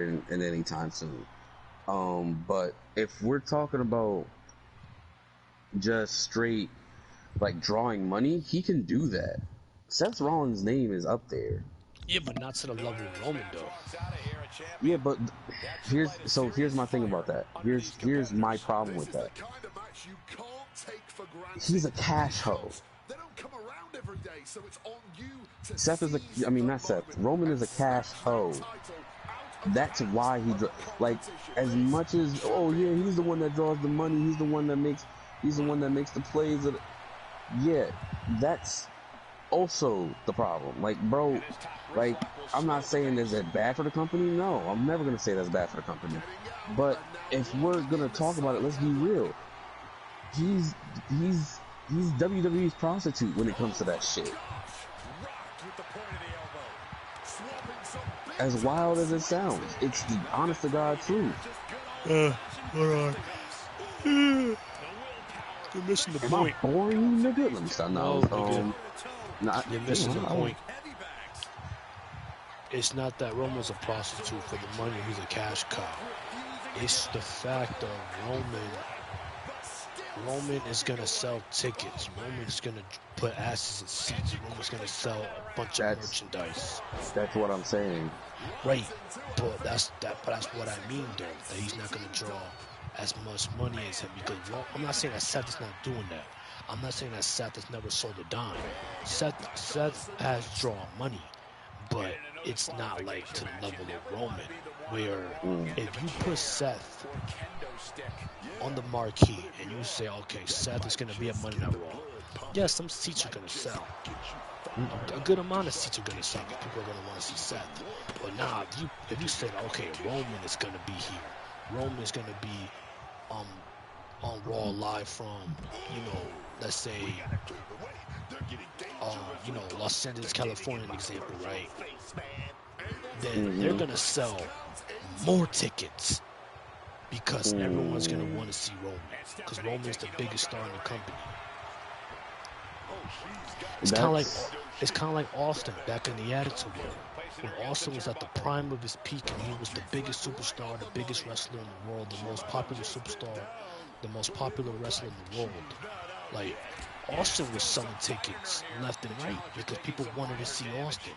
in any time soon. But if we're talking about just straight like drawing money, he can do that. Seth Rollins' name is up there. Yeah, but not to the level of Roman though. Yeah, but here's my thing about that. Here's my problem with that. He's a cash hoe. Roman is a cash hoe. That's why as much as he's the one that draws the money, he's the one that makes the plays. That's also the problem. Like, bro, like I'm not saying that's bad for the company. No, I'm never gonna say that's bad for the company. But if we're gonna talk about it, let's be real. He's WWE's prostitute when it comes to that shit. As wild as it sounds, it's the honest to God truth. Hold on. You're missing the point. Am I boring you, nigga? Let me stop now. You're missing the point. It's not that Roman's a prostitute for the money. He's a cash cow. It's the fact of Roman is gonna sell tickets. Roman's gonna put asses in seats. Roman's gonna sell a bunch of merchandise. That's what I'm saying. Right, but that's what I mean though. That he's not gonna draw as much money as him because I'm not saying that Seth is not doing that. I'm not saying that Seth has never sold a dime. Seth has drawn money, but it's not like to the level of Roman, where if you put Seth on the marquee and you say, okay, Seth is going to be at Monday Night Raw, yes, some seats are going to sell. A good amount of seats are going to sell because people are going to want to see Seth. But now, if you said, okay, Roman is going to be here, Roman is going to be on Raw live from, let's say, Los Angeles, California, an example, right? Then they're going to sell more tickets because everyone's going to want to see Roman because Roman is the biggest star in the company. It's kind of like Austin back in the Attitude Era, when Austin was at the prime of his peak and he was the biggest superstar, the biggest wrestler in the world, the most popular superstar, the most popular wrestler in the world. Like, Austin was selling tickets left and right because people wanted to see Austin.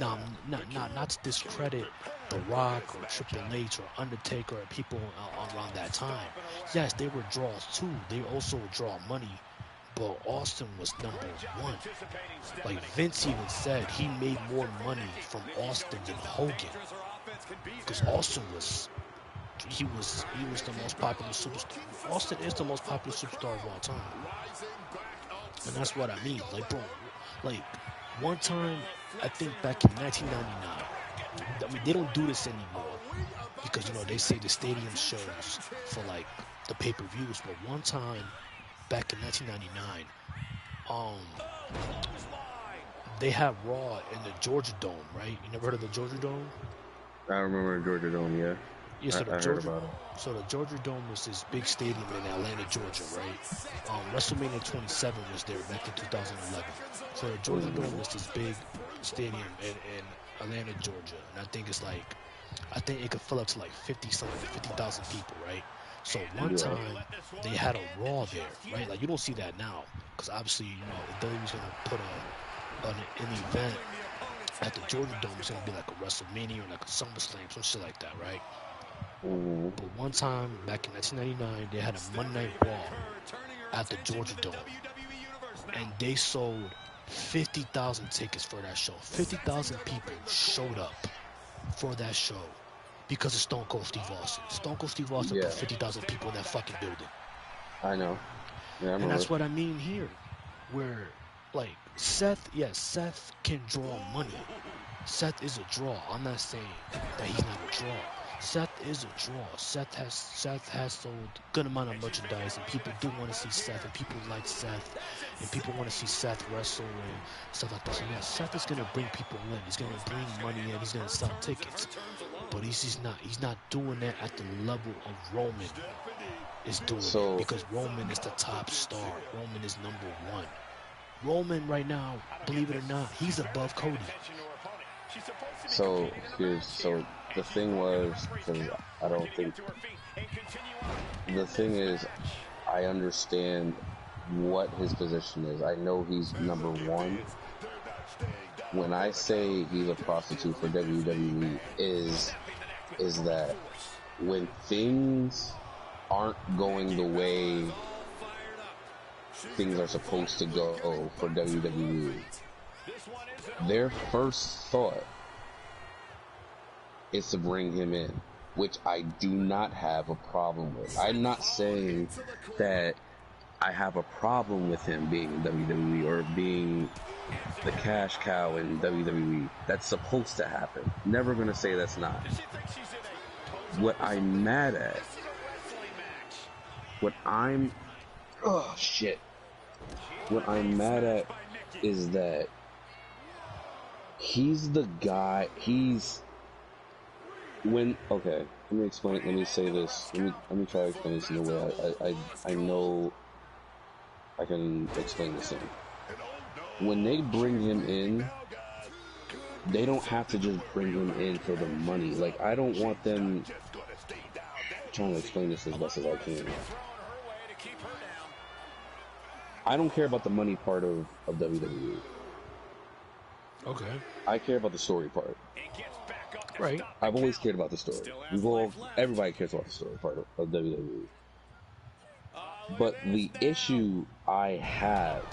Now, not to discredit The Rock or Triple H or Undertaker or people around that time. Yes, they were draws too. They also draw money, but Austin was number one. Like Vince even said, he made more money from Austin than Hogan, because Austin was he was the most popular superstar. Austin is the most popular superstar of all time. And that's what I mean. Like, bro, like, one time, I think back in 1999, I mean, they don't do this anymore because, you know, they say the stadium shows for, like, the pay-per-views. But one time, back in 1999, they had Raw in the Georgia Dome, right? You never heard of the Georgia Dome? I remember Georgia Dome, yeah. Yeah, so I heard about it. So the Georgia Dome was this big stadium in Atlanta, Georgia, right? WrestleMania 27 was there back in 2011. So the Georgia Dome was this big stadium in Atlanta, Georgia, and I think it could fill up to like 50,000 people, right? So one time they had a Raw there, right? Like, you don't see that now, because obviously, you know, WWE's gonna put an event at the Georgia Dome. It's gonna be like a WrestleMania or like a SummerSlam, some shit like that, right? But one time back in 1999, they had a Monday Night Raw at the Georgia Dome, and they sold 50,000 tickets for that show. 50,000 people showed up for that show because of Stone Cold Steve Austin. Stone Cold Steve Austin put 50,000 people in that fucking building. I know. Yeah, and that's what I mean here, where, like, Seth can draw money. Seth is a draw. I'm not saying that he's not a draw. Seth is a draw. Seth has sold a good amount of merchandise, and people do want to see Seth, and people like Seth, and people want to see Seth wrestle and stuff like that. So yeah, Seth is gonna bring people in. He's gonna bring money in. He's gonna sell tickets, but he's not doing that at the level of Roman is doing it, because Roman is the top star. Roman is number one. Roman right now, believe it or not, he's above Cody. So the thing was, because I don't think, the thing is, I understand what his position is. I know he's number one. When I say he's a prostitute for WWE, is that when things aren't going the way things are supposed to go for WWE, their first thought is to bring him in, which I do not have a problem with. I'm not saying that I have a problem with him being in WWE or being the cash cow in WWE. That's supposed to happen. Never gonna say that's not. What I'm mad at, what I'm mad at is that he's the guy, let me explain it, let me say this, let me try to explain this in a way I know I can explain this in. When they bring him in, they don't have to just bring him in for the money. Like, I don't want them, I'm trying to explain this as best as I can. I don't care about the money part of WWE. Okay. I care about the story part. Right. I've always cared about the story. Everybody cares about the story part of WWE. But the issue I have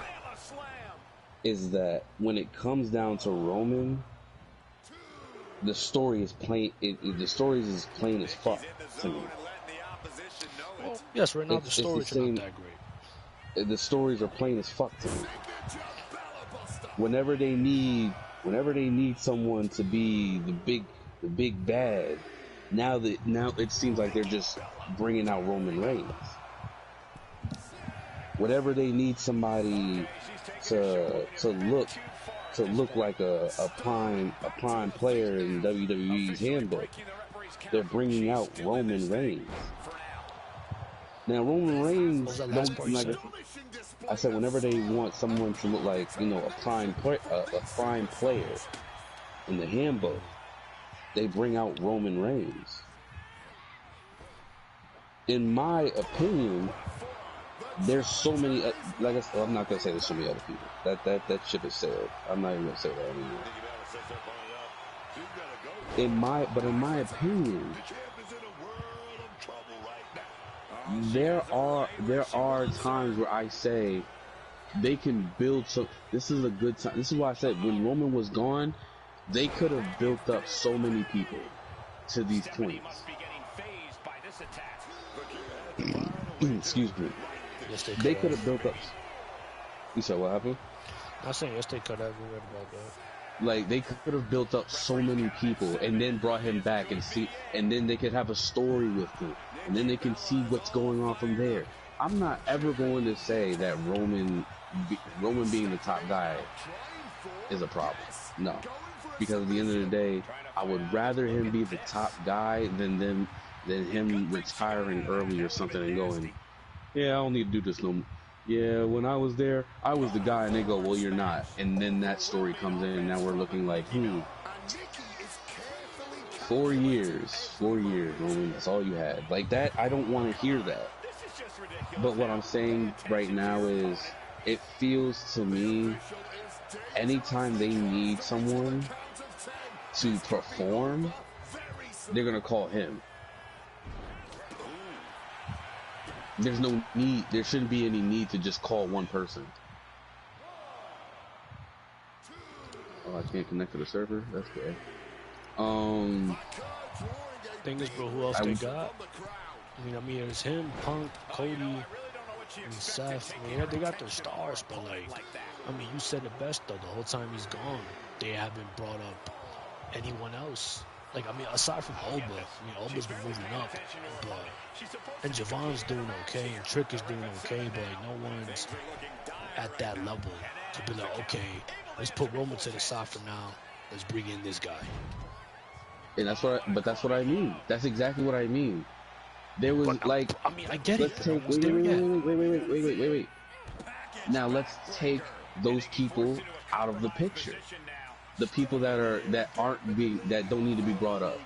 is that when it comes down to Roman, the story is plain. The story is as plain as fuck to me. Well, yes, right now the stories are not that great. The stories are plain as fuck to me. Whenever they need someone to be the big bad, now it seems like they're just bringing out Roman Reigns. Whenever they need somebody to look like a prime player in WWE's handbook, they're bringing out Roman Reigns. Now Roman Reigns, I said, whenever they want someone to look like, you know, a prime player in the handbook, they bring out Roman Reigns. In my opinion, there's so many. Like I said, I'm not gonna say there's so many other people. That ship has sailed. I'm not even gonna say that anymore. In my opinion, there are times where I say they can build some. This is a good time. This is why I said when Roman was gone, they could have built up so many people to these points. Excuse me. Yes, They could have built up. You said what happened? I'm saying yes, they could have. We read about that. Like they could have built up so many people and then brought him back and then they could have a story with him, and then they can see what's going on from there. I'm not ever going to say that Roman being the top guy is a problem. No, because at the end of the day, I would rather him be the top guy than him retiring early or something and going, yeah, I don't need to do this no more. Yeah, when I was there, I was the guy, and they go, well, you're not. And then that story comes in, and now we're looking like, 4 years, Roman, that's all you had. Like that, I don't want to hear that. But what I'm saying right now is, it feels to me, anytime they need someone to perform, they're going to call him. There's no need. There shouldn't be any need to just call one person. Oh, I can't connect to the server. That's good. Thing is, bro, who else they got? I mean, it's him, Punk, Cody, and Seth. I mean, they got their stars, but like, I mean, you said it best though. The whole time he's gone, they haven't brought up anyone else. Like, I mean, aside from Oba, Oba's been moving up, and Javon's doing okay, and Trick is doing okay, but like, no one's at that level to be like, okay, let's put Roman to the side for now. Let's bring in this guy. And that's what I mean. That's exactly what I mean. There was I mean, I get it. Wait. Now let's take those people out of the picture. The people that don't need to be brought up.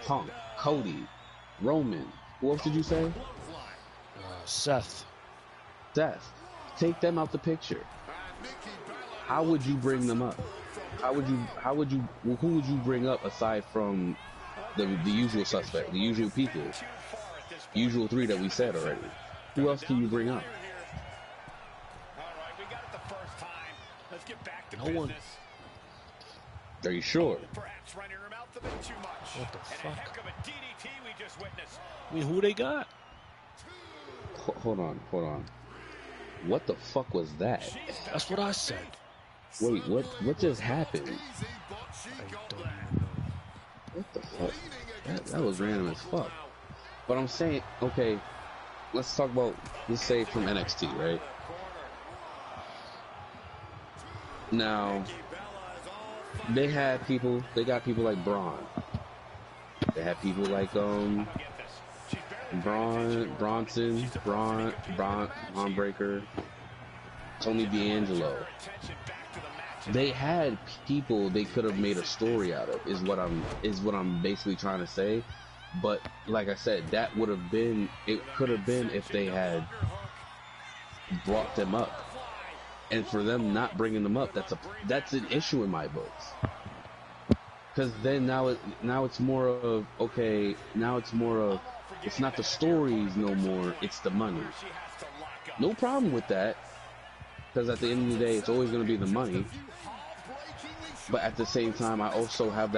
Punk, Cody, Roman. Who else did you say? Seth. Take them out the picture. How would you bring them up? Who would you bring up aside from the usual suspect, the usual people, usual three that we said already? Who else can you bring up? No one. Are you sure? What the fuck? I mean, who they got? Hold on. What the fuck was that? That's what I said. Wait, what just happened? I don't even know. What the fuck? That was random as fuck. But I'm saying, okay, let's say from NXT, right? Now, they got people like Braun. They had people like Bronson, Braun Breaker, Tony D'Angelo. They had people they could have made a story out of, is what I'm basically trying to say. But like I said, it could have been if they had brought them up. And for them not bringing them up, that's an issue in my books. Because then now it's more of, okay, it's not the stories no more, it's the money. No problem with that, because at the end of the day, it's always going to be the money. But at the same time, I also have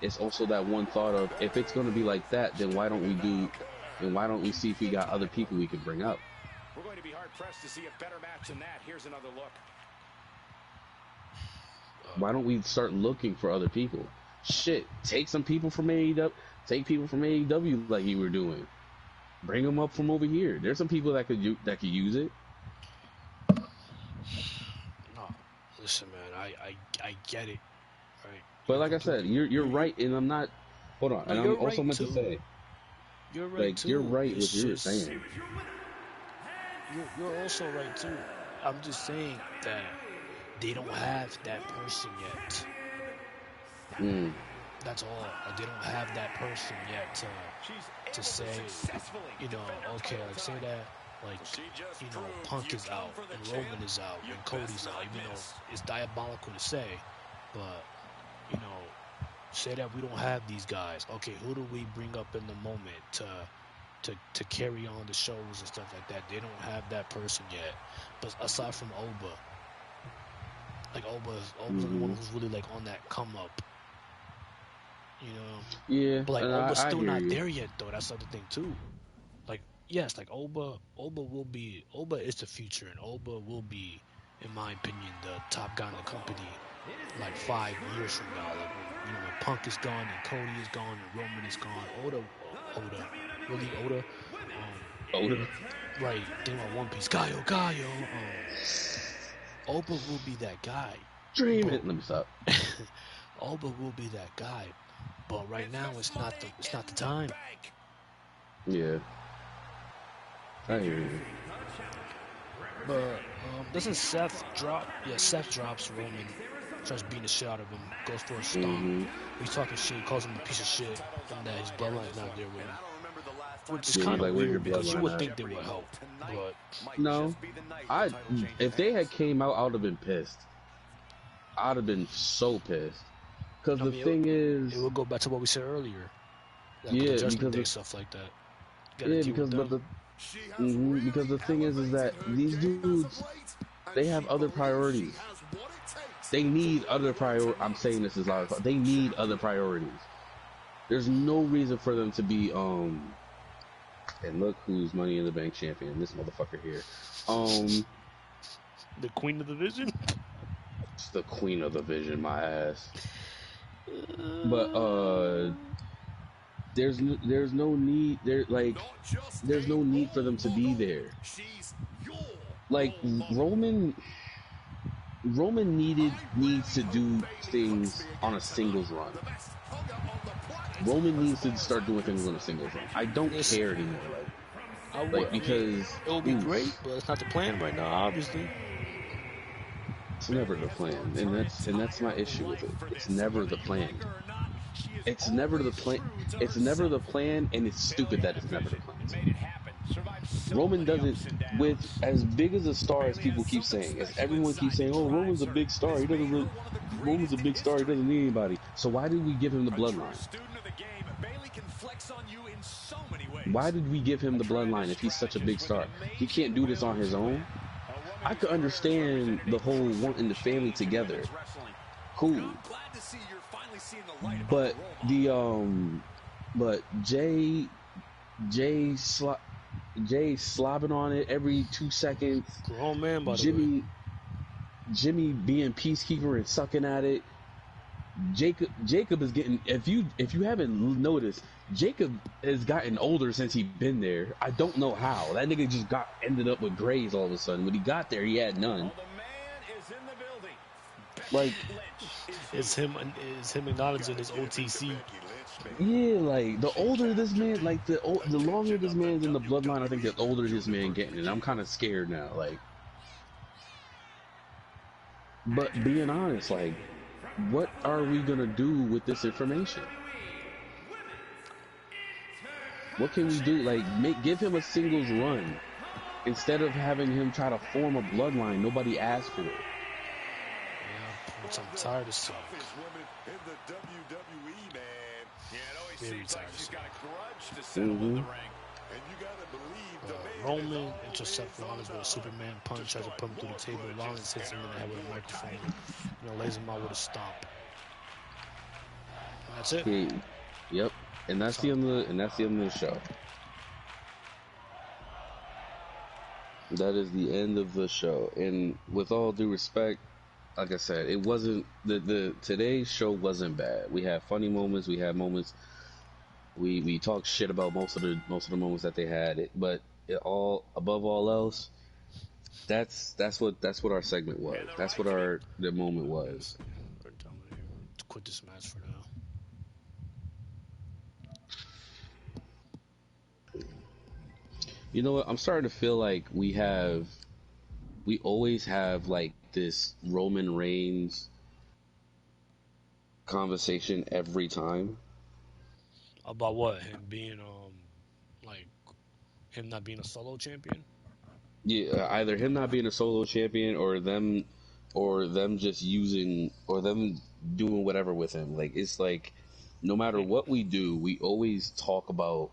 it's also that one thought of, if it's going to be like that, then why don't we see if we got other people we could bring up? We're going to be hard pressed to see a better match than that. Here's another look. Why don't we start looking for other people? Shit, take some people from AEW. Take people from AEW like you were doing. Bring them up from over here. There's some people that could use it. No, listen, man. I get it. Right. But like I said, you're right, and I'm not. Hold on, and I'm also meant to say. You're right too. You're right with what you're saying. You're also right too. I'm just saying that they don't have that person yet. That's all. They don't have that person yet to say, okay, like say that Like, Punk is out, and Roman is out, and Cody's out, even though it's diabolical to say, but, say that we don't have these guys. Okay, who do we bring up in the moment to carry on the shows and stuff like that? They don't have that person yet. But aside from Oba, like Oba's the one who's really like on that come up. Yeah. But like Oba's still not you. there yet though. That's the other thing too. Like, yes, like Oba is the future, and Oba will be, in my opinion, the top guy in the company like 5 years from now. Like when Punk is gone and Cody is gone and Roman is gone. Oda, really Oda. Oda. Right, think about One Piece. Gaio. Oba will be that guy. Dream it. Let me stop. Oba will be that guy, but right now it's not the time. Yeah. I hear you. But doesn't Seth drop? Yeah, Seth drops Roman, tries beating the shit out of him, goes for a stomp. He's talking shit, calls him a piece of shit, and that his bloodline's not there with him. Which is kind of weird because you would think they would help, but no. If they had came out, I would have been pissed. I'd have been so pissed. Because the thing is, it would go back to what we said earlier. Yeah, because of stuff like that. Yeah, because the thing is that these dudes, they have other priorities. They need other priorities. I'm saying this as loud as they need other priorities. There's no reason for them to be and look who's Money in the Bank champion, this motherfucker here. The Queen of the Vision? It's the Queen of the Vision, my ass. But there's no need there's no need for them to be there. Like Roman needs to do things on a singles run. Roman needs to start doing things on a singles run. I don't care anymore. Because it will be great, but it's not the plan right now. Obviously, it's never the plan, and that's my issue with it. It's never the plan. It's never the plan. It's never the plan, and it's stupid that it's never the plan. Roman doesn't, with as big as a star as people keep saying, as everyone keeps saying, oh, Roman's a big star. Roman's a big star. He doesn't need anybody. So why did we give him the bloodline? Why did we give him the bloodline if he's such a big star? He can't do this on his own. I could understand the whole wanting the family together. Cool. But Jay slobbing on it every 2 seconds. Grown man, by the way. Jimmy being peacekeeper and sucking at it. Jacob is getting. If you haven't noticed, Jacob has gotten older since he's been there. I don't know how. That nigga just ended up with grays all of a sudden. When he got there, he had none. Like, it's him acknowledging his OTC. Yeah, like the older this man, like the longer this man's in the bloodline, I think the older this man getting, and I'm kind of scared now. Like, but being honest, like, what are we gonna do with this information? What can we do? Like, give him a singles run instead of having him try to form a bloodline nobody asked for. Yeah, which I'm tired of seeing. Very tired of seeing. Roman intercepts Rollins with a Superman punch, tries to put him through the table. Rollins hits him in the head with a microphone. Lays him out with a stomp. And that's it. Okay. Yep. And that's the end of the show. That is the end of the show. And with all due respect, like I said, it wasn't today's show wasn't bad. We had funny moments. We had moments. We talked shit about most of the moments that they had. But above all else, that's what our segment was. That's what the moment was. Let's quit this match for now. You know what? I'm starting to feel like we always have like this Roman Reigns conversation every time. About what? Him being like him not being a solo champion? Yeah, either him not being a solo champion or them just using or them doing whatever with him. Like it's like no matter what we do, we always talk about What,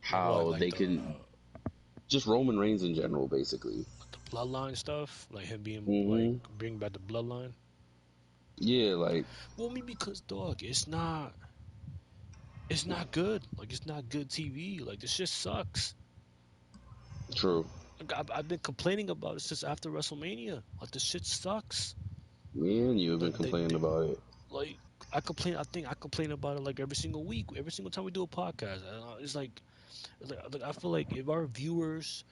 how like they can just Roman Reigns in general, basically. the bloodline stuff, like him being like Hmm. bringing back the bloodline. Yeah, like Well, me because dog, it's not good. Like it's not good TV. Like this shit sucks. true. Like, I've been complaining about it since after WrestleMania. Like this shit sucks. Me and you have been Like complaining about it. like I complain. I think I complain about it like every single week, every single time we do a podcast. It's like I feel like if our viewers,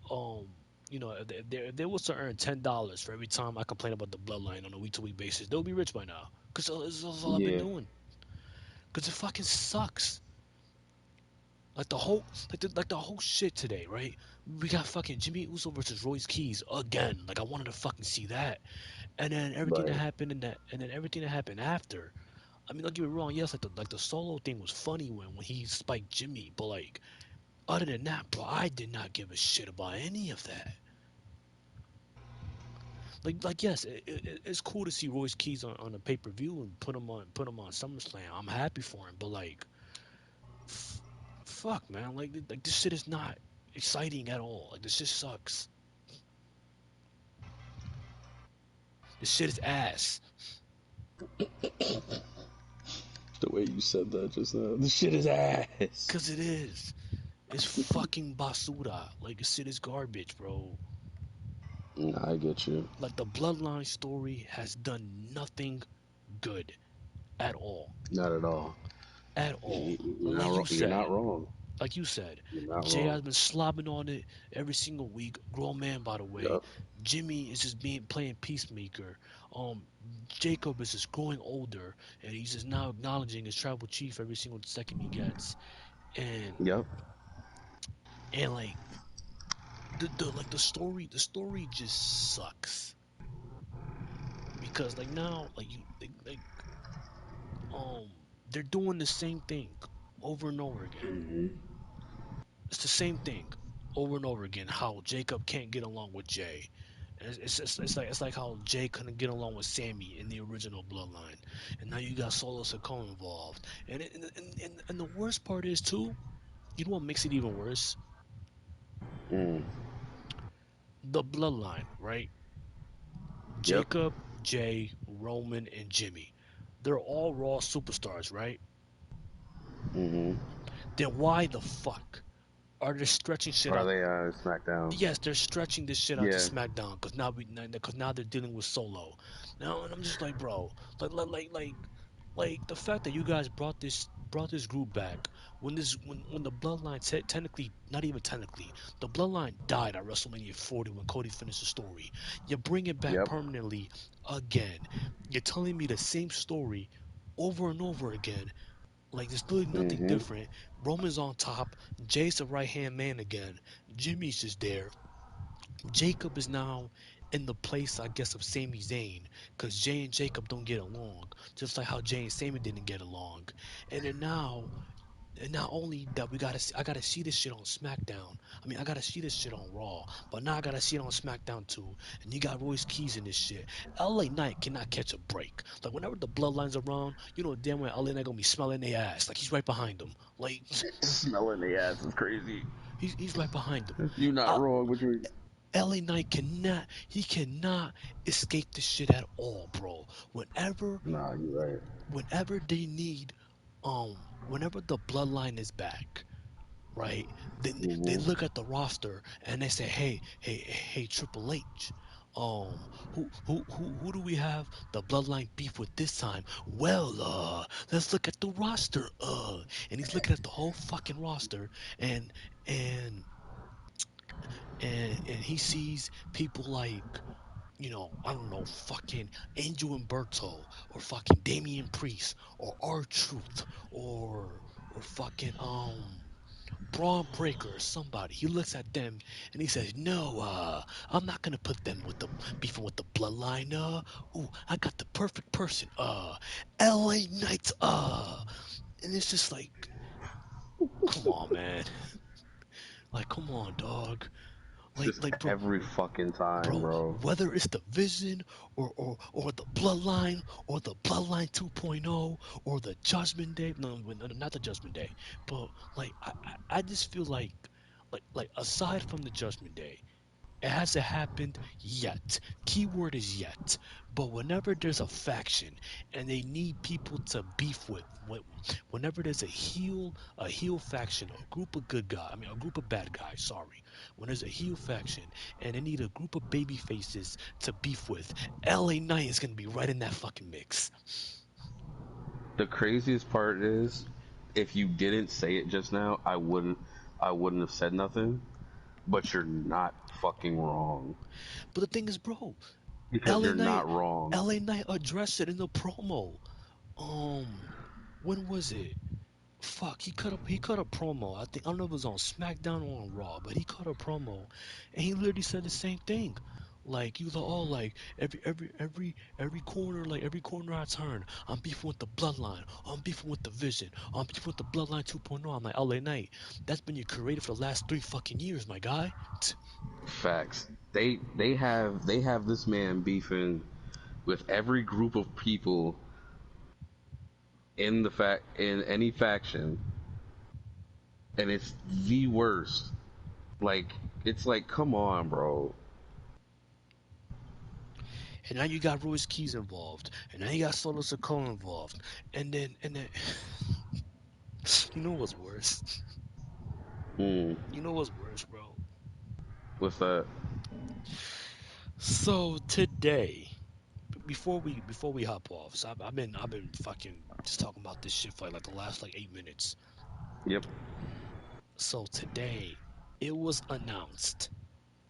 um, if they was to earn $10 for every time I complain about the bloodline on a week-to-week basis, they'll be rich by now. Cause that's all I've been Yeah. doing. Cause it fucking sucks. Like the whole like the whole shit today, right? We got fucking Jimmy Uso versus Royce Keys again. Like I wanted to fucking see that. And then everything that Right. happened in that and then everything that happened after. I mean, don't get me wrong, yes, like the solo thing was funny when he spiked Jimmy, but like other than that, bro, I did not give a shit about any of that. Like yes, it's cool to see Royce Keys on a pay-per-view and put him on SummerSlam. I'm happy for him, but like f- fuck man, like this shit is not exciting at all. Like this shit sucks. This shit is ass. The way you said that just now. This shit is ass. Cause it is. It's fucking basura. Like this shit is garbage, bro. Nah, I get you. Like the bloodline story has done nothing good at all. Not at all. At all. You're Like not you wrong. You're said. not wrong. Like you said. You're not Jay wrong. has been slobbing on it every single week. Grown man, by the way. Yup. Jimmy is just being playing peacemaker. Um, Jacob is just growing older, and he's just now acknowledging his tribal chief every single second he gets. And Yup. and like the story just sucks because like now like you like um they're doing the same thing over and over again. It's the same thing over and over again. How Jacob can't get along with Jay. And it's like how Jay couldn't get along with Sammy in the original Bloodline, and now you got Solo Sikoa involved. And the worst part is too. You know what makes it even worse? Mm. The Bloodline, right? Yep. Jacob, Jay, Roman, and Jimmy. They're all Raw superstars, right? Hmm. Then why the fuck are they stretching shit Are out? they SmackDown? Yes, they're stretching this shit out to Yeah. SmackDown because now they're dealing with Solo. Now, and I'm just like, bro, like the fact that you guys brought this group back when the bloodline technically, not even technically, the bloodline died at WrestleMania 40 when Cody finished the story. You bring it back Yep. permanently again. You're telling me the same story over and over again. Like there's literally nothing Hmm. different. Roman's on top. Jay's the right hand man again. Jimmy's just there. Jacob is now in the place, I guess, of Sami Zayn, because Jay and Jacob don't get along, just like how Jay and Sami didn't get along. And then now, and not only that, I gotta see this shit on SmackDown. I mean, I gotta see this shit on Raw, but now I gotta see it on SmackDown too. And you got Royce Keys in this shit. LA Knight cannot catch a break. Like whenever the Bloodlines around, you know damn well LA Knight gonna be smelling their ass. Like he's right behind them. Like Smelling the ass is crazy. he's right behind them. You're not wrong. What you? LA Knight cannot escape this shit at all, bro. Nah, you're right. Whenever they need, whenever the bloodline is back, right? Then they Hmm. look at the roster and they say, hey, Triple H, who do we have the bloodline beef with this time? Well, let's look at the roster, and he's looking at the whole fucking roster, and and and he sees people like I don't know, fucking Angel Umberto or fucking Damian Priest or R-Truth or fucking Braun Breaker or somebody. He looks at them and he says, "No, I'm not gonna put them with the beefing with the bloodline. Ooh, I got the perfect person. LA Knight. And it's just like, come on, man. Like, come on, dog. Just bro, every fucking time, bro. whether it's the Vision or the Bloodline or the Bloodline 2.0 or the Judgment Day, no, not the Judgment Day, but like I just feel like aside from the Judgment Day, it hasn't happened yet. Keyword is yet. But whenever there's a faction and they need people to beef with, whenever there's a heel faction, a group of good guys, I mean a group of bad guys, sorry. When there's a heel faction and they need a group of baby faces to beef with, LA Knight is gonna be right in that fucking mix. The craziest part is, if you didn't say it just now, I wouldn't have said nothing. But you're not fucking wrong. But the thing is, bro, Because LA you're Knight not wrong. LA Knight addressed it in the promo. When was it? Fuck, he cut a promo. I don't know if it was on SmackDown or on Raw, but he cut a promo, and he literally said the same thing. Like he was like, oh, like every corner, like every corner I turn, I'm beefing with the Bloodline, I'm beefing with the Vision, I'm beefing with the Bloodline 2.0. I'm like, LA Knight, that's been your creative for the last 3 fucking years, my guy. Facts. They have this man beefing with every group of people in any faction, and it's the worst. Like it's like, come on, bro. And now you got Royce Keys involved, and now you got Solo Sikoa involved, and then you know what's worse? Hmm. You know what's worse, bro? What's that? So today, before we hop off, so I've been fucking just talking about this shit for like the last like 8 minutes. Yep. So today, it was announced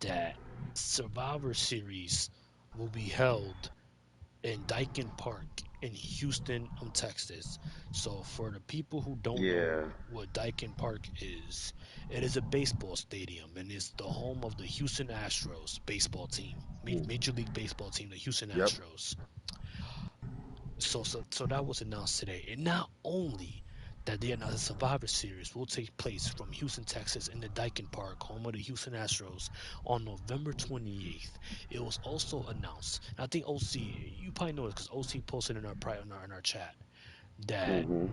that Survivor Series will be held in Dyken Park in Houston, Texas. So for the people who don't know Yeah. what Dyken Park is, it is a baseball stadium and it's the home of the Houston Astros baseball team, Major League Baseball team, the Houston Yep. Astros. So that was announced today, and not only that they announced the Survivor Series will take place from Houston, Texas, in the Dyken Park, home of the Houston Astros, on November 28th. It was also announced. And I think OC, you probably know this because OC posted in our chat that Hmm.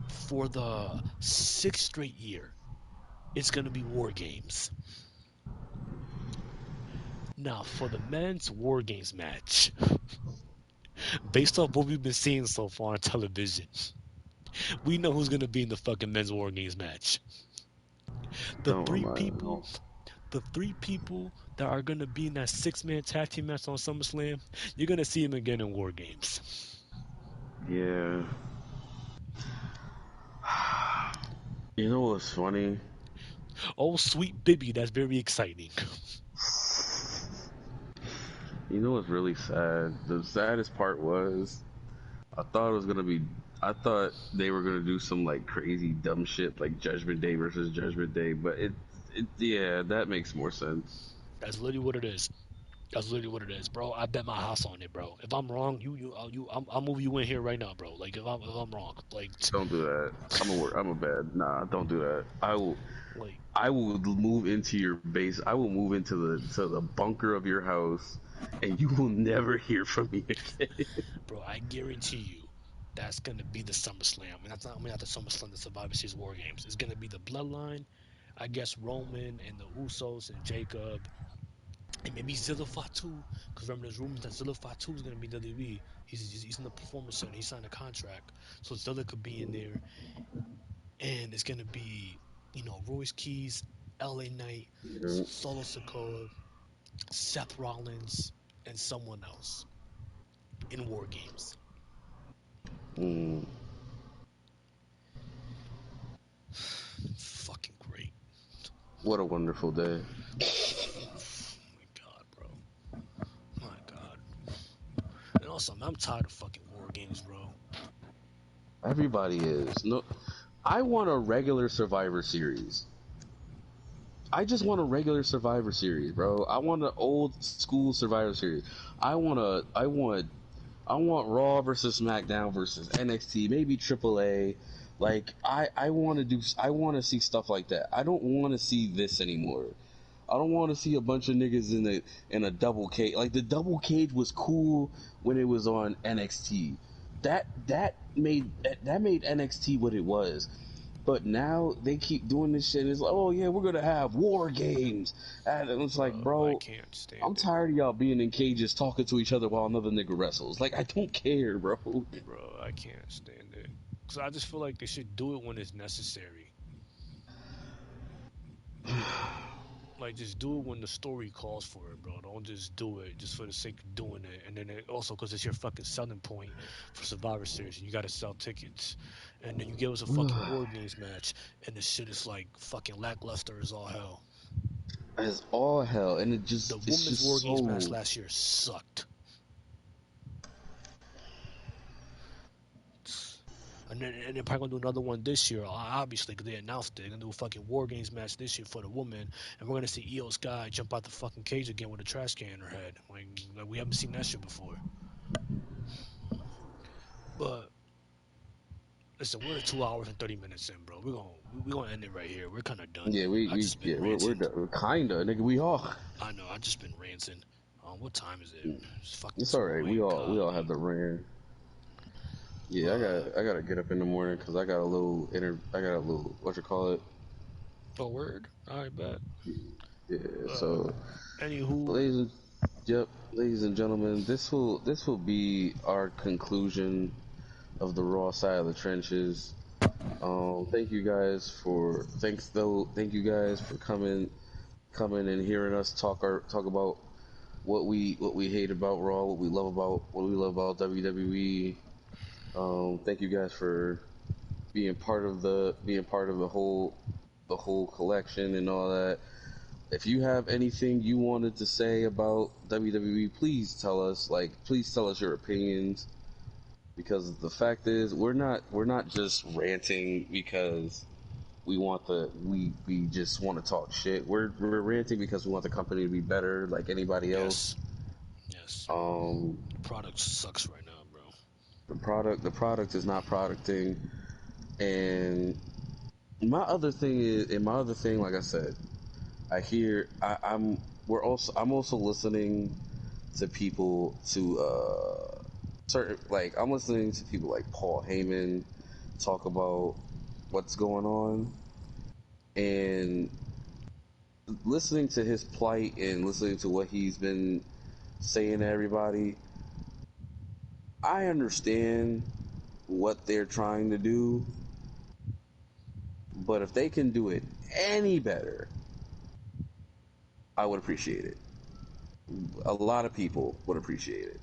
for the sixth straight year, it's gonna be War Games. Now, for the men's War Games match, based off what we've been seeing so far on television, we know who's gonna be in the fucking men's War Games match. The Don't three remind me. people, the three people that are gonna be in that 6-man tag team match on SummerSlam, you're gonna see them again in War Games. Yeah. You know what's funny? Oh, sweet baby, that's very exciting. You know what's really sad? The saddest part was I thought it was gonna be. I thought they were gonna do some like crazy dumb shit like Judgment Day versus Judgment Day, but yeah, that makes more sense. That's literally what it is. That's literally what it is, bro. I bet my house on it, bro. If I'm wrong, I'll move you in here right now, bro. Like if I'm wrong, like Don't do that. I'm a bad. Nah, don't do that. like I will move into your base. I will move into the bunker of your house, and you will never hear from me again. bro, I guarantee you that's gonna be the SummerSlam. And that's not only not the SummerSlam, the Survivor Series War Games. It's gonna be the Bloodline, I guess Roman and the Usos and Jacob and maybe Zilla Fatu. Because remember, there's rumors that Zilla Fatu is gonna be WWE. He's in the Performance Center. He signed a contract, so Zilla could be in there, and it's gonna be Royce Keys, LA Knight, Solo Sikoa, Seth Rollins, and someone else in War Games. Mm, Fucking great. what a wonderful day. My God, bro. My God. And also, I'm tired of fucking War Games, bro. Everybody is. No, I want a regular Survivor Series. I just want a regular Survivor Series, bro. I want an old school Survivor Series. I want Raw versus SmackDown versus NXT, maybe AAA. Like I want to see stuff like that. I don't want to see this anymore. I don't want to see a bunch of niggas in a double cage. Like the double cage was cool when it was on NXT. That made NXT what it was. But now they keep doing this shit. It's like, oh yeah, we're gonna have war games, and it's like, I bro, can't I'm stand it. tired of y'all being in cages talking to each other while another nigga wrestles. Like, I don't care, bro. Bro, I can't stand it. Cause I just feel like they should do it when it's necessary. Like, just do it when the story calls for it, bro. Don't just do it just for the sake of doing it. And then also because it's your fucking selling point for Survivor Series, and you got to sell tickets. And then you give us a fucking War Games match, and the shit is like fucking lackluster as all hell. As all hell, and The it's women's War just Games match so. last year sucked. And they're probably gonna do another one this year, obviously, because they announced it. They're gonna do a fucking War Games match this year for the woman, and we're gonna see Io Sky jump out the fucking cage again with a trash can in her head. Like we haven't seen that shit before. But listen, we're 2 hours and 30 minutes in, bro. We're gonna end it right here. We're kind of done. Yeah, I just been we're ranting. kinda nigga. We are. I know. I just been ranting. What time is it? It's fucking It's all right. 2:08. We all Golly. have the rant. Yeah, But I gotta get up in the morning because I got a little what you call it. a word. All right, bet. Yeah. Uh, So, anywho, ladies and yep, ladies and gentlemen, this will be our conclusion of the Raw side of the trenches. Thank you guys for coming and hearing us talk about what we hate about Raw, what we love about WWE. Thank you guys for being part of the whole collection and all that. If you have anything you wanted to say about WWE, please tell us. Please tell us your opinions. Because the fact is, we're not just ranting because we just want to talk shit. We're ranting because we want the company to be better, like anybody else. yes, yes. Um, The product sucks right now, bro. the product is not producting, and my other thing, like I said, I hear I'm also listening to people to certain like I'm listening to people like Paul Heyman talk about what's going on, and listening to his plight and listening to what he's been saying to everybody, I understand what they're trying to do, but if they can do it any better, I would appreciate it. A lot of people would appreciate it.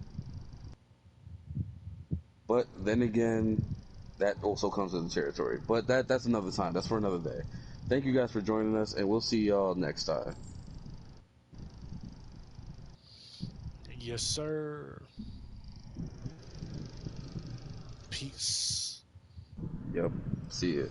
But then again, that also comes with the territory. But that's another time. That's for another day. Thank you guys for joining us, and we'll see y'all next time. Yes, sir. Peace. Yep. See ya.